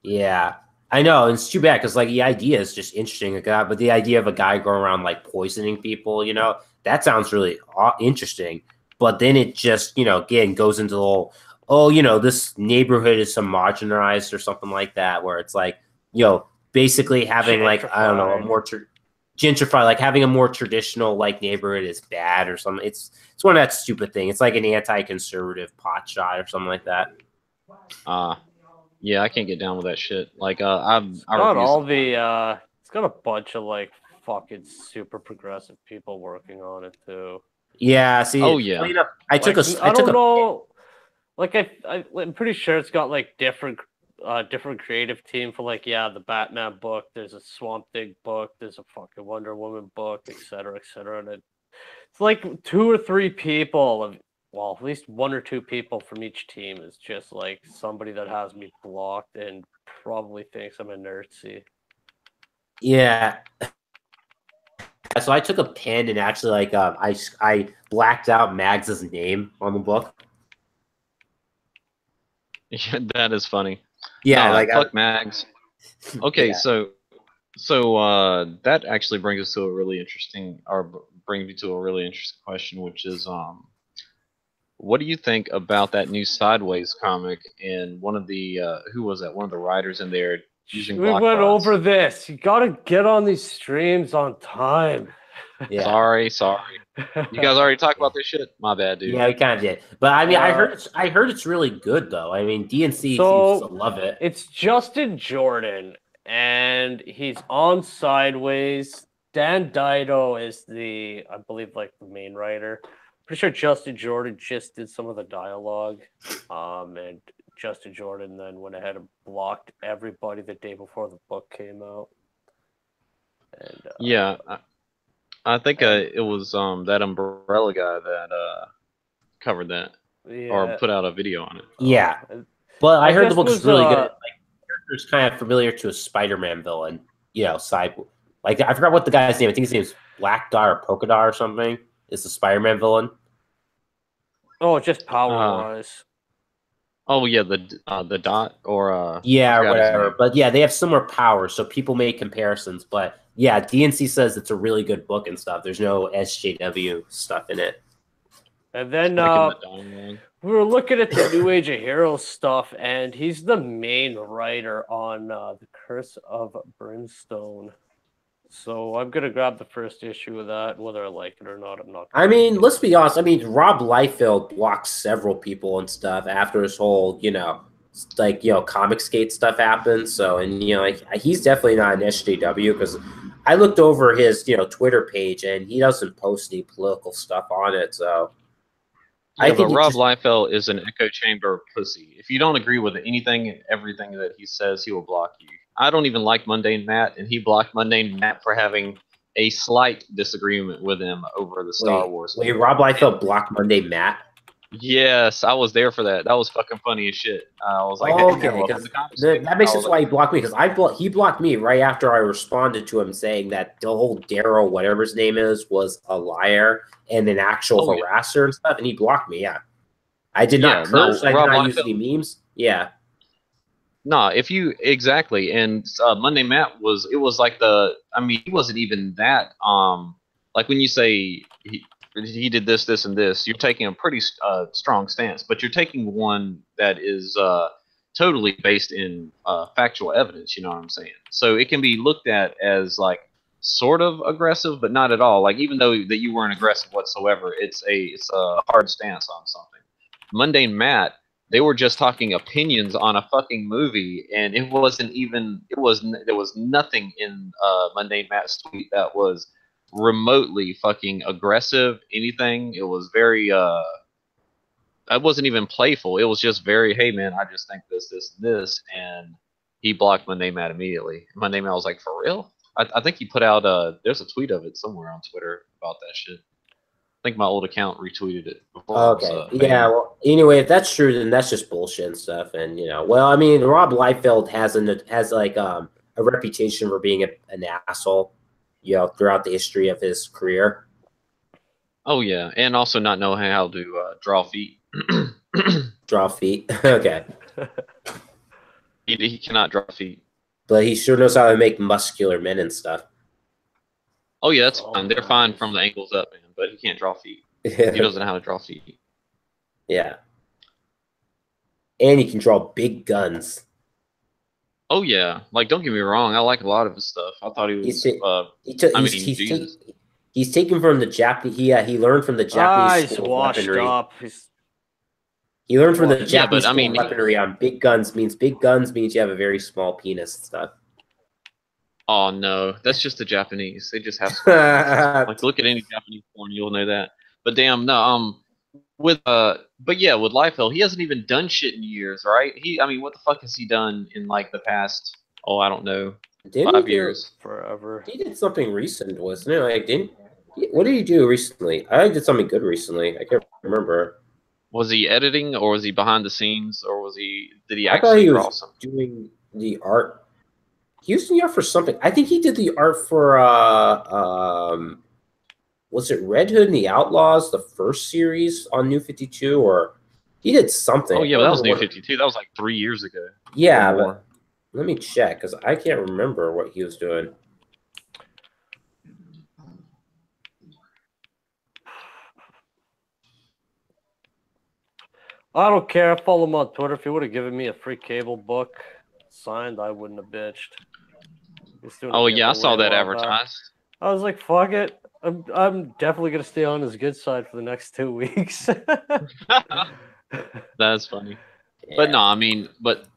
Yeah, I know. It's too bad because like the idea is just interesting, but the idea of a guy going around like poisoning people, you know, that sounds really interesting. But then it just, you know, again goes into the whole, oh, this neighborhood is homogenized or something like that, where it's like, basically having like, I don't know, a Gentrified. more gentrified, like having a more traditional like neighborhood is bad or something. It's one of that stupid thing. It's like an anti-conservative pot shot or something like that. Yeah, I can't get down with that shit. Like, I Got refuse. all the it's got a bunch of like fucking super progressive people working on it too. Yeah, see, Oh, yeah. funny enough, I took I don't a know. Like I'm pretty sure it's got like different creative team for like the Batman book. There's a Swamp Thing book. There's a fucking Wonder Woman book, etc., etc. And it's like 2 or 3 people well, at least 1 or 2 people from each team is just like somebody that has me blocked and probably thinks I'm a nerdcy. yeah. So I took a pen and actually like I blacked out Mags's name on the book. Yeah, that is funny. Yeah, Nah, like fuck Mags. Okay, yeah. so that actually brings us to a really interesting, or brings me to a really interesting question, which is what do you think about that new Sideways comic? And one of the who was that? One of the writers in there using We block went bots. over this. You gotta get on these streams on time. Yeah. Sorry. You guys already talked about this shit. My bad, dude. Yeah, we kind of did. But I mean, I heard it's really good though. I mean, DNC seems to love it. It's Justin Jordan, and he's on Sideways. Dan Dido is I believe, like the main writer. Pretty sure Justin Jordan just did some of the dialogue. And Justin Jordan then went ahead and blocked everybody the day before the book came out. And yeah, I think it was that Umbrella guy that covered that or put out a video on it. Yeah, but I heard the book's really good. Like, the character's kind of familiar to a Spider-Man villain. Side. Like, I forgot what the guy's name. I think his name is Black Dot or Polka Dot or something. It's the Spider-Man villain. Oh, just power-wise. Oh yeah, the Dot or yeah, or whatever. But yeah, they have similar powers, so people make comparisons. But yeah, DNC says it's a really good book and stuff. There's no SJW stuff in it. And then we were looking at the New Age of Heroes stuff, and he's the main writer on the Curse of Brimstone. So I'm gonna grab the first issue of that, whether I like it or not. I'm not. I mean, let's be honest. I mean, Rob Liefeld blocked several people and stuff after his whole, Comicsgate stuff happened. So, and he's definitely not an SJW because I looked over his, Twitter page and he doesn't post any political stuff on it. So, yeah, but Rob Liefeld is an echo chamber pussy. If you don't agree with anything and everything that he says, he will block you. I don't even like Mundane Matt, and he blocked Mundane Matt for having a slight disagreement with him over the Star Wars. Wait, Rob Liefeld blocked Mundane Matt? Yes, I was there for that. That was fucking funny as shit. I was like, okay, that makes sense why he blocked me, because he blocked me right after I responded to him saying that the whole Daryl, whatever his name is, was a liar and an actual harasser and stuff, and he blocked me. Yeah, I did not curse. I did not use any memes. Yeah. No, exactly, and Monday Matt was like he wasn't even that like when you say he did this, and this, you're taking a pretty strong stance, but you're taking one that is totally based in factual evidence. You know what I'm saying? So it can be looked at as like sort of aggressive, but not at all. Like even though that you weren't aggressive whatsoever, it's a hard stance on something. Mundane Matt, they were just talking opinions on a fucking movie, and there was nothing in Mundane Matt's tweet that was remotely fucking aggressive, anything. It was very I wasn't even playful. It was just very, hey man, I just think this, and he blocked Mundane Matt immediately. Mundane Matt was like, for real? I think he put out there's a tweet of it somewhere on Twitter about that shit. I think my old account retweeted it before. Okay. Yeah. Well, anyway, if that's true, then that's just bullshit and stuff. And well, I mean, Rob Liefeld has a reputation for being an asshole, throughout the history of his career. Oh yeah, and also not knowing how to draw feet. Draw feet. Okay. He cannot draw feet. But he sure knows how to make muscular men and stuff. Oh yeah, that's fine. They're fine from the ankles up, man. But he can't draw feet. He doesn't know how to draw feet. Yeah. and he can draw big guns. Oh yeah, like don't get me wrong, I like a lot of his stuff. I thought he He's was. he took I mean, he's take, Jesus. he's taken from the Japanese. He learned from the Japanese He's school of washed weaponry. up. He learned from the Washed- Yeah, but Japanese I school mean, of weaponry on big guns means you have a very small penis and stuff. oh no, that's just the Japanese. They just have small penises. Like look at any Japanese porn, you'll know that. But damn, no, but yeah, with Liefeld, he hasn't even done shit in years, right? I mean, what the fuck has he done in like the past? Oh, I don't know, Didn't 5 years. forever. He did something recent, wasn't it? Like, what did he do recently? I did something good recently. I can't remember. Was he editing, or was he behind the sines, or did he I thought actually he draw was some? doing the art. He was doing art for something. I think he did the art for was it Red Hood and the Outlaws, the first series on New 52, or he did something. Oh I yeah, can't but that was remember New what- 52. That was like 3 years ago. Yeah, or but more. let me check because I can't remember what he was doing. I don't care. I follow him on Twitter. If he would have given me a free cable book signed, I wouldn't have bitched. He's doing a Oh yeah, I giveaway saw a that while back. advertised. I was like, fuck it. I'm definitely gonna stay on his good side for the next 2 weeks. That's funny. But no, I mean, but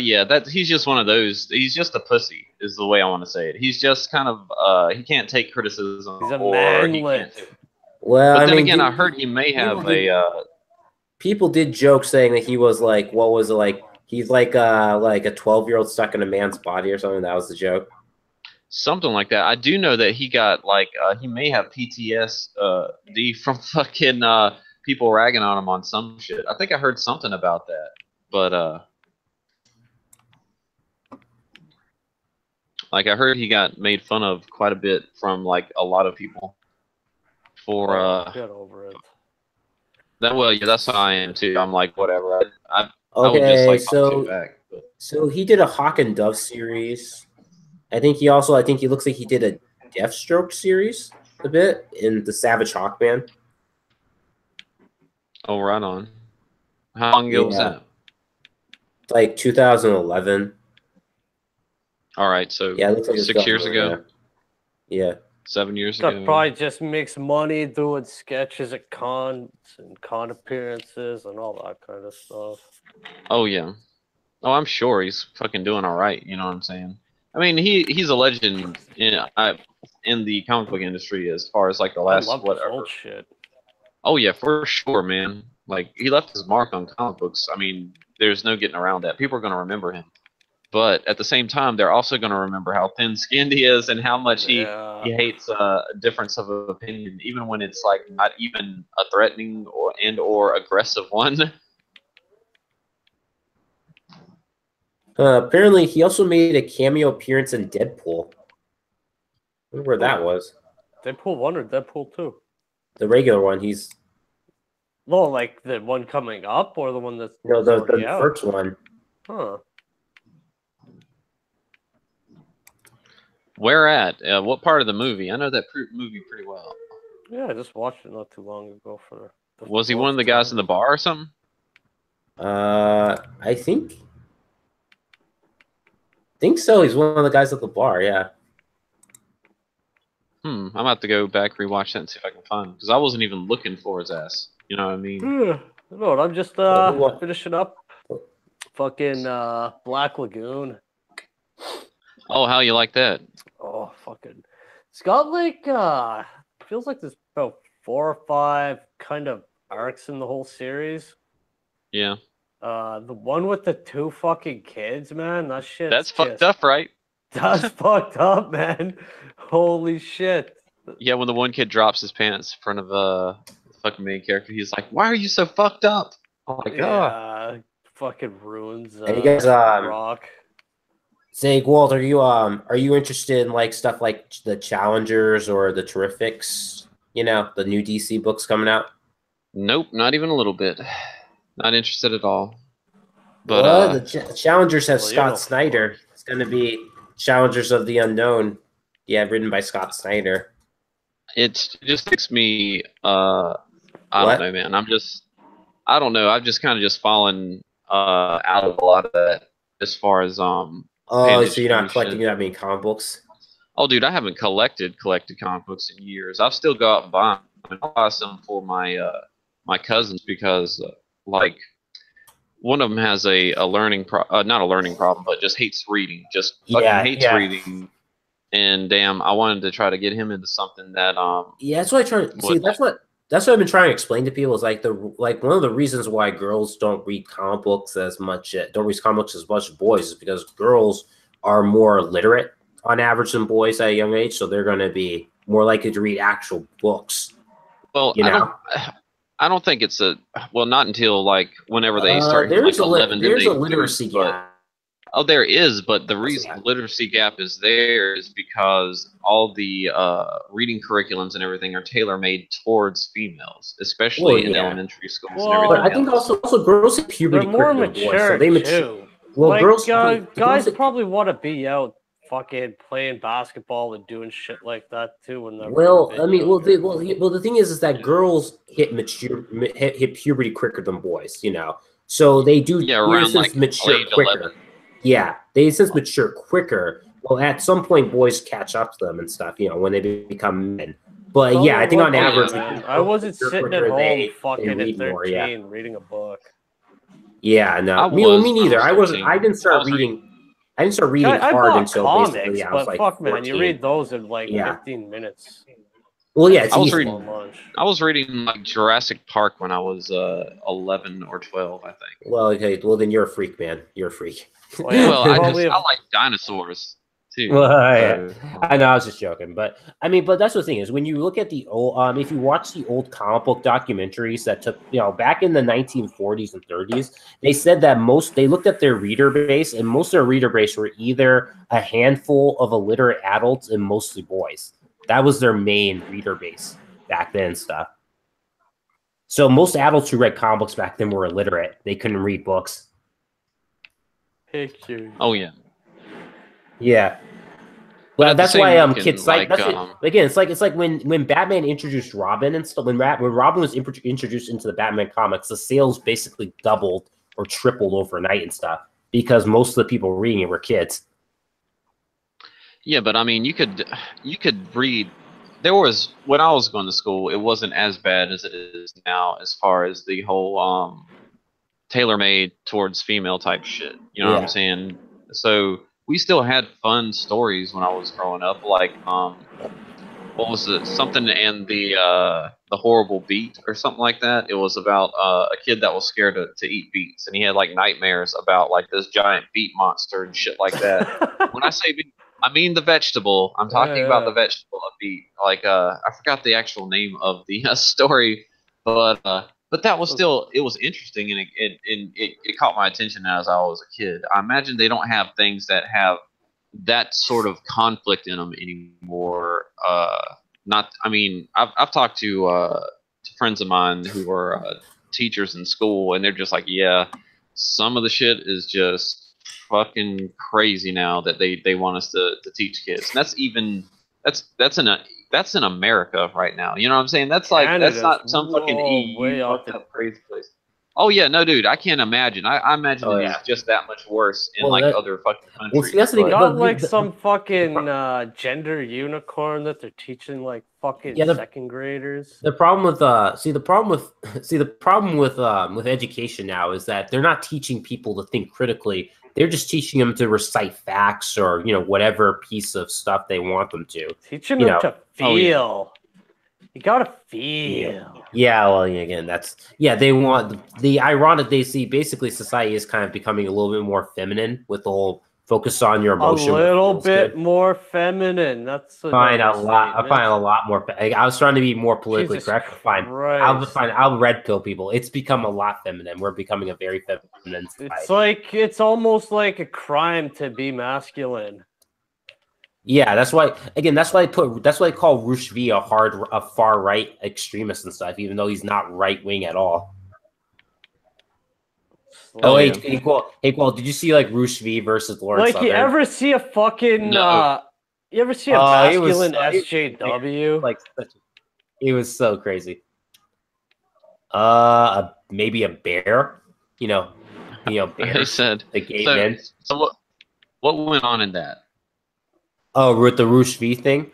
yeah, he's just one of those. He's just a pussy, is the way I want to say it. He's just kind of he can't take criticism, He's a or he manlet. can't. Well, But I then mean, again, I heard he may have people did joke saying that he was like, what was it like? He's like a 12-year-old stuck in a man's body or something. That was the joke. something like that. I do know that he got like he may have PTSD from fucking people ragging on him on some shit. I think I heard something about that, but like I heard he got made fun of quite a bit from like a lot of people for Get over it. that. Well, yeah, that's how I am too. I'm like whatever. I would just Okay, like talk shit back. But. so he did a Hawk and Dove series. I think he looks like he did a Deathstroke series a bit in the Savage Hawkman. Oh, right on. How long ago was Yeah. that? Like 2011. All right, so Yeah, it looks like it was 6 years ago, Yeah. 7 years That ago. probably just makes money doing sketches at cons and con appearances and all that kind of stuff. Oh yeah. Oh, I'm sure he's fucking doing all right. You know what I'm saying? I mean, he's a legend in the comic book industry as far as like the I last love this whatever. old shit. Oh yeah, for sure, man. Like he left his mark on comic books. I mean, there's no getting around that. People are gonna remember him, but at the same time, they're also gonna remember how thin-skinned he is and how much he hates a difference of opinion, even when it's like not even a threatening or aggressive one. Apparently, he also made a cameo appearance in Deadpool. I wonder where that was. Deadpool 1 or Deadpool 2? The regular one. He's No, like the one coming up or the one that's no the already out? first one. Huh. Where at? What part of the movie? I know that movie pretty well. Yeah, I just watched it not too long ago for the Was he one of the guys in the bar or something? I think so. He's one of the guys at the bar. Yeah. I'm about to go back rewatch that and see if I can find him because I wasn't even looking for his ass. You know what I mean? No, I'm just what? finishing up fucking Black Lagoon. Oh, how you like that? Oh, fucking. It's got like feels like there's about 4 or 5 kind of arcs in the whole series. Yeah. The one with the 2 fucking kids, man, that shit. That's fucked up, right? That's fucked up, man. Holy shit. Yeah, when the one kid drops his pants in front of the fucking main character, he's like, "Why are you so fucked up?" Oh my god. Yeah, fucking ruins Hey, you guys, Rock. Say, Walt, are you interested in like stuff like the Challengers or the Terrifics? You know, the new DC books coming out. Nope, not even a little bit. Not interested at all. But the Challengers have Well, you Scott know, Snyder. It's going to be Challengers of the Unknown. Yeah, written by Scott Snyder. it just makes me I What? don't know, man. I don't know. I've just kind of just fallen out of a lot of that as far as Oh, page so you're not three collecting shit. that many comic books? Oh, dude, I haven't collected comic books in years. I've still go out and buy them. I mean, I'll buy some for my cousins because like one of them has a learning not a learning problem, but just hates reading, just fucking Yeah, hates yeah. reading. And damn, I wanted to try to get him into something that Yeah, that's what I try to see. would That's what I've been trying to explain to people is like one of the reasons why girls don't read comic books as much don't read comic books as much as boys is because girls are more literate on average than boys at a young age, so they're going to be more likely to read actual books. well, You know, I don't think it's not until like whenever they start hitting like 11, then there's they a literacy do, but gap. oh, there is, but the reason the literacy gap is there is because all the reading curriculums and everything are tailor made towards females, especially in elementary schools and Well, everything But I think else. also girls hit puberty They're more quicker than boys, so mature they mature. too. Well, Like, girls guys probably want to be out fucking playing basketball and doing shit like that too. When they're well, a I bit mean, younger. the thing is that girls hit puberty quicker than boys, you know. So they do, Yeah, in a around sense, like mature late quicker. 11. Yeah, they in a sense mature quicker. Well, at some point, boys catch up to them and stuff, you know, when they become men. But Tell yeah, me I think what on they average, do, man. I girls wasn't mature sitting at quicker, home they fucking at read 13 more. Yeah, reading a book. yeah, no, I me was when I neither. was I wasn't. 13. I didn't I start was reading. reading. I didn't start reading I hard bought until basically comics, I was but like fuck, man, you 14. read those in like Yeah. 15 minutes. Well, yeah, it's I was easy. reading. I was reading like Jurassic Park when I was 11 or 12, I think. Well, okay. Well, then you're a freak, man. You're a freak. Well, yeah, Well, I probably like dinosaurs too. Well, yeah. So, I know. I was just joking, but I mean, but that's the thing is when you look at the old, if you watch the old comic book documentaries that took, you know, back in the 1940s and 30s, they said that they looked at their reader base, and most of their reader base were either a handful of illiterate adults and mostly boys. That was their main reader base back then and stuff. So most adults who read comic books back then were illiterate. They couldn't read books. pictures. oh yeah. Yeah. But Well, at the that's same why token, kids like, that's again. It's like when Batman introduced Robin and stuff. When Robin was introduced into the Batman comics, the sales basically doubled or tripled overnight and stuff because most of the people reading it were kids. Yeah, but I mean, you could read. There was when I was going to school, it wasn't as bad as it is now, as far as the whole tailor-made towards female type shit. You know what I'm saying? So we still had fun stories when I was growing up, like what was it? Something and the horrible beet or something like that. It was about a kid that was scared to eat beets, and he had like nightmares about like this giant beet monster and shit like that. When I say beet, I mean the vegetable. I'm talking about the vegetable of beet. Like I forgot the actual name of the story, but that was still, it was interesting, and it caught my attention as I was a kid. I imagine they don't have things that have that sort of conflict in them anymore. Not, I mean, I've talked to friends of mine who are teachers in school, and they're just like, yeah, some of the shit is just fucking crazy now that they want us to teach kids. And that's in America right now. You know what I'm saying? That's like Canada's that's not some fucking way EU off fucked up crazy place. Oh yeah, no, dude, I can't imagine. I imagine it is just that much worse in other fucking countries. Well, see, that's the thing. Got like some fucking gender unicorn that they're teaching like fucking second graders. The problem with the problem with education now is that they're not teaching people to think critically. They're just teaching them to recite facts or, you know, whatever piece of stuff they want them to. Teaching them to feel. You gotta feel. Yeah, well, again, they want the ironic. They see basically society is kind of becoming a little bit more feminine with the whole focus on your emotion. A little bit more feminine. That's I find a lot more. I was trying to be more politically correct. I'll red pill people. It's become a lot feminine. We're becoming a very feminine society. It's almost like a crime to be masculine. Yeah, that's why I call Rush V a far right extremist and stuff, even though he's not right wing at all. Hey, Qual, did you see like Rush V versus Lawrence Southern? You ever see a fucking you ever see a masculine SJW? It was so crazy. Maybe a bear, you know. They They said the gay so. men. So what went on in that? Oh, with the Roosh V thing.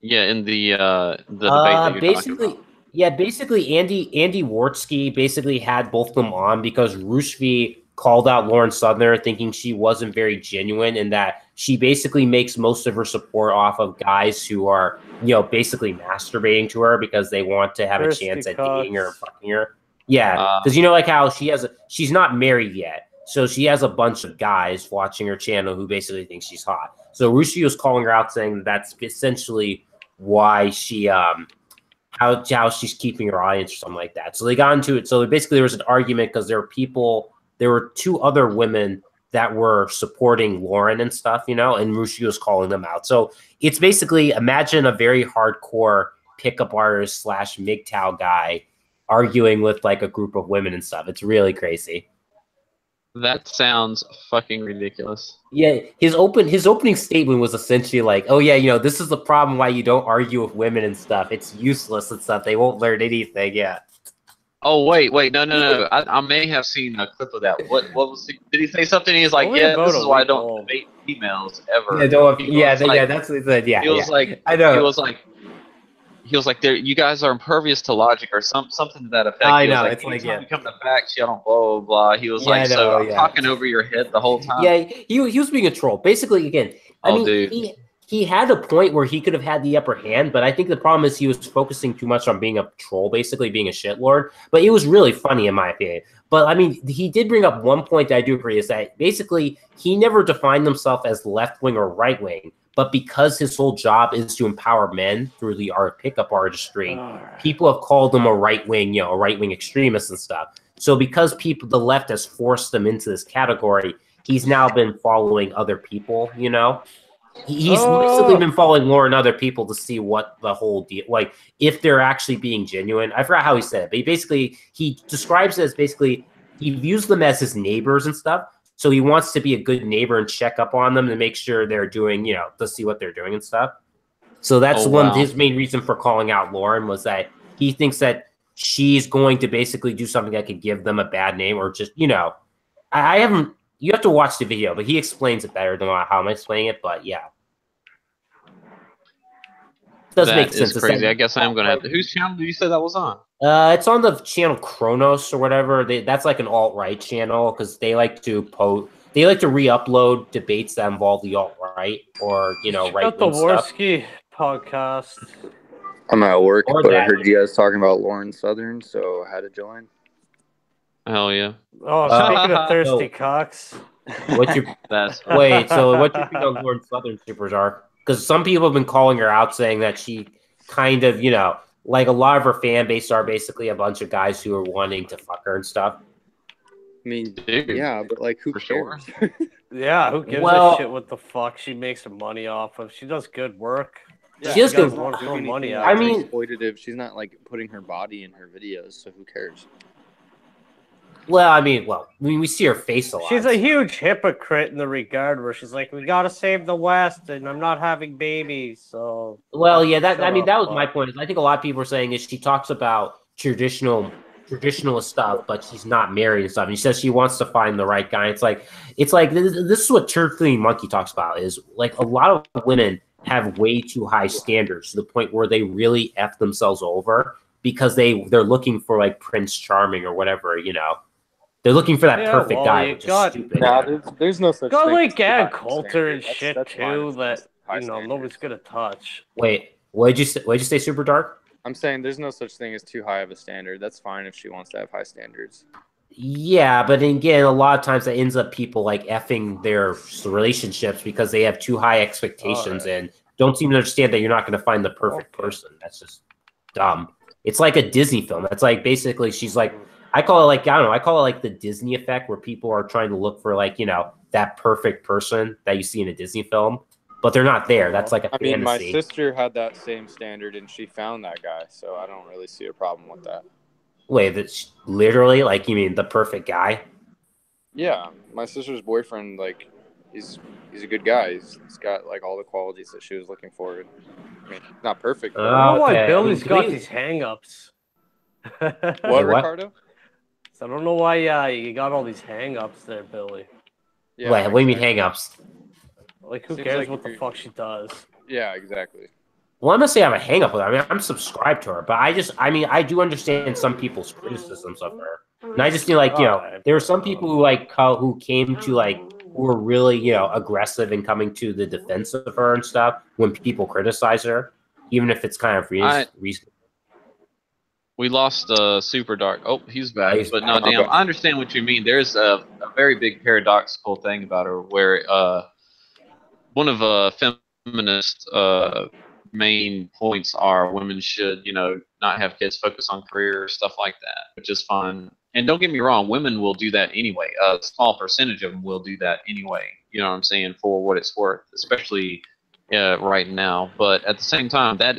Yeah, in the debate that you're talking Basically, about. yeah, basically Andy Wartsky basically had both of them on because Rushvi called out Lauren Southerner thinking she wasn't very genuine and that she basically makes most of her support off of guys who are, basically masturbating to her because they want to have a Thirsty chance at dating her and cocks. fucking her. Yeah, Uh, because like how she's not married yet. So she has a bunch of guys watching her channel who basically think she's hot. So Rushvi was calling her out saying that's essentially why she how she's keeping her audience or something like that. So they got into it. So basically there was an argument because there were two other women that were supporting Lauren and stuff, and Rushi was calling them out. So it's basically imagine a very hardcore pickup artist / MGTOW guy arguing with like a group of women and stuff. It's really crazy. that sounds fucking ridiculous. Yeah, his opening statement was essentially like, "Oh yeah, this is the problem why you don't argue with women and stuff. It's useless and stuff. They won't learn anything." Yeah. Oh wait, no. I may have seen a clip of that. What was did he say something? He's like, Only yeah, about this a is why I week don't old. debate females ever. Yeah, don't, He yeah, was like, that's what he said. Yeah, he was yeah. like, I know. He was like, there, you guys are impervious to logic or something to that effect. I He was know, like, it's like, anytime yeah. you come to facts, you don't blah blah blah. He was Yeah, like, I so know, I'm yeah. talking over your head the whole time. Yeah, he was being a troll. Basically, again, Dude. he had a point where he could have had the upper hand, but I think the problem is he was focusing too much on being a troll, basically being a shitlord. But it was really funny in my opinion. But he did bring up one point that I do agree is that basically he never defined himself as left wing or right wing. But because his whole job is to empower men through the pickup artistry, people have called him a right wing extremist and stuff. So because the left has forced him into this category, he's now been following other people, He's basically been following Lauren and other people to see what the whole deal, like if they're actually being genuine. I forgot how he said it, but he describes it as basically he views them as his neighbors and stuff. So he wants to be a good neighbor and check up on them to make sure they're doing, to see what they're doing and stuff. So that's his main reason for calling out Lauren was that he thinks that she's going to basically do something that could give them a bad name or just, I haven't, you have to watch the video, but he explains it better than how I'm explaining it. But yeah, it does make sense. It's crazy. I guess I am going to have to. Whose channel did you say that was on? It's on the channel Kronos or whatever. That's like an alt-right channel because they like to re-upload debates that involve the alt-right or right the stuff. Warski podcast. I'm at work, Or but I that. heard you guys talking about Lauren Southern, so I had to join. Hell yeah. Oh, speaking of thirsty cocks. What's your That's wait? So what's your opinion on Lauren Southern, Super Dark? Because some people have been calling her out, saying that she kind of, like a lot of her fan base are basically a bunch of guys who are wanting to fuck her and stuff. I mean, Dude, yeah, but like, who for cares? sure. Yeah, who gives a shit what the fuck she makes her money off of? She does good work. Yeah, she does good want to throw money out. out. I mean, exploitative. She's not like putting her body in her videos, so who cares? Well, we see her face a lot. She's a huge hypocrite in the regard where she's like, "We gotta save the West, and I'm not having babies." So, well, yeah, that was my point. I think a lot of people are saying is she talks about traditionalist stuff, but she's not married and stuff. And she says she wants to find the right guy. It's like this is what Turd Clean Monkey talks about. Is like a lot of women have way too high standards to the point where they really f themselves over because they're looking for like Prince Charming or whatever, They're looking for that perfect guy, which is stupid. Nah, there's no such got thing. like Ann Coulter and shit that's too fine. that High standards. nobody's gonna touch. Wait, what did you say, Super Dark? I'm saying there's no such thing as too high of a standard. That's fine if she wants to have high standards. Yeah, but again, a lot of times that ends up people like effing their relationships because they have too high expectations and don't seem to understand that you're not going to find the perfect person. That's just dumb. It's like a Disney film. That's like basically she's like, I call it like the Disney effect where people are trying to look for like, that perfect person that you see in a Disney film, but they're not there. That's like a fantasy. I mean, my sister had that same standard and she found that guy, so I don't really see a problem with that. Wait, that's literally like you mean the perfect guy? Yeah, my sister's boyfriend, like, he's a good guy. He's got like all the qualities that she was looking for. I mean, not perfect. I don't know why Billy's got these hang-ups. What, Ricardo? So I don't know why you got all these hang-ups there, Billy. Yeah, Wait, what do you mean exactly. hang-ups? Like, who Seems cares like what if the you're- fuck she does? Yeah, exactly. Well, I'm not saying I have a hang-up with her. I mean, I'm subscribed to her, but I do understand some people's criticisms of her. And I just feel like, Alright. there were some people who came to who were really, aggressive in coming to the defense of her and stuff when people criticize her, even if it's kind of reasonable. We lost Super Dark. Oh, he's back. He's But no, back. damn, Okay. I understand what you mean. There's a very big paradoxical thing about her where one of feminist main points are women should, not have kids, focus on career, stuff like that, which is fine. And don't get me wrong, women will do that anyway. A small percentage of them will do that anyway. You know what I'm saying? For what it's worth, especially right now. But at the same time, that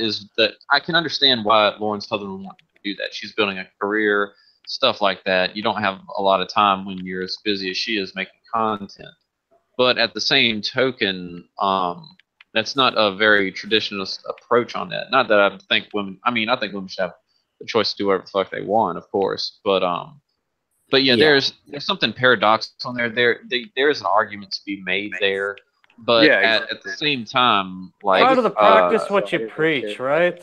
I can understand why Lauren Sutherland wants to do that. She's building a career, stuff like that. You don't have a lot of time when you're as busy as she is making content. But at the same token, that's not a very traditionalist approach on that. Not that I think women. I mean, I think women should have the choice to do whatever the fuck they want, of course. But yeah, Yeah. there's something paradoxical there. There's an argument to be made there. But Yeah, at the same time, like Part of the practice what you preach, right?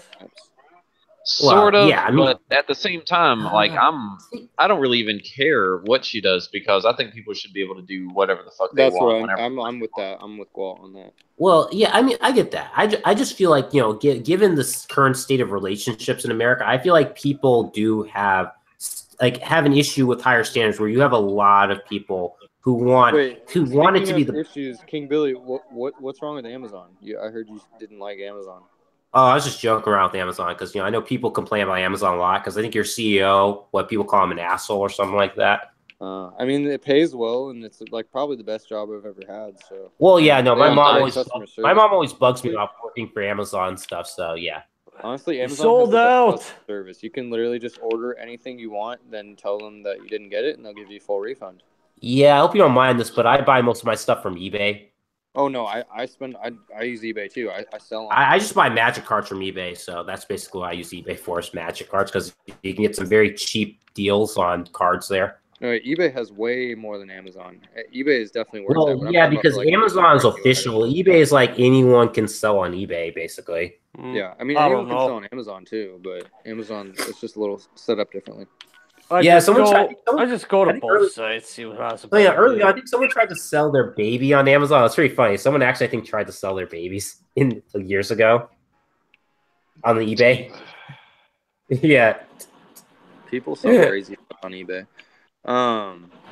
sort of, yeah, I mean, but at the same time, like I don't really even care what she does because I think people should be able to do whatever the fuck they That's want. what Whenever I'm with that. I'm with Gwalt on that. well, yeah, I mean, I get that. I just feel like, given this current state of relationships in America, I feel like people do have an issue with higher standards where you have a lot of people who want it to be the issues. King Billy, what's wrong with Amazon? I heard you didn't like Amazon. Oh, I was just joking around with Amazon because I know people complain about Amazon a lot because I think your CEO, what people call him, an asshole or something like that. I mean, it pays well, and it's like probably the best job I've ever had. So. Well, yeah, no, They my have mom great always customer service. my mom always bugs me about working for Amazon and stuff. So yeah, Honestly, Amazon sold has the best out. customer service. You can literally just order anything you want, then tell them that you didn't get it, and they'll give you a full refund. yeah. I hope you don't mind this, but I buy most of my stuff from eBay. Oh no, I use eBay too. I sell on. I just buy magic cards from eBay, so that's basically what I use eBay for is magic cards because you can get some very cheap deals on cards there. No, eBay has way more than Amazon. eBay is definitely worth Well, that. but I'm yeah, talking about because for, like, Amazon's brand new official. items. eBay is like anyone can sell on eBay, basically. Yeah, I mean I anyone don't can know. sell on Amazon too, but Amazon it's just a little set up differently. I Yeah, just someone go, tried- someone- I just go I to think both early- sites, see what has a Oh yeah, better earlier deal. I think someone tried to sell their baby on Amazon. It's pretty funny. Someone actually I think tried to sell their babies years ago on the eBay. Yeah, People sell crazy stuff on eBay.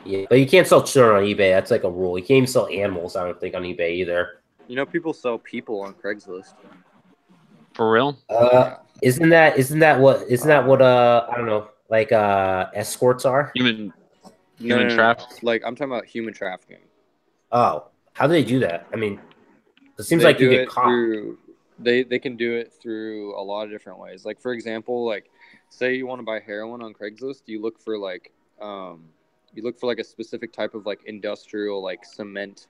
yeah, but you can't sell children on eBay. That's like a rule. You can't even sell animals. I don't think on eBay either. People sell people on Craigslist. for real, Isn't that what I don't know, like escorts are? human No. trafficking. Like I'm talking about human trafficking. Oh, how do they do that? I mean, it seems They like you do get it caught. through they can do it through a lot of different ways. Like for example, like say you want to buy heroin on Craigslist, you look for like a specific type of like industrial like cement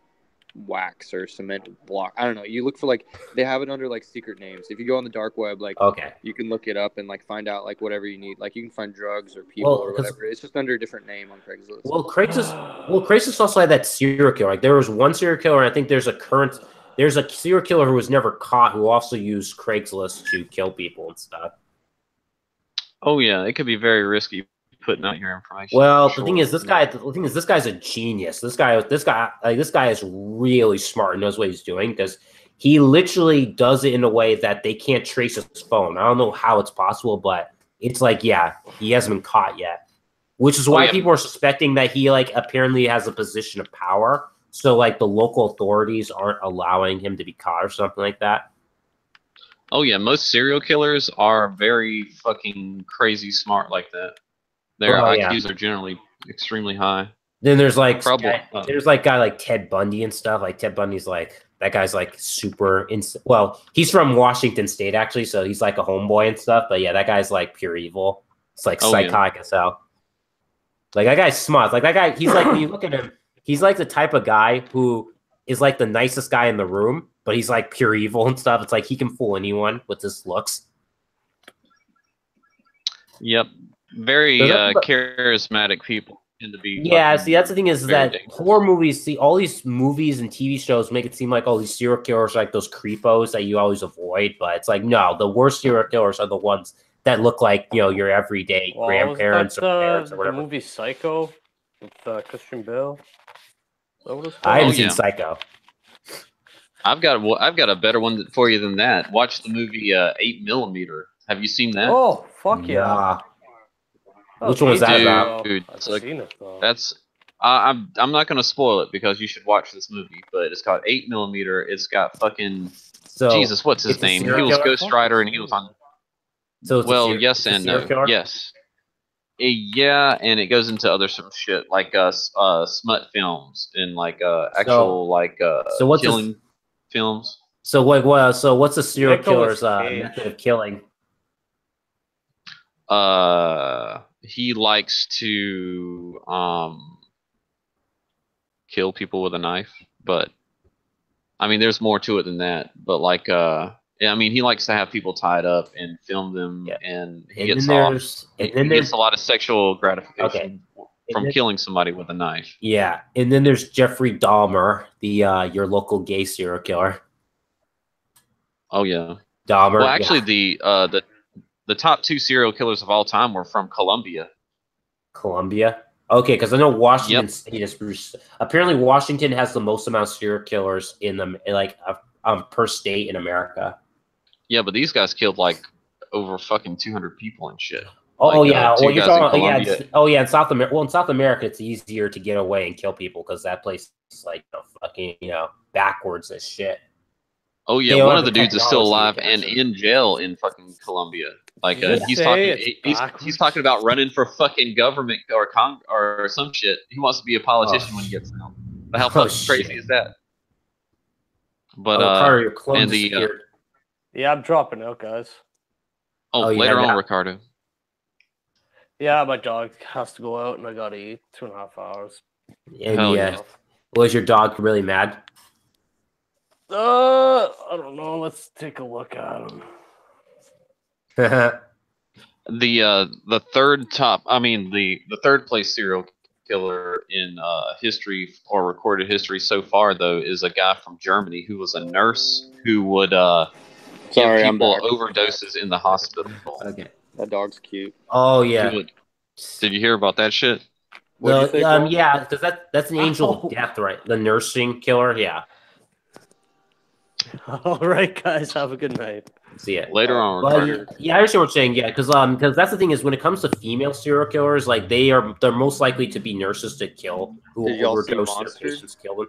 wax or cement block. I don't know. You look for like they have it under like secret names. If you go on the dark web, like Okay. you can look it up and like find out like whatever you need. Like you can find drugs or people or whatever. It's just under a different name on Craigslist. Well, Craigslist also had that serial killer. Like there was one serial killer, and I think there's a serial killer who was never caught who also used Craigslist to kill people and stuff. Oh yeah, it could be very risky putting out your information. Well, for the thing sure. is, this guy's a genius. This guy is really smart and knows what he's doing because he literally does it in a way that they can't trace his phone. I don't know how it's possible, but it's like, yeah, he hasn't been caught yet, which is why people are suspecting that he like apparently has a position of power. So like the local authorities aren't allowing him to be caught or something like that. Oh yeah, most serial killers are very fucking crazy smart like that. Their IQs are generally extremely high. Then there's like guy like Ted Bundy and stuff. Like Ted Bundy's like that guy's like super. Well, he's from Washington State actually, so he's like a homeboy and stuff. But yeah, that guy's like pure evil. It's like psychotic as hell. Like that guy's smart. Like that guy, he's like when you look at him, he's like the type of guy who is like the nicest guy in the room, but he's like pure evil and stuff. It's like he can fool anyone with his looks. Yep. very So that's what- charismatic people tend to be. Yeah, fucking see, that's the thing is very that dangerous. horror movies, see, all these movies and TV shows make it seem like all these serial killers are like those creepos that you always avoid, but it's like, no, the worst serial killers are the ones that look like, you know, your everyday Well, grandparents was or that parents or the whatever. movie Psycho with Christian Bale? Is that what it's I haven't called? seen yeah. Psycho. I've got a better one for you than that. Watch the movie 8mm. Have you seen that? Oh, fuck yeah. Nah. That Which one was that ages about? ago. Dude, I've it's like- seen it though. That's I'm not gonna spoil it because you should watch this movie. But it's called 8mm. It's got fucking So Jesus. What's his it's a name? He serial was killer? Ghost Rider, and he was on. So it's Well, a yes it's a and serial no. killer? Yes. Yeah, and it goes into other some shit like smut films and like actual like so what's killing films. So so what's a serial Nicolas killer's Cage. method of killing? He likes to kill people with a knife, but I mean there's more to it than that. But like yeah, I mean he likes to have people tied up and film them, Yeah. and he And gets then off. there's He and then gets there's a lot of sexual gratification Okay. from then- killing somebody with a knife. yeah, and then there's Jeffrey Dahmer, the your local gay serial killer. Oh yeah. Dahmer. Well, yeah. actually, the top 2 serial killers of all time were from Colombia. Colombia. Okay, because I know Washington State is apparently Washington has the most amount of serial killers in them, like per state in America. Yeah, but these guys killed like over fucking 200 people and shit. Oh Like, yeah, 2 well you're guys in talking. Yeah, Colombia. in South America. Well, in South America, it's easier to get away and kill people because that place is like fucking backwards as shit. Oh yeah, They one are of the the dudes is still technology alive and advancement. in jail in fucking Colombia. Like Did you he's say talking, it's he's backwards? talking about running for fucking government or or some shit. He wants to be a politician when he gets out. But how fucking crazy shit. is that? But Carter, your clone and the disappeared. Yeah, I'm dropping out, guys. Oh, you later had on, that? Ricardo. Yeah, my dog has to go out and I gotta eat 2.5 hours. And Hell yeah, yeah. was your dog really mad? I don't know. Let's take a look at him. The third top, I mean the third place serial killer in history or recorded history so far though is a guy from Germany who was a nurse who would Sorry, give I'm people back. overdoses in the hospital. Okay. That dog's cute. Oh He yeah. would- Did you hear about that shit? What'd you say, Paul? Yeah, because that's an angel Ow. of death, right? The nursing killer. Yeah. All right, guys. Have a good night. See it. Later on, But Ricardo. yeah, I understand what you're saying. Yeah, because that's the thing is when it comes to female serial killers, like they're most likely to be nurses to kill who Did y'all see overdose their Monsters? patients, kill them.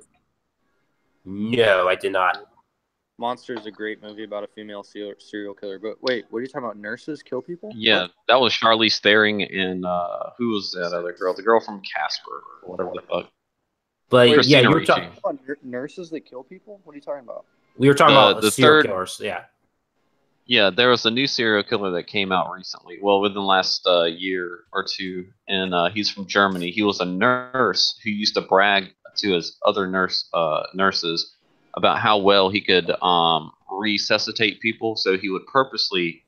No, I did not. Monster is a great movie about a female serial killer. But wait, what are you talking about? Nurses kill people? Yeah, that was Charlize Theron and who was that other girl? The girl from Casper or whatever the fuck. But Christina yeah, you were Ricci. talking. Oh, nurses that kill people? What are you talking about? We were talking about The serial third- killers. Yeah. Yeah, there was a new serial killer that came out recently. Well, within the last year or two, and he's from Germany. He was a nurse who used to brag to his other nurses about how well he could resuscitate people. So he would purposely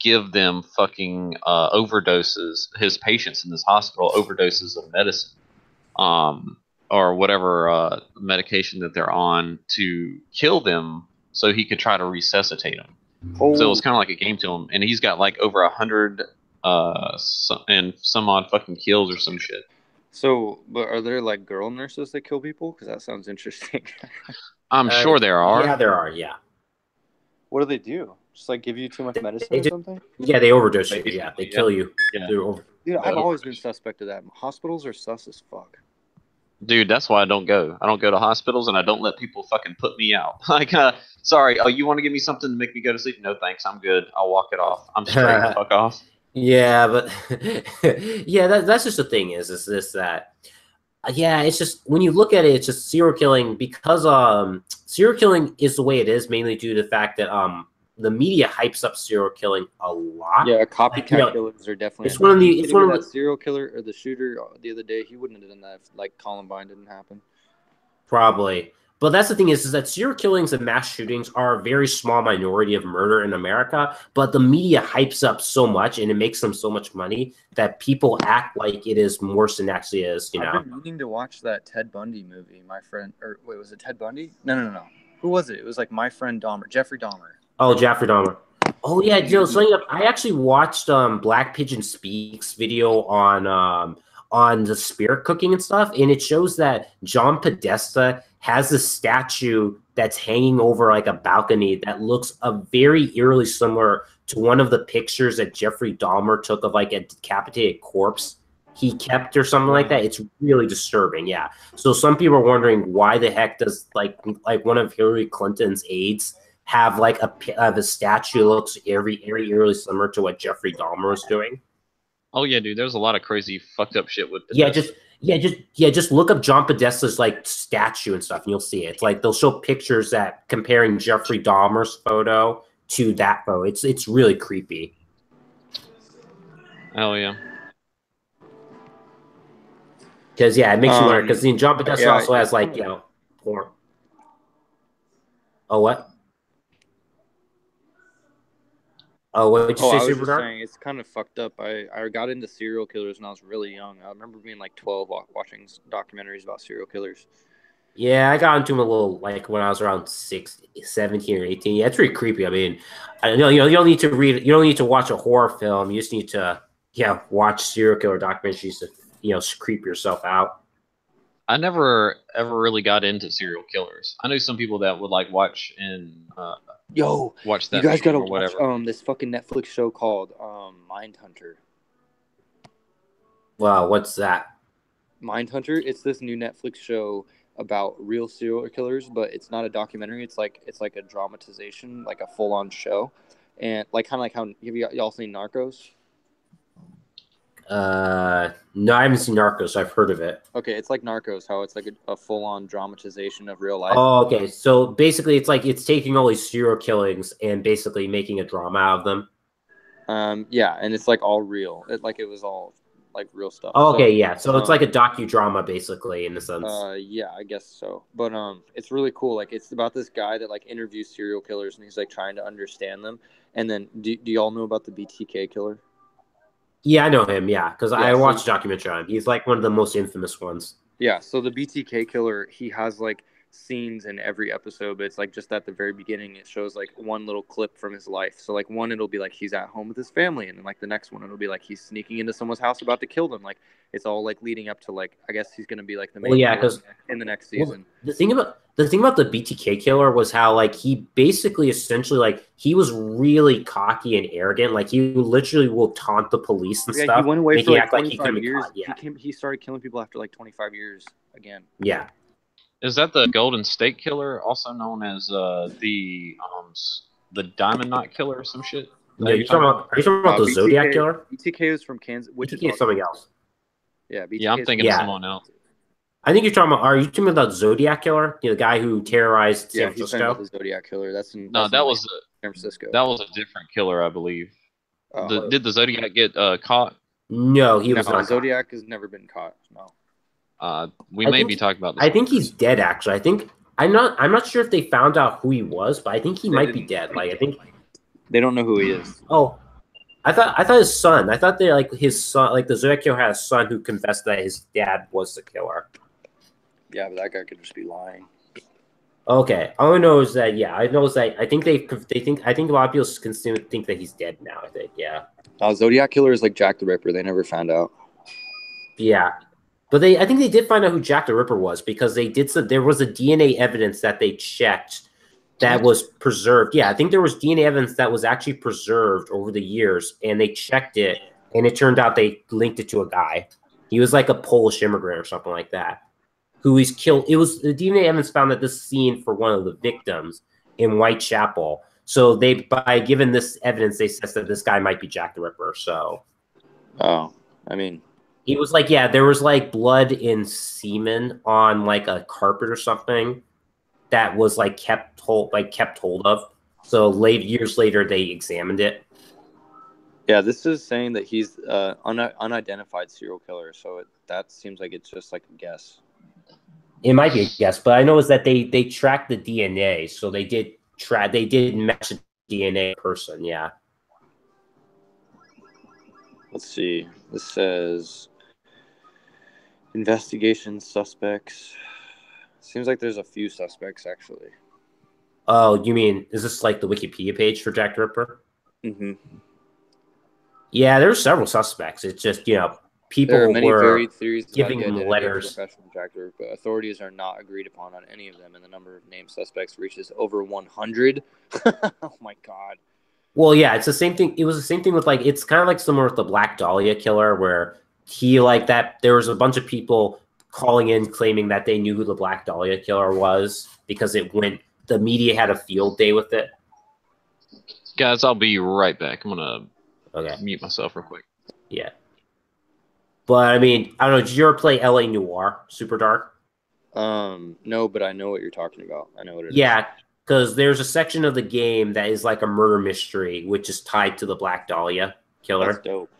give them fucking overdoses, his patients in this hospital overdoses of medicine, or whatever medication that they're on to kill them, so he could try to resuscitate them. Oh, So it was kind of like a game to him, and he's got like over 100 and some odd fucking kills or some shit. so, but are there like girl nurses that kill people? Because that sounds interesting. I'm sure there are. Yeah, there are. Yeah. What do they do? Just like give you too much medicine They or just- something? Yeah, they overdose you. Basically, Yeah, they yeah. kill you. Yeah. They're over- Dude, I've always been suspect of that. Hospitals are sus as fuck. Dude, that's why I don't go. I don't go to hospitals, and I don't let people fucking put me out. Like, sorry, oh, you want to give me something to make me go to sleep? No, thanks, I'm good. I'll walk it off. I'm straight. Fuck off. Yeah, but yeah, that's just the thing is this that yeah, it's just when you look at it, it's just serial killing because serial killing is the way it is mainly due to the fact that the media hypes up serial killing a lot. Yeah, copycat you know, killers are definitely. it's one of the- it's Kidding one me, of that serial killer or the shooter the other day. He wouldn't have done that if like Columbine didn't happen. Probably. But that's the thing is that serial killings and mass shootings are a very small minority of murder in America. But the media hypes up so much and it makes them so much money that people act like it is worse than it actually is. You I've know. been meaning to watch that Ted Bundy movie. My friend, or wait, was it Ted Bundy? No. Who was it? It was like My Friend Dahmer, Jeffrey Dahmer. Oh, Jeffrey Dahmer. Oh yeah, I actually watched Black Pigeon Speaks video on the spirit cooking and stuff, and it shows that John Podesta has a statue that's hanging over like a balcony that looks very eerily similar to one of the pictures that Jeffrey Dahmer took of like a decapitated corpse he kept or something like that. It's really disturbing, yeah. So some people are wondering why the heck does like one of Hillary Clinton's aides have like a statue that looks very eerily similar to what Jeffrey Dahmer was doing. Oh yeah, dude. There's a lot of crazy fucked up shit with Yeah, Podesta. just look up John Podesta's like statue and stuff, and you'll see it. It's like they'll show pictures that comparing Jeffrey Dahmer's photo to that photo. It's really creepy. Oh yeah. Because yeah, it makes you wonder. Because John Podesta also has like porn. Oh what? Oh, what did you say, I was Super just Dark? saying, it's kind of fucked up. I got into serial killers when I was really young. I remember being like 12 watching documentaries about serial killers. Yeah, I got into him a little like when I was around 17 or 18. Yeah, it's pretty creepy. I mean, I know you don't need to read, you don't need to watch a horror film. You just need to watch serial killer documentaries to creep yourself out. I never ever really got into serial killers. I know some people that would like watch and watch that. You guys gotta or whatever. watch this fucking Netflix show called Mindhunter. Wow, what's that? Mindhunter. It's this new Netflix show about real serial killers, but it's not a documentary. It's like a dramatization, like a full on show, and like kind of like how have y'all seen Narcos? No, I haven't seen Narcos. I've heard of it. Okay, it's like Narcos, how it's like a full on dramatization of real life. Oh, okay. So basically, it's like it's taking all these serial killings and basically making a drama out of them. Yeah, and it's like all real. It was all like real stuff. Oh, okay, yeah. So it's like a docudrama, basically, in a sense. Yeah, I guess so. But it's really cool. Like it's about this guy that like interviews serial killers, and he's like trying to understand them. And then, do y'all know about the BTK killer? Yeah, I know him. Yeah, because I so- watched a documentary on him. He's like one of the most infamous ones. Yeah, so the BTK killer, he has like scenes in every episode, but it's like just at the very beginning, it shows like one little clip from his life. So like one, it'll be like he's at home with his family, and then like the next one, it'll be like he's sneaking into someone's house about to kill them. Like it's all like leading up to like I guess he's gonna be like the main Well, yeah, villain 'cause- in the next season. The thing about the BTK killer was how like he basically essentially like he was really cocky and arrogant. Like he literally will taunt the police and Yeah, stuff. he went away making for like act like he 25 couldn't be years. caught. Yeah, He started killing people after like 25 years again. yeah. Is that the Golden State Killer, also known as the Diamond Knot Killer or some shit? No, are you talking about the BTK Zodiac killer? BTK is from Kansas. Which BTK is something else. Yeah, BTK Yeah, I'm thinking Yeah. of someone else. I think you're talking about. Are you talking about Zodiac killer? The guy who terrorized Yeah, San he's talking about Francisco. the Zodiac killer. No, that was San Francisco. a different killer, I believe. Oh. Did the Zodiac get caught? No, he was not. Zodiac has never been caught. No. We I may think- be talking about this. I think he's dead. Actually, I think I'm not sure if they found out who he was, but I think he They might be didn't. dead. Like I think. They don't know who he is. Oh, I thought his son. I thought they like his son. Like the Zodiac killer had a son who confessed that his dad was the killer. Yeah, but that guy could just be lying. Okay, all I know is that I think they think a lot of people think that he's dead now. I think Zodiac killer is like Jack the Ripper. They never found out. yeah, but I think they did find out who Jack the Ripper was because they did there was a DNA evidence that they checked that was preserved. Yeah, I think there was DNA evidence that was actually preserved over the years, and they checked it, and it turned out they linked it to a guy. He was like a Polish immigrant or something like that, who he's killed. It was the DNA evidence found that this scene for one of the victims in Whitechapel. So by giving this evidence, they said that this guy might be Jack the Ripper. So, Oh, I mean, he was like, yeah, there was like blood in semen on like a carpet or something that was like kept hold of. So years later, they examined it. yeah, this is saying that he's unidentified serial killer. So that seems like it's just like a guess. It might be a guess, but I know is that they tracked the DNA, so they did match the DNA person. Yeah. Let's see. This says investigation suspects. Seems like there's a few suspects actually. Oh, you mean is this like the Wikipedia page for Jack the Ripper? Mm-hmm. Yeah, there's several suspects. It's just people There are many were varied theories about giving the him identity of the letters. professional Jack the Ripper. Authorities are not agreed upon on any of them, and the number of named suspects reaches over 100. Oh my god. Well, yeah, it's the same thing. It was the same thing with like it's kind of like similar with the Black Dahlia killer, where he like that. There was a bunch of people calling in claiming that they knew who the Black Dahlia killer was because it went. The media had a field day with it. Guys, I'll be right back. I'm gonna mute myself real quick. Yeah. But I mean, I don't know. Did you ever play LA Noire Super Dark? No, but I know what you're talking about. I know what it is. Yeah, because there's a section of the game that is like a murder mystery, which is tied to the Black Dahlia killer. That's dope.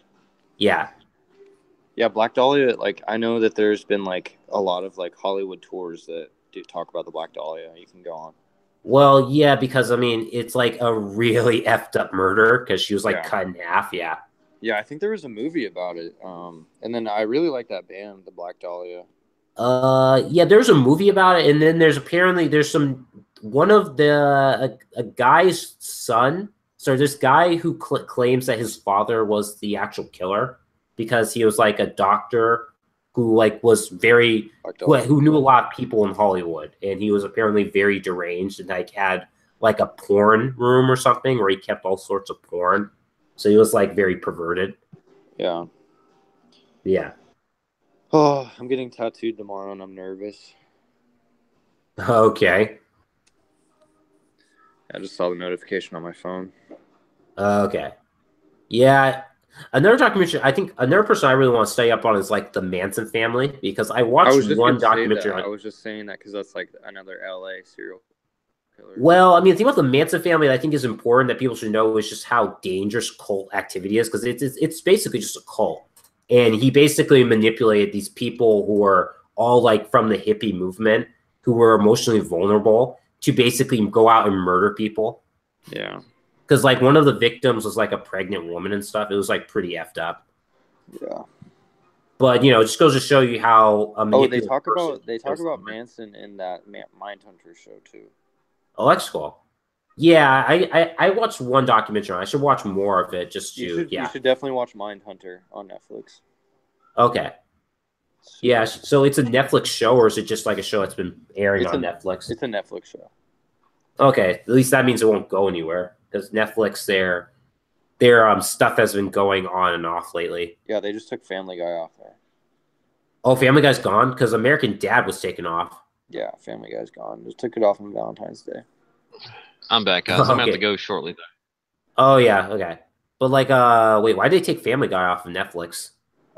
Yeah. Yeah, Black Dahlia, like, I know that there's been, like, a lot of, like, Hollywood tours that do talk about the Black Dahlia. You can go on. Well, yeah, because, I mean, it's like a really effed up murder because she was, like, Yeah. cut in half, yeah. Yeah, I think there was a movie about it. And then I really like that band, the Black Dahlia. Yeah, there's a movie about it, and then there's one of a guy's son. So this guy who claims that his father was the actual killer because he was like a doctor who like was very who knew a lot of people in Hollywood, and he was apparently very deranged and like had like a porn room or something where he kept all sorts of porn. So he was like very perverted. Yeah. Yeah. Oh, I'm getting tattooed tomorrow and I'm nervous. Okay. I just saw the notification on my phone. Okay. Yeah. Another documentary, I think another person I really want to stay up on is like the Manson family because I watched one documentary. I was just saying that because that's like another LA serial killer. Well, I mean, the thing about the Manson family that I think is important that people should know is just how dangerous cult activity is because it's basically just a cult. And he basically manipulated these people who are all like from the hippie movement who were emotionally vulnerable to basically go out and murder people. Yeah. Because like one of the victims was like a pregnant woman and stuff. It was like pretty effed up. Yeah. But it just goes to show you how. They talk about Manson in that Mindhunter show too. Oh, that's cool. Yeah, I watched one documentary. I should watch more of it. You should definitely watch Mindhunter on Netflix. Okay. Yeah, so it's a Netflix show, or is it just like a show that's been airing on Netflix? It's a Netflix show. Okay, at least that means it won't go anywhere because Netflix, their stuff has been going on and off lately. Yeah, they just took Family Guy off there. Oh, Family Guy's gone because American Dad was taken off. Yeah, Family Guy's gone. Just took it off on Valentine's Day. I'm back, guys. I'm gonna have to go shortly though. Oh yeah, okay. But like, wait, why did they take Family Guy off of Netflix?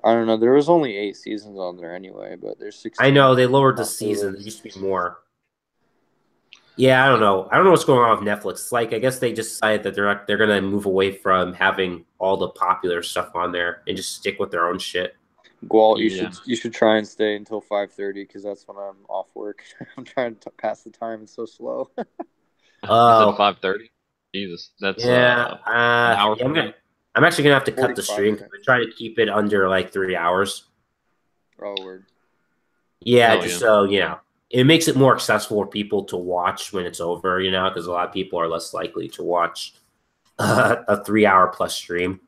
I don't know. There was only 8 seasons on there anyway, but there's 16. I know they lowered the season. There used to be more. Yeah, I don't know. I don't know what's going on with Netflix. It's like I guess they just decided that they're gonna move away from having all the popular stuff on there and just stick with their own shit. Gwalt, you should try and stay until 5:30 because that's when I'm off work. I'm trying to pass the time. It's so slow. 5:30. Jesus, that's an hour. Yeah, I'm actually gonna have to cut the stream. I try to keep it under like 3 hours. Oh, word. Yeah, so it makes it more accessible for people to watch when it's over. Because a lot of people are less likely to watch a 3 hour plus stream.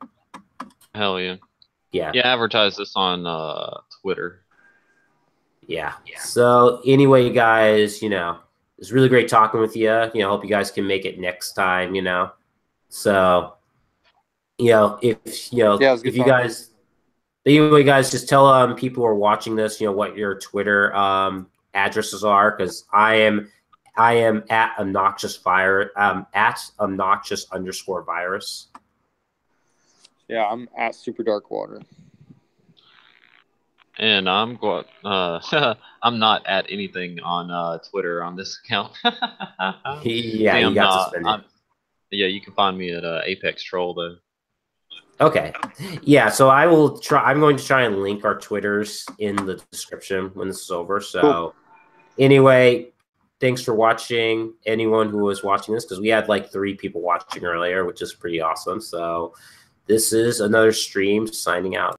Hell yeah. Yeah. Yeah, advertise this on Twitter. Yeah. So anyway, guys, it's really great talking with you. Hope you guys can make it next time. So if you guys, anyway, guys, just tell people who are watching this, what your Twitter addresses are because I am at obnoxious_virus. Yeah, I'm at Super Dark Water. And I'm I'm not at anything on Twitter on this account. Yeah, you got suspended. Yeah, you can find me at Apex Troll though. Okay. Yeah, so I'm going to try and link our Twitters in the description when this is over. So, cool. Anyway, thanks for watching. Anyone who was watching this, because we had like 3 people watching earlier, which is pretty awesome. So this is another stream signing out.